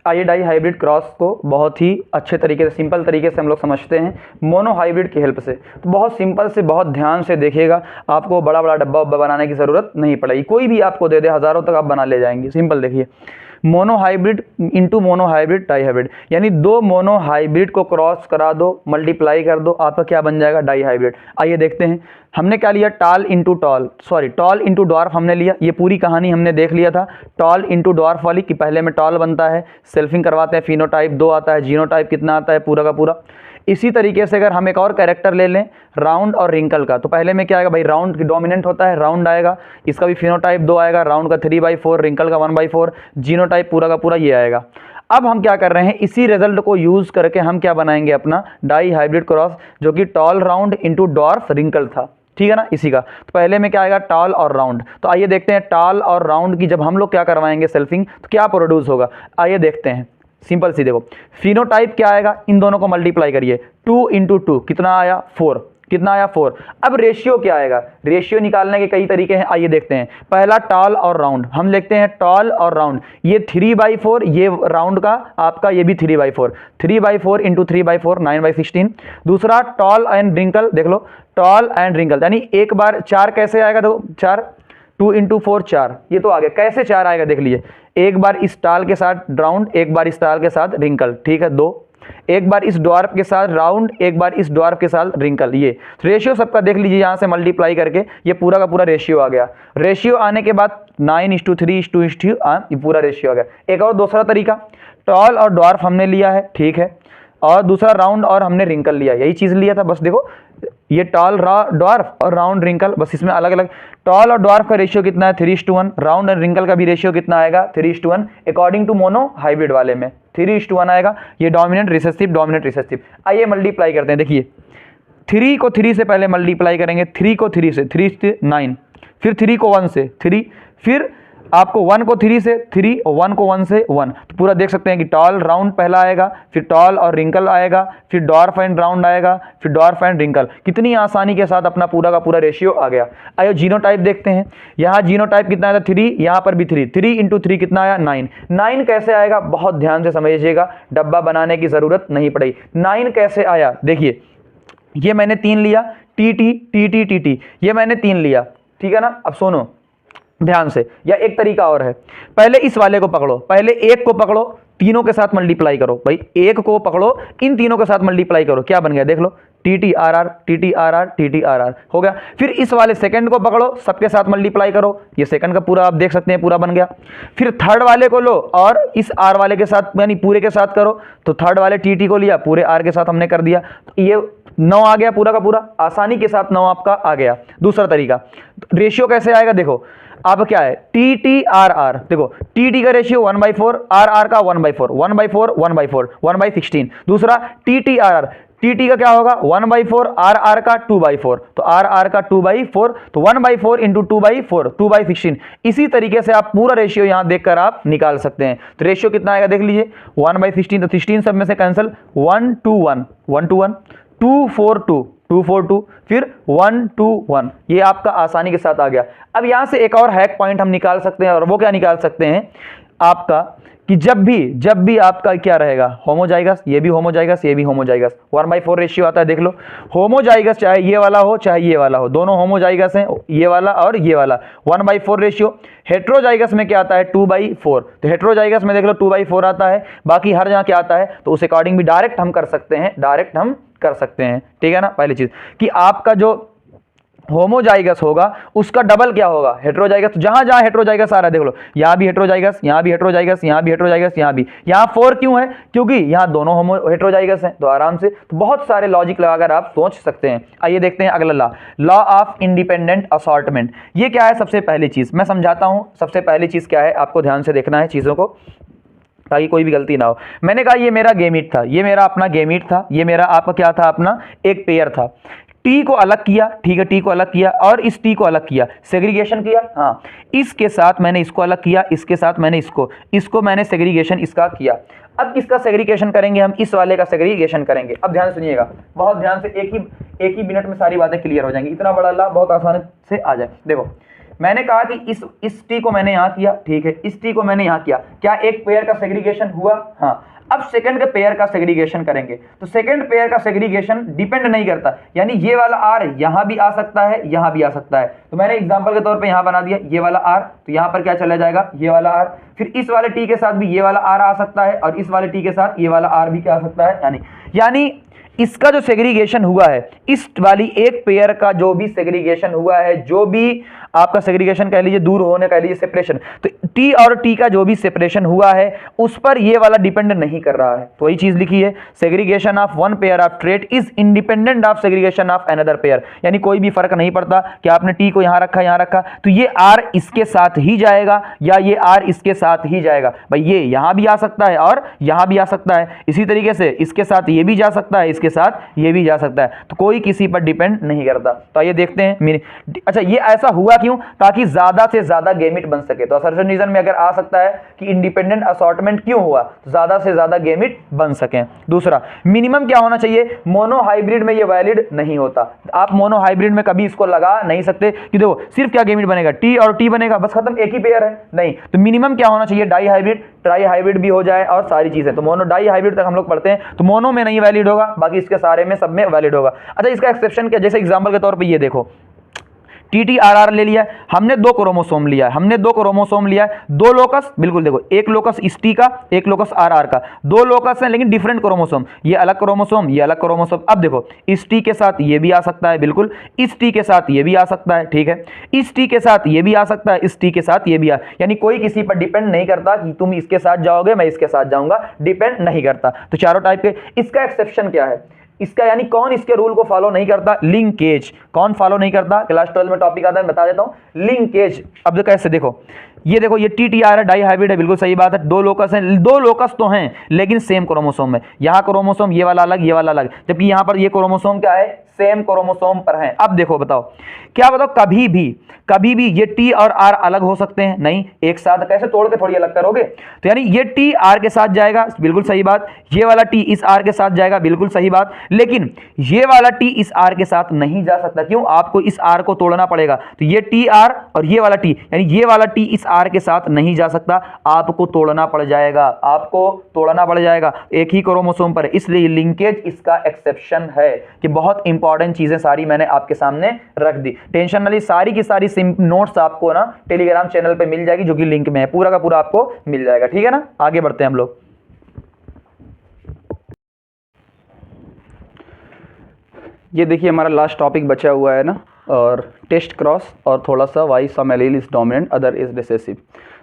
आइए डाई हाइब्रिड क्रॉस को बहुत ही अच्छे तरीके से, सिंपल तरीके से हम लोग समझते हैं मोनो हाइब्रिड की हेल्प से। तो बहुत सिंपल से, बहुत ध्यान से देखिएगा, आपको बड़ा बड़ा डब्बा उब्बा बनाने की ज़रूरत नहीं पड़ेगी। कोई भी आपको दे दे, हज़ारों तक आप बना ले जाएंगे। सिंपल देखिए, mono hybrid into mono hybrid die hybrid, यानी दो मोनो हाइब्रिड को क्रॉस करा दो, मल्टीप्लाई कर दो, आपका क्या बन जाएगा, डाई हाइब्रिड। आइए देखते हैं, हमने क्या लिया, टॉल इंटू ड्वार्फ हमने लिया। ये पूरी कहानी हमने देख लिया था, टॉल इंटू ड्वार्फ वाली, कि पहले में टॉल बनता है, सेल्फिंग करवाते हैं, फिनोटाइप 2 आता है, जीनोटाइप कितना आता है, पूरा का पूरा। इसी तरीके से अगर हम एक और कैरेक्टर ले लें, राउंड और रिंकल का, तो पहले में क्या आएगा भाई, राउंड की डोमिनेंट होता है, राउंड आएगा, इसका भी फिनोटाइप 2 आएगा, राउंड का 3/4, रिंकल का 1/4, जीनोटाइप पूरा का पूरा ये आएगा। अब हम क्या कर रहे हैं, इसी रिजल्ट को यूज करके हम क्या बनाएंगे, अपना डाई हाइब्रिड क्रॉस, जो कि tall round into dwarf wrinkle था, ठीक है ना, इसी का। तो पहले में क्या आएगा, टॉल और राउंड। तो आइए देखते हैं, टॉल और राउंड की जब हम लोग क्या करवाएंगे सेल्फिंग, तो क्या प्रोड्यूस होगा। आइए देखते हैं, सिंपल सी देखो, फिनोटाइप क्या आएगा, इन दोनों को मल्टीप्लाई करिए, 2 × 2 कितना आया, 4, कितना आया, 4। अब रेशियो क्या आएगा, रेशियो निकालने के कई तरीके हैं, आइए देखते हैं। पहला टॉल और राउंड, हम लिखते हैं टॉल और राउंड, ये 3/4, ये राउंड का आपका, ये भी 3/4, 3/4 × 3/4 9/16। दूसरा टॉल एंड रिंकल, देख लो, टॉल एंड रिंकल, यानी एक बार 4 कैसे आएगा, देखो 4, 2 × 4 4, ये तो आ गया। कैसे 4 आएगा देख लीजिए, एक बार इस टॉल के साथ राउंड, एक बार इस टॉल के साथ रिंकल, ठीक है, 2, एक बार इस ड्वार्फ के साथ राउंड, एक बार इस ड्वार्फ के साथ रिंकल। ये रेशियो सबका देख लीजिए, यहाँ से मल्टीप्लाई करके ये पूरा का पूरा रेशियो आ गया। रेशियो आने के बाद 9:3:2, ये पूरा रेशियो आ गया। एक और दूसरा तरीका, टॉल और ड्वार्फ हमने लिया है, ठीक है, और दूसरा राउंड और हमने रिंकल लिया, यही चीज़ लिया था। बस देखो, ये टॉल ड्वार्फ और राउंड रिंकल, बस इसमें अलग अलग। टॉल और ड्वार्फ का रेशियो कितना है, 3:1। राउंड और रिंकल का भी रेशियो कितना आएगा, 3:1, अकॉर्डिंग टू मोनो हाइब्रिड वाले में 3:1 आएगा। ये डोमिनेंट रिसेसिव। आइए मल्टीप्लाई करते हैं, देखिए 3 को 3 से पहले मल्टीप्लाई करेंगे, 3 को 3 से 3 से 9, फिर 3 को 1 से 3, फिर आपको 1 को 3 से 3 और 1 को 1 से 1, तो पूरा देख सकते हैं कि टॉल राउंड पहला आएगा, फिर टॉल और रिंकल आएगा, फिर डॉर्फ एंड राउंड आएगा, फिर डॉर्फ एंड रिंकल। कितनी आसानी के साथ अपना पूरा का पूरा रेशियो आ गया। आइए जीनोटाइप देखते हैं। यहाँ जीनोटाइप कितना आया था 3, यहाँ पर भी 3, 3 × 3 कितना आया 9। 9 कैसे आएगा बहुत ध्यान से समझिएगा, डब्बा बनाने की जरूरत नहीं पड़ेगी। 9 कैसे आया देखिए, ये मैंने 3 लिया, T T T T T T, ये मैंने 3 लिया, ठीक है ना। अब सुनो ध्यान से, या एक तरीका और है, पहले इस वाले को पकड़ो, पहले एक को पकड़ो, तीनों के साथ मल्टीप्लाई करो। भाई एक को पकड़ो, इन तीनों के साथ मल्टीप्लाई करो, क्या बन गया देख लो, T T R R T T R R T T R R हो गया। फिर इस वाले सेकंड को पकड़ो, सबके साथ मल्टीप्लाई करो, ये सेकंड का पूरा आप देख सकते हैं पूरा बन गया। फिर थर्ड वाले को लो और इस आर वाले के साथ यानी पूरे के साथ करो, तो थर्ड वाले टी टी को लिया, पूरे आर के साथ हमने कर दिया, तो ये 9 आ गया पूरा का पूरा, आसानी के साथ 9 आपका आ गया। दूसरा तरीका, रेशियो कैसे आएगा देखो, अब क्या है टी टी आर आर, देखो टी टी का रेशियो 1/4, आर आर का 1/4, 1/4 1/4 1/16। दूसरा T T R R, T T का क्या होगा 1/4, आर आर का 2/4, तो आर आर का 2/4, तो 1/4 × 2/4 2/16। इसी तरीके से आप पूरा रेशियो यहां देखकर आप निकाल सकते हैं। तो रेशियो कितना आएगा देख लीजिए, 1/16, तो 16 सब में से कैंसिल, 1 to 1 1 to 1, 2 4 2 2 4 2, फिर 1 2 1, ये आपका आसानी के साथ आ गया। अब यहां से एक और हैक पॉइंट हम निकाल सकते हैं, और वो क्या निकाल सकते हैं आपका, कि जब भी आपका क्या रहेगा होमोजाइगस, ये भी होमोजाइगस, ये भी होमोजाइगस, 1/4 रेशियो आता है देख लो। होमोजाइगस चाहे ये वाला हो चाहे ये वाला हो, दोनों होमोजाइगस हैं, ये वाला और ये वाला, 1/4 रेशियो। हेट्रोजाइगस में क्या आता है 2/4, तो हेट्रोजाइगस में देख लो 2/4 आता है, बाकी हर जगह क्या आता है, तो उस अकॉर्डिंग भी डायरेक्ट हम कर सकते हैं, ठीक है ना। पहली चीज कि आपका जो होमोजाइगस होगा उसका डबल क्या होगा हेट्रोजाइगस, जहां जहां हेट्रोजाइगस आ रहा है देख लो, यहां भी हेट्रोजाइगस, यहां भी हेट्रोजाइगस, यहां भी हेट्रोजाइगस, यहां भी, यहां 4 क्यों है, क्योंकि यहां दोनों होमो हेट्रोजाइगस हैं। तो आराम से तो बहुत सारे लॉजिक लगाकर आप सोच सकते हैं। आइए देखते हैं अगला लॉ ऑफ इंडिपेंडेंट असॉर्टमेंट। ये क्या है, सबसे पहली चीज मैं समझाता हूं। सबसे पहली चीज क्या है, आपको ध्यान से देखना है चीजों को ताकि कोई भी गलती ना हो। मैंने कहा ये मेरा गेमीट था, ये मेरा अपना गेमीट था, ये मेरा आपका क्या था, अपना एक पेयर था। टी को अलग किया, ठीक है, टी को अलग किया और इस टी को अलग किया, सेग्रीगेशन किया, हाँ इसके साथ मैंने इसको अलग किया, इसके साथ मैंने इसको मैंने सेग्रीगेशन इसका किया। अब इसका सेग्रीगेशन करेंगे हम, इस वाले का सेग्रीगेशन करेंगे। अब ध्यान सुनिएगा, बहुत ध्यान से, एक ही मिनट में सारी बातें क्लियर हो जाएंगी, इतना बड़ा ला बहुत आसानी से आ जाए। देखो मैंने कहा कि इस टी को मैंने यहां किया, ठीक है, इस टी को मैंने यहां किया, क्या एक पेयर का सेग्रीगेशन हुआ, हाँ। अब सेकंड के पेयर का सेग्रीगेशन करेंगे, तो सेकंड पेयर का सेग्रीगेशन डिपेंड नहीं करता, यानी ये वाला आर यहां भी आ सकता है, यहां भी आ सकता है। तो मैंने एग्जांपल के तौर पे यहां बना दिया ये वाला आर, तो यहां पर क्या चला जाएगा ये वाला आर, फिर इस वाले टी के साथ भी ये वाला आर आ सकता है, और इस वाले टी के साथ ये वाला आर भी क्या आ सकता है, यानी इसका जो सेग्रीगेशन हुआ है, इस वाली एक पेयर का जो भी सेग्रीगेशन हुआ है, जो भी आपका सेग्रीगेशन कह लीजिए, दूर होने कह लीजिए, सेपरेशन, तो टी और टी का जो भी सेपरेशन हुआ है उस पर ये वाला डिपेंड नहीं कर रहा है। तो वही चीज लिखी है, segregation of one pair of trait is independent of segregation of another pair, यानी कोई भी फर्क नहीं पड़ता कि आपने टी को यहां रखा, तो ये आर इसके साथ ही जाएगा या ये आर इसके साथ ही जाएगा। भाई ये यहां भी आ सकता है और यहां भी आ सकता है, इसी तरीके से इसके साथ ये भी जा सकता है, इसके साथ ये भी जा सकता है, तो कोई किसी पर डिपेंड नहीं करता। तो आइए देखते हैं, अच्छा ये ऐसा हुआ क्यों, ताकि ज्यादा से ज्यादा गेमिट बन सके। तो असर्शन रीजन में अगर आ सकता है कि इंडिपेंडेंट असॉर्टमेंट क्यों हुआ, तो ज्यादा से ज्यादा गेमिट बन सके। दूसरा, मिनिमम क्या होना चाहिए, मोनो हाइब्रिड में ये वैलिड नहीं होता, आप मोनो हाइब्रिड में कभी इसको लगा नहीं सकते कि देखो सिर्फ क्या गेमिट बनेगा, टी और टी बनेगा, बस खत्म, एक ही पेयर है, नहीं। तो मिनिमम क्या होना चाहिए, डाई हाइब्रिड, ट्राई हाइब्रिड भी हो जाए और सारी चीजें। तो मोनो डाई हाइब्रिड तक हम लोग पढ़ते हैं, तो मोनो में नहीं वैलिड होगा, बाकी इसके सारे में सब में वैलिड होगा। अच्छा इसका एक्सेप्शन क्या, जैसे एग्जांपल के तौर पे ये देखो, TTRR ले लिया हमने, 2 क्रोमोसोम लिया है हमने, 2 क्रोमोसोम लिया है, 2 लोकस, बिल्कुल देखो एक लोकस इस टी का, एक लोकस RR का, 2 लोकस हैं लेकिन डिफरेंट क्रोमोसोम, ये अलग क्रोमोसोम, ये अलग क्रोमोसोम। अब देखो इस टी के साथ ये भी आ सकता है, बिल्कुल इस टी के साथ ये भी आ सकता है, ठीक है, इस टी के साथ ये भी आ सकता है, इस टी के साथ ये भी यानी कोई किसी पर डिपेंड नहीं करता कि तुम इसके साथ जाओगे मैं इसके साथ जाऊंगा, डिपेंड नहीं करता। तो चारों टाइप के। इसका एक्सेप्शन क्या है, इसका यानी कौन इसके रूल को फॉलो नहीं करता? लिंकेज। कौन फॉलो नहीं करता? क्लास 12 में टॉपिक आता है, बता देता हूं, लिंकेज। अब कैसे देखो, ये देखो, ये TTR है, डाई हाइब्रिड है, बिल्कुल सही बात है। दो लोकस हैं, दो लोकस तो हैं लेकिन सेम क्रोमोसोम है। यहाँ क्रोमोसोम ये वाला अलग, ये वाला अलग, जबकि यहाँ पर ये क्रोमोसोम क्या है? सेम क्रोमोसोम पर है। अब देखो, बताओ क्या, बताओ कभी भी ये T और R अलग हो सकते हैं? नहीं, एक साथ। कैसे? तोड़ के थोड़ी अलग करोगे। तो यानी ये T R के साथ जाएगा, बिल्कुल सही बात। ये वाला T इस R के साथ जाएगा, बिल्कुल सही बात। लेकिन ये वाला T इस R के साथ नहीं जा सकता। क्यों? आपको इस R को तोड़ना पड़ेगा। तो ये TR और ये वाला T, यानी ये वाला T इस R के साथ नहीं जा सकता, आपको तोड़ना पड़ जाएगा, आपको तोड़ना पड़ जाएगा। एक ही क्रोमोसोम पर है, इसलिए लिंकेज इसका एक्सेप्शन है। कि बहुत इंपॉर्टेंट चीजें सारी मैंने आपके सामने रख दी। टेंशन वाली सारी की सारी नोट्स आपको ना टेलीग्राम चैनल पे मिल जाएगी, जो कि लिंक में है, पूरा का पूरा आपको मिल जाएगा। ठीक है ना, आगे बढ़ते हैं हम लोग। ये देखिए हमारा लास्ट टॉपिक बचा हुआ है ना, और टेस्ट क्रॉस और थोड़ा सा why some allele is dominant other is recessive.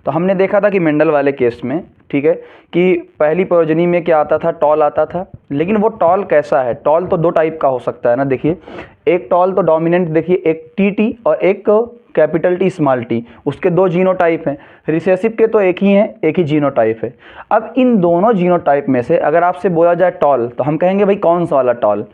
तो हमने देखा था कि मेंडल वाले केस में, ठीक है, कि पहली प्रोजनी में क्या आता था? टॉल आता था। लेकिन वो टॉल कैसा है? टॉल तो दो टाइप का हो सकता है ना। देखिए, एक टॉल तो डोमिनेंट, देखिए एक TT और एक कैपिटल T स्मॉल t, उसके दो जीनोटाइप हैं। रिसेसिव के तो एक ही हैं, एक ही जीनोटाइप है। अब इन दोनों जीनोटाइप में से अगर आपसे बोला जाए टॉल, तो हम कहेंगे भाई कौन सा वाला टॉल,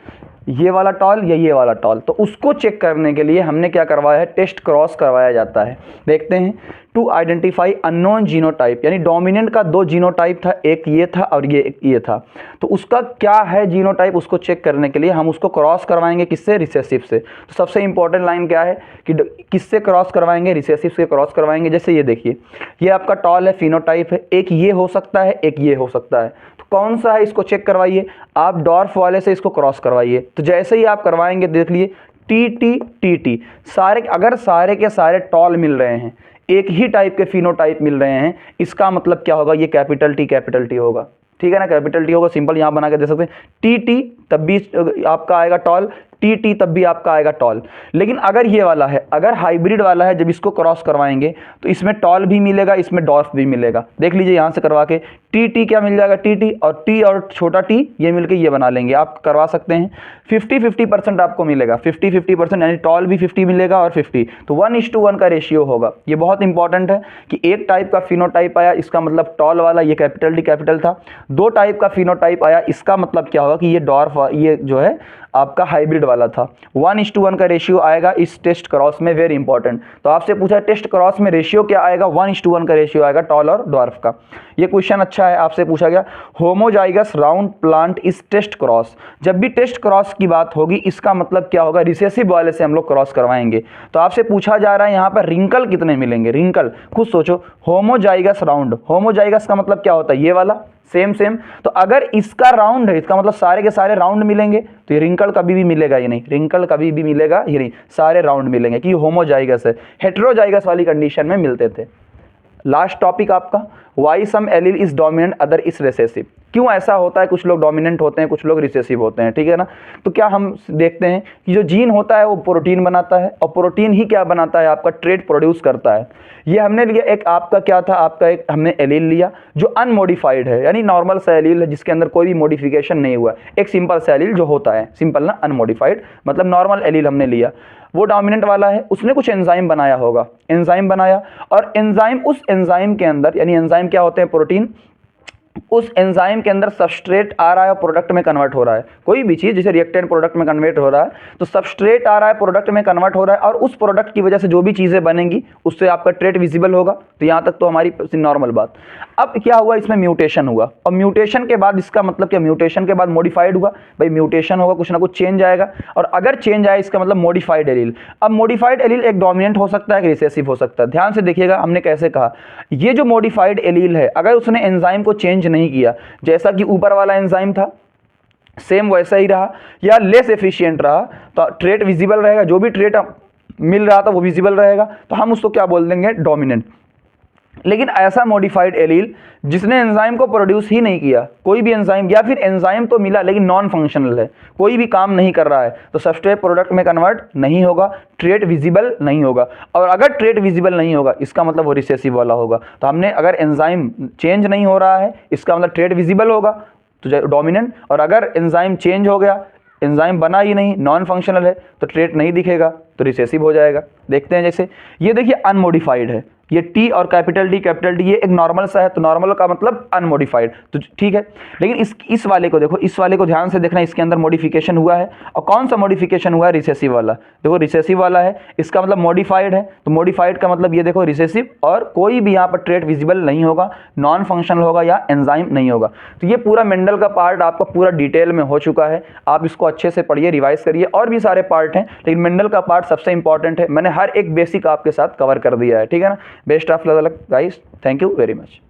ये वाला टॉल या ये वाला टॉल? तो उसको चेक करने के लिए हमने क्या करवाया है? टेस्ट क्रॉस करवाया जाता है। देखते हैं, टू आइडेंटिफाई अननोन जीनोटाइप, यानी डोमिनेंट का दो जीनोटाइप था, एक ये था और ये था। तो उसका क्या है जीनोटाइप, उसको चेक करने के लिए हम उसको क्रॉस करवाएंगे, किससे? रिसेसिव से। तो सबसे इंपॉर्टेंट लाइन क्या है कि किससे क्रॉस करवाएंगे? रिसेसिव से क्रॉस करवाएंगे। जैसे ये देखिए, ये आपका टॉल है, फिनोटाइप है, एक ये हो सकता है, एक ये हो सकता है। तो कौन सा है, इसको चेक करवाइए। आप डॉर्फ वाले से इसको क्रॉस करवाइए। तो जैसे ही आप करवाएंगे, देख लिए TT सारे, अगर सारे के सारे टॉल मिल रहे हैं, एक ही टाइप के फिनोटाइप मिल रहे हैं, इसका मतलब क्या होगा? ये कैपिटल T होगा। ठीक है ना, कैपिटल T होगा। सिंपल यहां बना के दे सकते हैं, TT तब भी आपका आएगा टॉल, TT तब भी आपका आएगा टॉल। लेकिन अगर ये वाला है, अगर हाइब्रिड वाला है, जब इसको क्रॉस करवाएंगे तो इसमें टॉल भी मिलेगा, इसमें डॉर्फ भी मिलेगा। देख लीजिए यहां से करवा के, TT क्या मिल जाएगा? TT और T और छोटा t ये मिलके ये बना लेंगे। आप करवा सकते हैं। 50-50% आपको मिलेगा, 50-50%, यानी टॉल भी 50 मिलेगा और 50, तो 1:1 का रेशियो होगा। ये बहुत इंपॉर्टेंट है कि एक टाइप का फिनोटाइप आया, इसका मतलब टॉल वाला, ये कैपिटल T कैपिटल था। दो टाइप का फिनोटाइप आया, इसका मतलब क्या होगा कि ये डॉर्फ, ये जो है आपका हाइब्रिड वाला था। 1:1 का रेशियो आएगा इस टेस्ट क्रॉस में, वेरी इंपॉर्टेंट। तो आपसे पूछा टेस्ट क्रॉस में रेशियो क्या आएगा? 1:1 का रेशियो आएगा टॉल और डॉर्फ का। ये क्वेश्चन अच्छा है, आपसे पूछा गया। होमोजाइगस राउंड प्लांट इस टेस्ट क्रॉस। जब भी टेस्ट क्रॉस की बात होगी, इसका मतलब क्या होगा? रिसेसिव वाले से हम लोग क्रॉस करवाएंगे। तो आपसे पूछा जा रहा है यहाँ पर रिंकल कितने मिलेंगे? रिंकल खुद सोचो। होमोजाइगस राउंड, होमोजाइगस का मतलब क्या होता है? ये वाला सेम। तो अगर इसका राउंड है, इसका मतलब सारे के सारे राउंड मिलेंगे, तो ये रिंकल कभी भी मिलेगा ही नहीं, रिंकल कभी भी मिलेगा ही नहीं, सारे राउंड मिलेंगे, कि होमोजाइगस है। हेटेरोजाइगस वाली कंडीशन में मिलते थे। लास्ट टॉपिक आपका, why some allele is dominant other is recessive. क्यों ऐसा होता है? कुछ लोग डोमिनेंट होते हैं, कुछ लोग रिसेसिव होते हैं, ठीक है ना। तो क्या हम देखते हैं कि जो जीन होता है वो प्रोटीन बनाता है, और प्रोटीन ही क्या बनाता है? आपका ट्रेट प्रोड्यूस करता है। ये हमने लिया एक, आपका क्या था? आपका एक हमने एलील लिया जो अनमोडिफाइड है, यानी नॉर्मल सा एलील है जिसके अंदर कोई भी मॉडिफिकेशन नहीं हुआ। एक सिंपल सा एलील जो होता है, सिंपल ना, अनमोडिफाइड मतलब नॉर्मल एलील हमने लिया, वो डोमिनेंट वाला है। उसने कुछ एंजाइम बनाया होगा, एंजाइम बनाया, और एंजाइम, उस एंजाइम के अंदर, यानी एंजाइम क्या होते हैं? प्रोटीन। उस एंजाइम के अंदर सबस्ट्रेट आ रहा है और प्रोडक्ट में कन्वर्ट हो रहा है। कोई भी चीज़ जैसे रिएक्टेंट प्रोडक्ट में कन्वर्ट हो रहा है, तो सबस्ट्रेट आ रहा है, प्रोडक्ट में कन्वर्ट हो रहा है, और उस प्रोडक्ट की वजह से जो भी चीज़ें बनेंगी उससे आपका ट्रेट विजिबल होगा। तो यहाँ तक तो हमारी नॉर्मल बात। अब क्या हुआ? इसमें म्यूटेशन हुआ, और म्यूटेशन के बाद इसका मतलब क्या? म्यूटेशन के बाद मॉडिफाइड हुआ। भाई म्यूटेशन होगा, कुछ ना कुछ चेंज आएगा, और अगर चेंज आए इसका मतलब मॉडिफाइड एलील। अब मॉडिफाइड एलील एक डोमिनेंट हो सकता है, रिसेसिव हो सकता है। ध्यान से देखिएगा हमने कैसे कहा, ये जो मॉडिफाइड एलील है, अगर उसने एंजाइम को चेंज नहीं किया, जैसा कि ऊपर वाला एंजाइम था सेम वैसा ही रहा, या लेस एफिशिएंट रहा, तो ट्रेट विजिबल रहेगा। जो भी ट्रेट मिल रहा था वो विजिबल रहेगा, तो हम उसको क्या बोल देंगे? डोमिनेंट। लेकिन ऐसा मॉडिफाइड एलील जिसने एंजाइम को प्रोड्यूस ही नहीं किया, कोई भी एंजाइम, या फिर एंजाइम तो मिला लेकिन नॉन फंक्शनल है, कोई भी काम नहीं कर रहा है, तो सबस्ट्रेट प्रोडक्ट में कन्वर्ट नहीं होगा, ट्रेट विजिबल नहीं होगा। और अगर ट्रेट विजिबल नहीं होगा, इसका मतलब वो रिसेसिव वाला होगा। तो हमने, अगर एंजाइम चेंज नहीं हो रहा है, इसका मतलब ट्रेट विजिबल होगा, तो डोमिनेंट। और अगर एंजाइम चेंज हो गया, एंजाइम बना ही नहीं, नॉन फंक्शनल है, तो ट्रेट नहीं दिखेगा, तो रिसेसिव हो जाएगा। देखते हैं, जैसे ये देखिए अनमोडिफाइड है, ये टी और कैपिटल डी ये एक नॉर्मल सा है, तो नॉर्मल का मतलब अनमोडिफाइड, तो ठीक है। लेकिन इस वाले को देखो, इस वाले को ध्यान से देखना, इसके अंदर मॉडिफिकेशन हुआ है, और कौन सा मॉडिफिकेशन हुआ है? रिसेसिव वाला। देखो रिसेसिव वाला है, इसका मतलब मॉडिफाइड है, तो मॉडिफाइड का मतलब ये देखो रिसेसिव, और कोई भी यहाँ पर ट्रेट विजिबल नहीं होगा, नॉन फंक्शनल होगा या एंजाइम नहीं होगा। तो ये पूरा मेंडल का पार्ट आपका पूरा डिटेल में हो चुका है, आप इसको अच्छे से पढ़िए, रिवाइज करिए। और भी सारे पार्ट हैं, लेकिन मेंडल का पार्ट सबसे इंपॉर्टेंट है। मैंने हर एक बेसिक आपके साथ कवर कर दिया है, ठीक है ना। Best of luck guys, thank you very much.